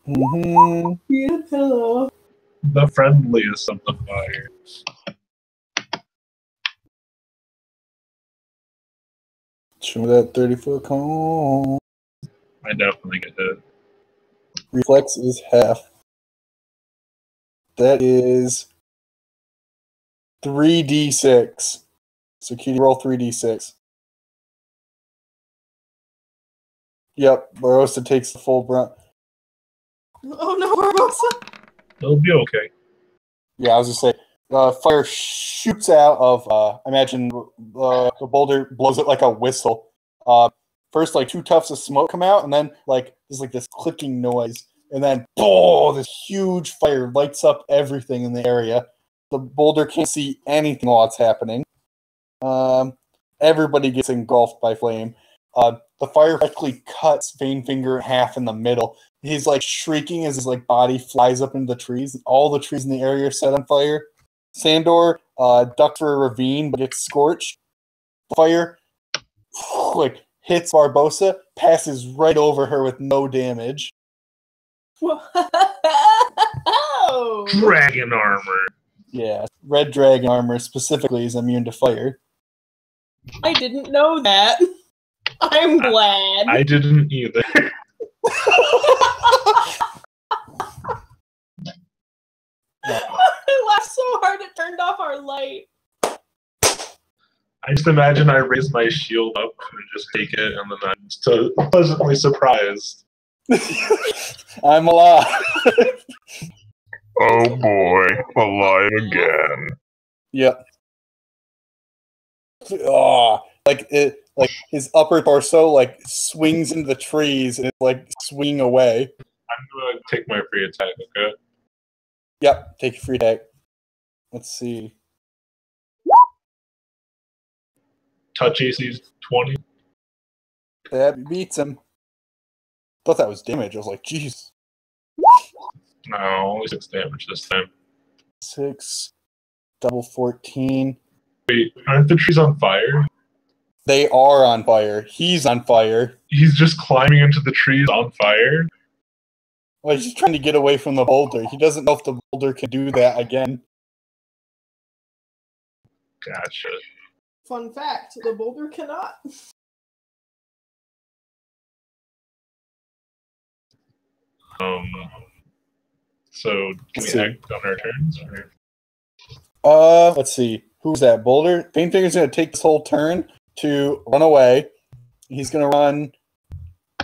[SPEAKER 2] Mm-hmm.
[SPEAKER 3] Yeah, hello.
[SPEAKER 4] The friendliest of the fire.
[SPEAKER 2] Show me that 30-foot cone.
[SPEAKER 4] I definitely get hit.
[SPEAKER 2] Reflex is half. That is 3d6. So Cutie, roll 3d6. Yep, Barossa takes the full brunt.
[SPEAKER 3] Oh no, Barbosa!
[SPEAKER 4] It'll be okay.
[SPEAKER 2] Yeah, I was just saying, fire shoots out of, I imagine the boulder blows it like a whistle. First, like 2 tufts of smoke come out, and then there's this clicking noise, and then boom, this huge fire lights up everything in the area. The boulder can't see anything while it's happening. Everybody gets engulfed by flame. The fire practically cuts Vanefinger in half in the middle. He's shrieking as his body flies up into the trees. All the trees in the area are set on fire. Sandor ducks for a ravine but gets scorched. The fire hits Barbosa, passes right over her with no damage.
[SPEAKER 3] Whoa!
[SPEAKER 4] Dragon armor.
[SPEAKER 2] Yeah, red dragon armor specifically is immune to fire.
[SPEAKER 3] I didn't know that. I'm glad.
[SPEAKER 4] I didn't either.
[SPEAKER 3] I laughed so hard it turned off our light.
[SPEAKER 4] I just imagine I raise my shield up and just take it, and then I'm so pleasantly surprised.
[SPEAKER 2] I'm alive.
[SPEAKER 1] Oh boy, alive again.
[SPEAKER 2] Yep. Oh, like his upper torso like swings into the trees and it's like swinging away.
[SPEAKER 4] I'm gonna take my free attack, okay?
[SPEAKER 2] Yep, take your free attack. Let's see.
[SPEAKER 4] Touch AC 20.
[SPEAKER 2] That beats him. Thought that was damage. I was like, jeez.
[SPEAKER 4] No, only 6 damage this time.
[SPEAKER 2] 6, double 14.
[SPEAKER 4] Wait, aren't the trees on fire?
[SPEAKER 2] They are on fire. He's on fire.
[SPEAKER 4] He's just climbing into the trees on fire?
[SPEAKER 2] Well, he's just trying to get away from the boulder. He doesn't know if the boulder can do that again.
[SPEAKER 4] Gotcha.
[SPEAKER 3] Fun fact, the boulder cannot.
[SPEAKER 4] So can we act on our turns? Or?
[SPEAKER 2] Let's see. Who's that? Boulder? Painfinger's gonna take this whole turn to run away. He's gonna run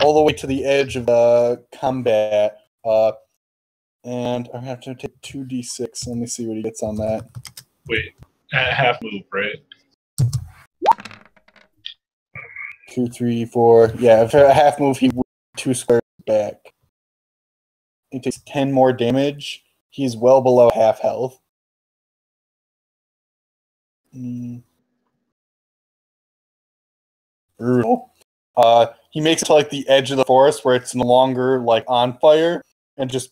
[SPEAKER 2] all the way to the edge of the combat. And I'm gonna have to take 2d6. Let me see what he gets on that.
[SPEAKER 4] Wait, at half move, right?
[SPEAKER 2] 2, 3, 4. Yeah, if a half move, he moves 2 squares back. He takes 10 more damage. He's well below half health. Brutal. He makes it to like the edge of the forest where it's no longer like on fire, and just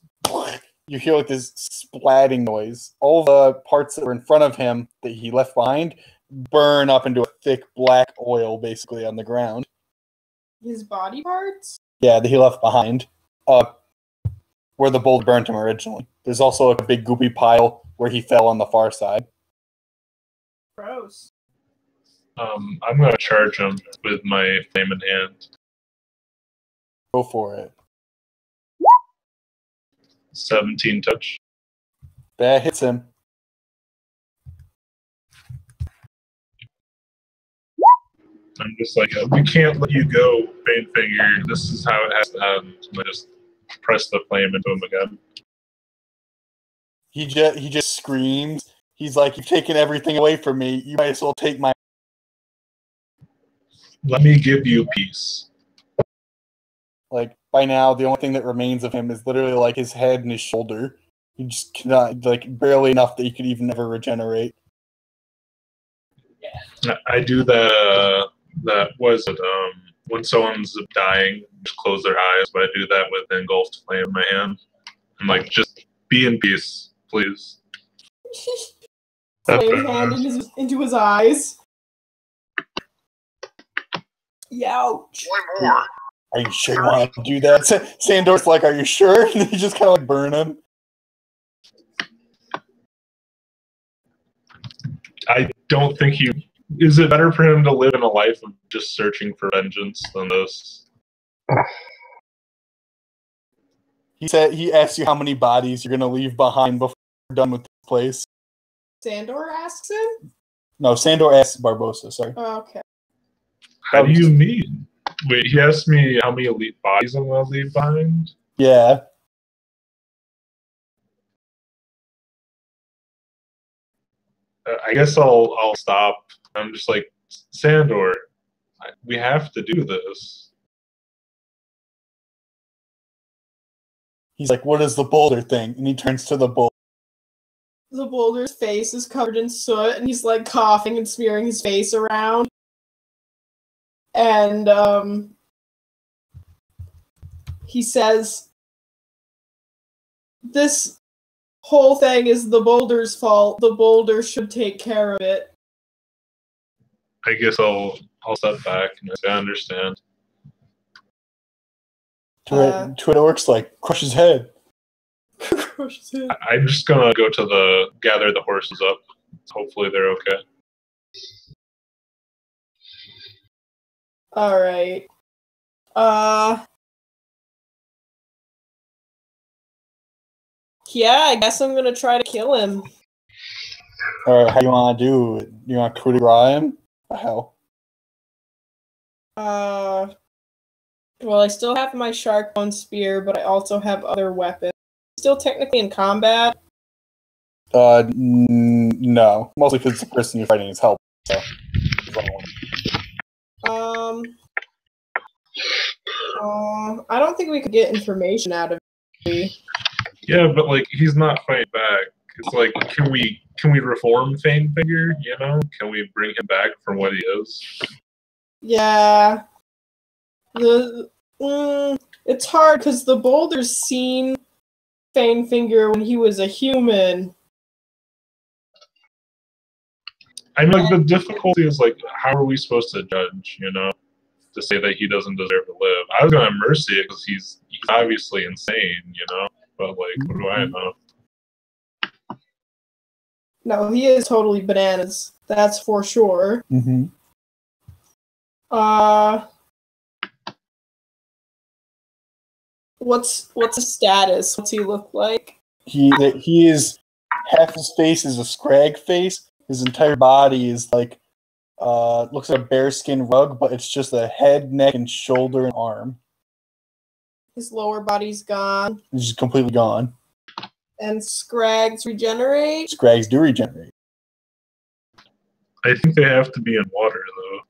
[SPEAKER 2] you hear like this splatting noise. All the parts that were in front of him that he left behind burn up into a thick black oil basically on the ground.
[SPEAKER 3] His body parts?
[SPEAKER 2] Yeah, that he left behind. Where the boulder burned him originally. There's also a big goopy pile where he fell on the far side.
[SPEAKER 3] Gross.
[SPEAKER 4] I'm gonna charge him with my flame in hand.
[SPEAKER 2] Go for it.
[SPEAKER 4] 17 touch.
[SPEAKER 2] That hits him.
[SPEAKER 4] I'm just like, we can't let you go, Painfinger. This is how it has to happen. And I just press the flame into him again.
[SPEAKER 2] He just screams. He's like, "You've taken everything away from me. You might as well take my..."
[SPEAKER 4] Let me give you peace.
[SPEAKER 2] Like, by now, the only thing that remains of him is literally like his head and his shoulder. He just cannot, like, barely enough that he could even ever regenerate.
[SPEAKER 4] I do that was it, when someone's dying, just close their eyes, but I do that with engulfed flame in my hand. I'm like, just be in peace, please.
[SPEAKER 3] Flame hand into his eyes. Youch.
[SPEAKER 1] One more.
[SPEAKER 2] Are you sure you want to do that? Sandor's like, "Are you sure?" And he just kind of like burn him.
[SPEAKER 4] I don't think he... Is it better for him to live in a life of just searching for vengeance than this?
[SPEAKER 2] He asked you how many bodies you're gonna leave behind before you're done with this place.
[SPEAKER 3] Sandor asks him?
[SPEAKER 2] No, Sandor asked Barbosa, sorry.
[SPEAKER 3] Oh, okay.
[SPEAKER 4] How do you mean? Wait, he asked me how many elite bodies I'm going to leave behind?
[SPEAKER 2] Yeah.
[SPEAKER 4] I guess I'll stop. I'm just like, Sandor, we have to do this.
[SPEAKER 2] He's like, "What is the boulder thing?" And he turns to the boulder.
[SPEAKER 3] The boulder's face is covered in soot, and he's like coughing and smearing his face around. And he says, "This whole thing is the boulder's fault. The boulder should take care of it."
[SPEAKER 4] I guess I'll step back and I understand.
[SPEAKER 2] Twitterworks like, "Crush his head."
[SPEAKER 3] Crush his head.
[SPEAKER 4] I'm just gonna go to gather the horses up. Hopefully they're okay.
[SPEAKER 3] Alright. Yeah, I guess I'm gonna try to kill him.
[SPEAKER 2] Or how do you want to do it? You want to coup de grace him? How?
[SPEAKER 3] Well, I still have my shark bone spear, but I also have other weapons. Still technically in combat.
[SPEAKER 2] No, mostly because the person you're fighting is help. So.
[SPEAKER 3] I don't think we could get information out of him.
[SPEAKER 4] Yeah, but like he's not fighting back. It's like, can we reform Fanefinger? You know, can we bring him back from what he is?
[SPEAKER 3] Yeah. It's hard because the Boulder's seen Fanefinger when he was a human.
[SPEAKER 4] I mean, like the difficulty is like, how are we supposed to judge? You know, to say that he doesn't deserve to live. I was gonna mercy it because he's obviously insane. You know, but like, what do I know?
[SPEAKER 3] No, he is totally bananas. That's for sure.
[SPEAKER 2] Mm-hmm.
[SPEAKER 3] What's his status? What's he look like?
[SPEAKER 2] He is half his face is a scrag face. His entire body is like looks like a bearskin rug, but it's just a head, neck, and shoulder and arm.
[SPEAKER 3] His lower body's gone.
[SPEAKER 2] It's just completely gone.
[SPEAKER 3] And Scrags regenerate?
[SPEAKER 2] Scrags do regenerate.
[SPEAKER 4] I think they have to be in water though.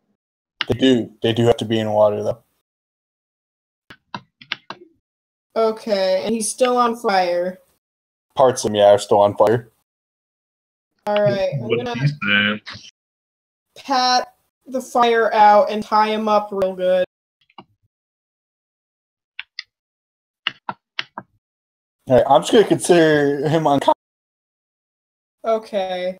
[SPEAKER 2] They do. They do have to be in water though.
[SPEAKER 3] Okay, and he's still on fire.
[SPEAKER 2] Parts of him, yeah, are still on fire.
[SPEAKER 3] Alright, I'm
[SPEAKER 4] What
[SPEAKER 3] gonna
[SPEAKER 4] he's saying.
[SPEAKER 3] pat the fire out and tie him up real good.
[SPEAKER 2] Alright, I'm just gonna consider him unconscious.
[SPEAKER 3] Okay.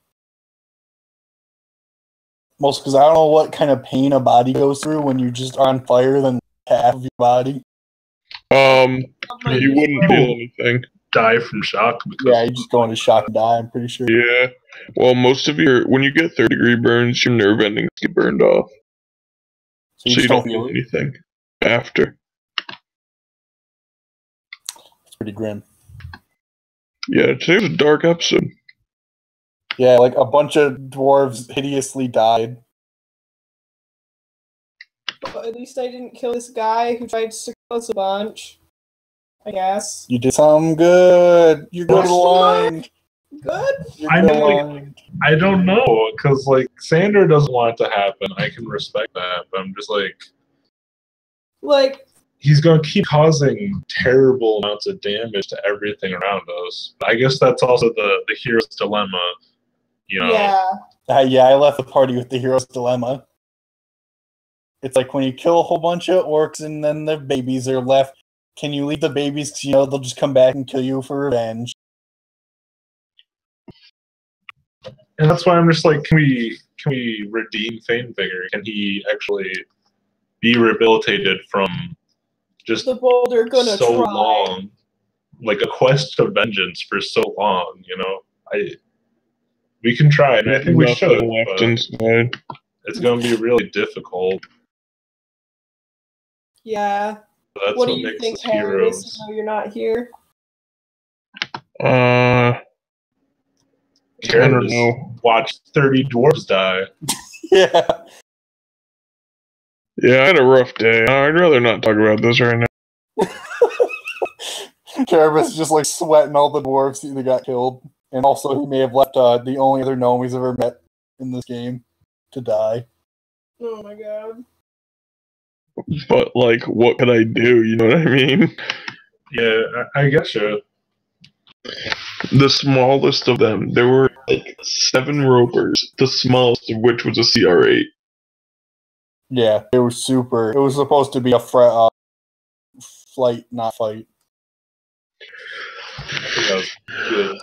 [SPEAKER 2] Mostly because I don't know what kind of pain a body goes through when you just are on fire than half of your body.
[SPEAKER 1] You wouldn't feel anything.
[SPEAKER 4] Die from shock.
[SPEAKER 2] Yeah, you just go into shock and die, I'm pretty sure.
[SPEAKER 1] Yeah. Well, most of when you get third-degree burns, your nerve endings get burned off.
[SPEAKER 2] So
[SPEAKER 1] You don't feel anything after.
[SPEAKER 2] It's pretty grim.
[SPEAKER 1] Yeah, today was a dark episode.
[SPEAKER 2] Yeah, like a bunch of dwarves hideously died.
[SPEAKER 3] But at least I didn't kill this guy who tried to kill us a bunch. I guess.
[SPEAKER 2] You did something good. You're good aligned.
[SPEAKER 3] Good?
[SPEAKER 4] I mean, like, I don't know, because like Sandor doesn't want it to happen. I can respect that, but I'm just like he's going to keep causing terrible amounts of damage to everything around us. I guess that's also the hero's dilemma, you know.
[SPEAKER 3] Yeah.
[SPEAKER 2] Yeah, I left the party with the hero's dilemma. It's like when you kill a whole bunch of orcs and then the babies are left. Can you leave the babies because you know they'll just come back and kill you for revenge?
[SPEAKER 4] And that's why I'm just like, can we redeem Fanefinger? Can he actually be rehabilitated from just
[SPEAKER 3] the Boulder gonna
[SPEAKER 4] so
[SPEAKER 3] try.
[SPEAKER 4] long, like a quest of vengeance for so long? You know, we can try, and I think we should.
[SPEAKER 1] Left inside.
[SPEAKER 4] It's going to be really difficult.
[SPEAKER 3] Yeah.
[SPEAKER 4] That's
[SPEAKER 3] what
[SPEAKER 4] what
[SPEAKER 3] do you
[SPEAKER 4] makes
[SPEAKER 3] think,
[SPEAKER 4] us
[SPEAKER 3] Harris?
[SPEAKER 4] heroes.
[SPEAKER 3] You know you're not here.
[SPEAKER 1] I don't know.
[SPEAKER 4] Watch 30 dwarves die.
[SPEAKER 2] Yeah.
[SPEAKER 1] Yeah, I had a rough day. I'd rather not talk about this right now.
[SPEAKER 2] Jarvis is just like sweating all the dwarves that got killed. And also he may have left the only other gnome he's ever met in this game to die.
[SPEAKER 3] Oh my god.
[SPEAKER 1] But, like, what could I do? You know what I mean?
[SPEAKER 4] Yeah, I guess so.
[SPEAKER 1] The smallest of them, there were, like, 7 ropers, the smallest of which was a CR8.
[SPEAKER 2] Yeah, it was super. It was supposed to be a flight, not fight.
[SPEAKER 4] I think that was good.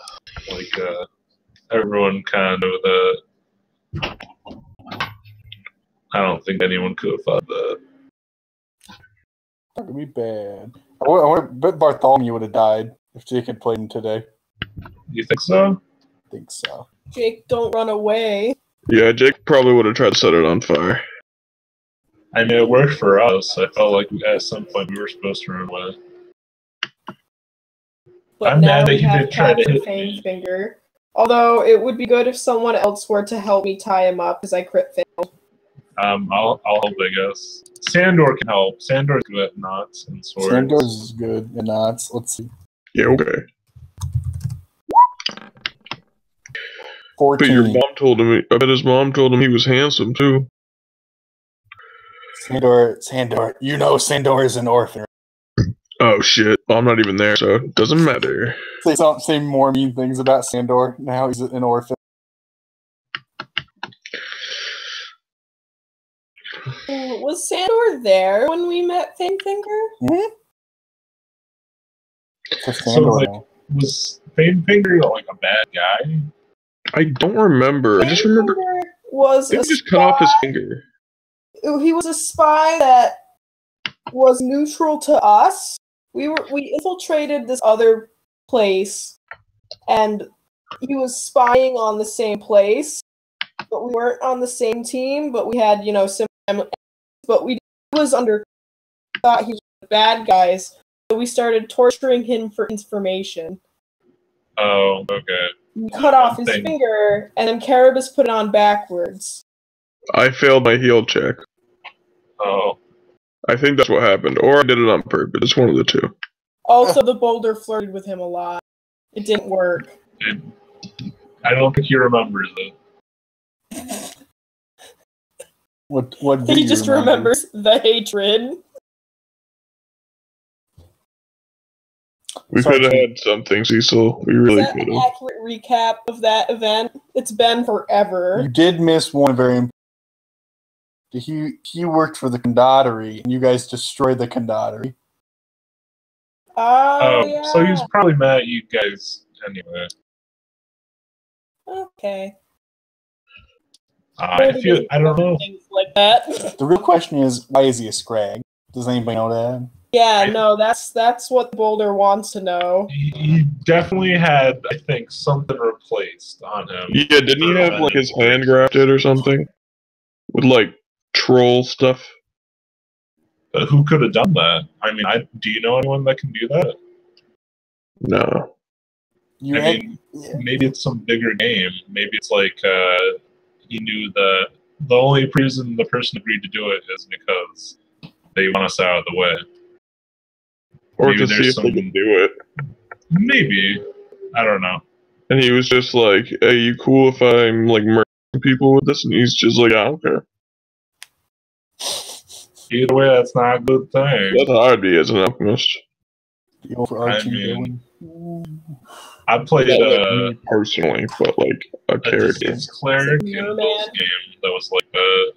[SPEAKER 4] Like, everyone kind of, I don't think anyone could have thought that.
[SPEAKER 2] That could be bad. I bet Bartholomew would have died if Jake had played him today.
[SPEAKER 4] You think so?
[SPEAKER 2] I think so.
[SPEAKER 3] Jake, don't run away.
[SPEAKER 1] Yeah, Jake probably would have tried to set it on fire.
[SPEAKER 4] I mean, it worked for us. I felt like at some point we were supposed to run away.
[SPEAKER 3] But
[SPEAKER 4] I'm
[SPEAKER 3] now
[SPEAKER 4] mad that
[SPEAKER 3] we
[SPEAKER 4] he
[SPEAKER 3] have
[SPEAKER 4] didn't try to
[SPEAKER 3] Captain
[SPEAKER 4] hit me.
[SPEAKER 3] Fanefinger. Although it would be good if someone else were to help me tie him up because I crit failed.
[SPEAKER 4] I'll help, I guess. Sandor can help. Sandor's good at knots and swords.
[SPEAKER 2] Sandor's good in knots. Let's see.
[SPEAKER 1] Yeah, okay. But your
[SPEAKER 2] 14.
[SPEAKER 1] mom told him. I bet his mom told him he was handsome too.
[SPEAKER 2] Sandor. You know Sandor is an orphan.
[SPEAKER 1] Oh shit! Well, I'm not even there, so it doesn't matter.
[SPEAKER 2] Say more mean things about Sandor. Now he's an orphan.
[SPEAKER 3] Was Sandor there when we met Famefinger?
[SPEAKER 2] Mm-hmm.
[SPEAKER 4] So, like, was Famefinger like a bad guy?
[SPEAKER 1] I don't remember. I just remember
[SPEAKER 3] Famefinger was
[SPEAKER 1] he
[SPEAKER 3] a
[SPEAKER 1] just cut off his
[SPEAKER 3] spy.
[SPEAKER 1] finger.
[SPEAKER 3] He was a spy that was neutral to us. We infiltrated this other place, and he was spying on the same place, but we weren't on the same team. But we had, similar. But he thought he was bad guys, so we started torturing him for information.
[SPEAKER 4] Oh, okay.
[SPEAKER 3] We cut off his finger, and then Carabas put it on backwards.
[SPEAKER 1] I failed my heel check.
[SPEAKER 4] Oh.
[SPEAKER 1] I think that's what happened, or I did it on purpose. It's one of the two.
[SPEAKER 3] Also, the boulder flirted with him a lot. It didn't work.
[SPEAKER 4] I don't think he remembers it.
[SPEAKER 2] What
[SPEAKER 3] He just remembers the hatred.
[SPEAKER 1] We could have had something, Cecil. We really could have.
[SPEAKER 3] Is that an accurate recap of that event? It's been forever.
[SPEAKER 2] You did miss one very important. He worked for the Condotteri, and you guys destroyed the Condotteri.
[SPEAKER 3] Yeah.
[SPEAKER 4] So he was probably mad at you guys anyway.
[SPEAKER 3] Okay.
[SPEAKER 4] I don't know.
[SPEAKER 3] Things like that.
[SPEAKER 2] The real question is, why is he a scrag? Does anybody know that?
[SPEAKER 3] Yeah, no, that's what the boulder wants to know.
[SPEAKER 4] He definitely had, I think, something replaced on him.
[SPEAKER 1] Yeah, didn't he have like his hand grafted or something? With like troll stuff?
[SPEAKER 4] But who could have done that? I mean, do you know anyone that can do that?
[SPEAKER 1] No.
[SPEAKER 4] Maybe it's some bigger game. Maybe it's like he knew the only reason the person agreed to do it is because they want us out of the way.
[SPEAKER 1] Or
[SPEAKER 4] maybe
[SPEAKER 1] to see if they can do it.
[SPEAKER 4] Maybe. I don't know.
[SPEAKER 1] And he was just like, hey, you cool if I'm like murdering people with this? And he's just like, I don't care.
[SPEAKER 4] Either way, that's not a good thing.
[SPEAKER 1] That's how I'd be as an alchemist.
[SPEAKER 2] The overarching
[SPEAKER 4] I played
[SPEAKER 1] me personally, but like a character.
[SPEAKER 4] It's cleric in this game that was like that.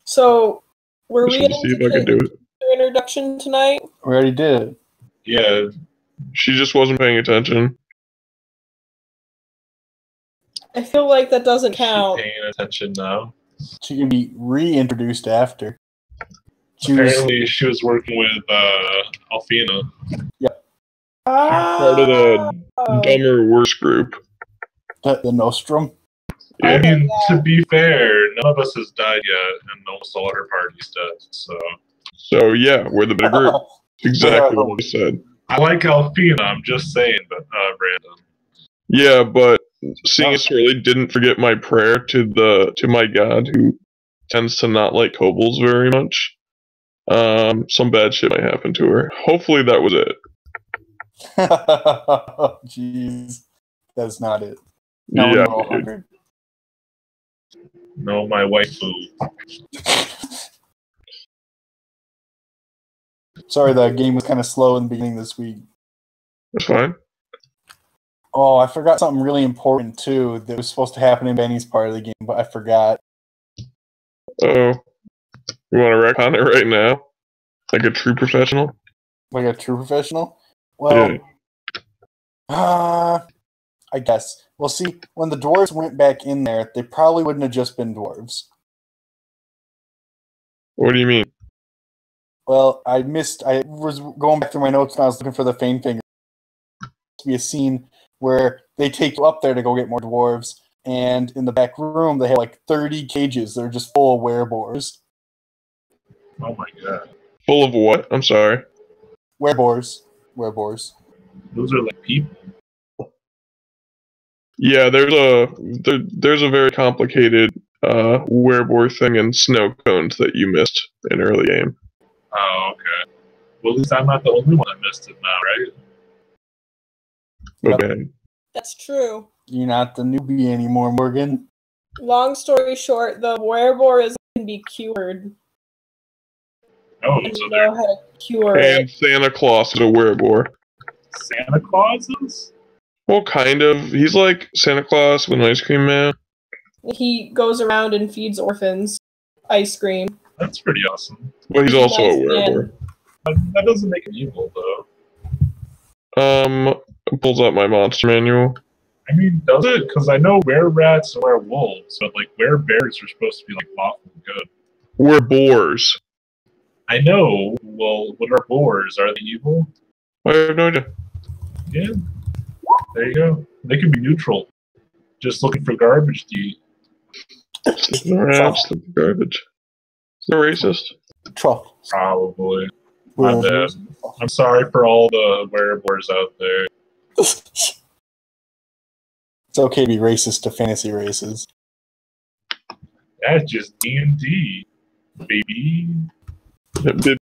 [SPEAKER 3] So, were we
[SPEAKER 1] Just to see if I could do it.
[SPEAKER 3] Introduction tonight?
[SPEAKER 2] We already did it.
[SPEAKER 4] Yeah.
[SPEAKER 1] She just wasn't paying attention.
[SPEAKER 3] I feel like that doesn't count.
[SPEAKER 4] She's paying attention now.
[SPEAKER 2] She can be reintroduced after.
[SPEAKER 4] Apparently, she was working with Alfina.
[SPEAKER 2] Yep.
[SPEAKER 1] Part of the dumber, worse group.
[SPEAKER 2] The Nostrum.
[SPEAKER 1] Yeah.
[SPEAKER 4] I mean, to be fair, none of us has died yet, and almost all her party's dead,
[SPEAKER 1] So yeah, we're the big group. Exactly what I said.
[SPEAKER 4] I like Alfina, I'm just saying, but Brandon.
[SPEAKER 1] Yeah, but seeing as Shirley didn't forget my prayer to my god who tends to not like kobolds very much, some bad shit might happen to her. Hopefully that was it.
[SPEAKER 2] Jeez. That's not it.
[SPEAKER 1] Yeah,
[SPEAKER 4] No, my waifu.
[SPEAKER 2] Sorry, that game was kind of slow in the beginning this week.
[SPEAKER 1] That's fine.
[SPEAKER 2] Oh, I forgot something really important, too, that was supposed to happen in Benny's part of the game, but I forgot.
[SPEAKER 1] Oh. You want to wreck on it right now? Like a true professional?
[SPEAKER 2] Like a true professional? Well, I guess. Well, see, when the dwarves went back in there, they probably wouldn't have just been dwarves.
[SPEAKER 1] What do you mean?
[SPEAKER 2] Well, I was going back through my notes and I was looking for the Famefinger. To be a scene where they take you up there to go get more dwarves, and in the back room they have like 30 cages that are just full of wereboars.
[SPEAKER 4] Oh my god.
[SPEAKER 1] Full of what? I'm sorry.
[SPEAKER 2] Wereboars.
[SPEAKER 4] Those are like people.
[SPEAKER 1] Yeah, there's a very complicated wereboar thing in snow cones that you missed in early game.
[SPEAKER 4] Oh, okay. Well, at least I'm not the only one that missed it now, right?
[SPEAKER 1] Okay.
[SPEAKER 3] That's true.
[SPEAKER 2] You're not the newbie anymore, Morgan.
[SPEAKER 3] Long story short, the werebore can be cured.
[SPEAKER 4] Oh,
[SPEAKER 3] And
[SPEAKER 4] so
[SPEAKER 3] you
[SPEAKER 4] they're
[SPEAKER 3] know how to cure
[SPEAKER 1] And
[SPEAKER 3] it.
[SPEAKER 1] Santa Claus is a werebore.
[SPEAKER 4] Santa Clauses?
[SPEAKER 1] Well, kind of. He's like Santa Claus with an ice cream man.
[SPEAKER 3] He goes around and feeds orphans ice cream.
[SPEAKER 4] That's pretty awesome.
[SPEAKER 1] But he's
[SPEAKER 3] He's a
[SPEAKER 1] also a
[SPEAKER 3] nice
[SPEAKER 1] werebore.
[SPEAKER 4] That doesn't make him evil, though.
[SPEAKER 1] Pulls up my monster manual.
[SPEAKER 4] I mean, does it? Because I know were-rats and were-wolves, but like were-bears are supposed to be like awful good.
[SPEAKER 1] We're boars.
[SPEAKER 4] I know. Well, what are boars? Are they evil?
[SPEAKER 1] I have no idea.
[SPEAKER 4] Yeah. There you go. They can be neutral. Just looking for garbage to eat.
[SPEAKER 1] Sticking around, slipping garbage. Is that racist?
[SPEAKER 2] Truffles.
[SPEAKER 4] Probably. My bad. I'm sorry for all the were-boars out there.
[SPEAKER 2] It's okay to be racist to fantasy races.
[SPEAKER 4] That's just D&D, baby.
[SPEAKER 1] Did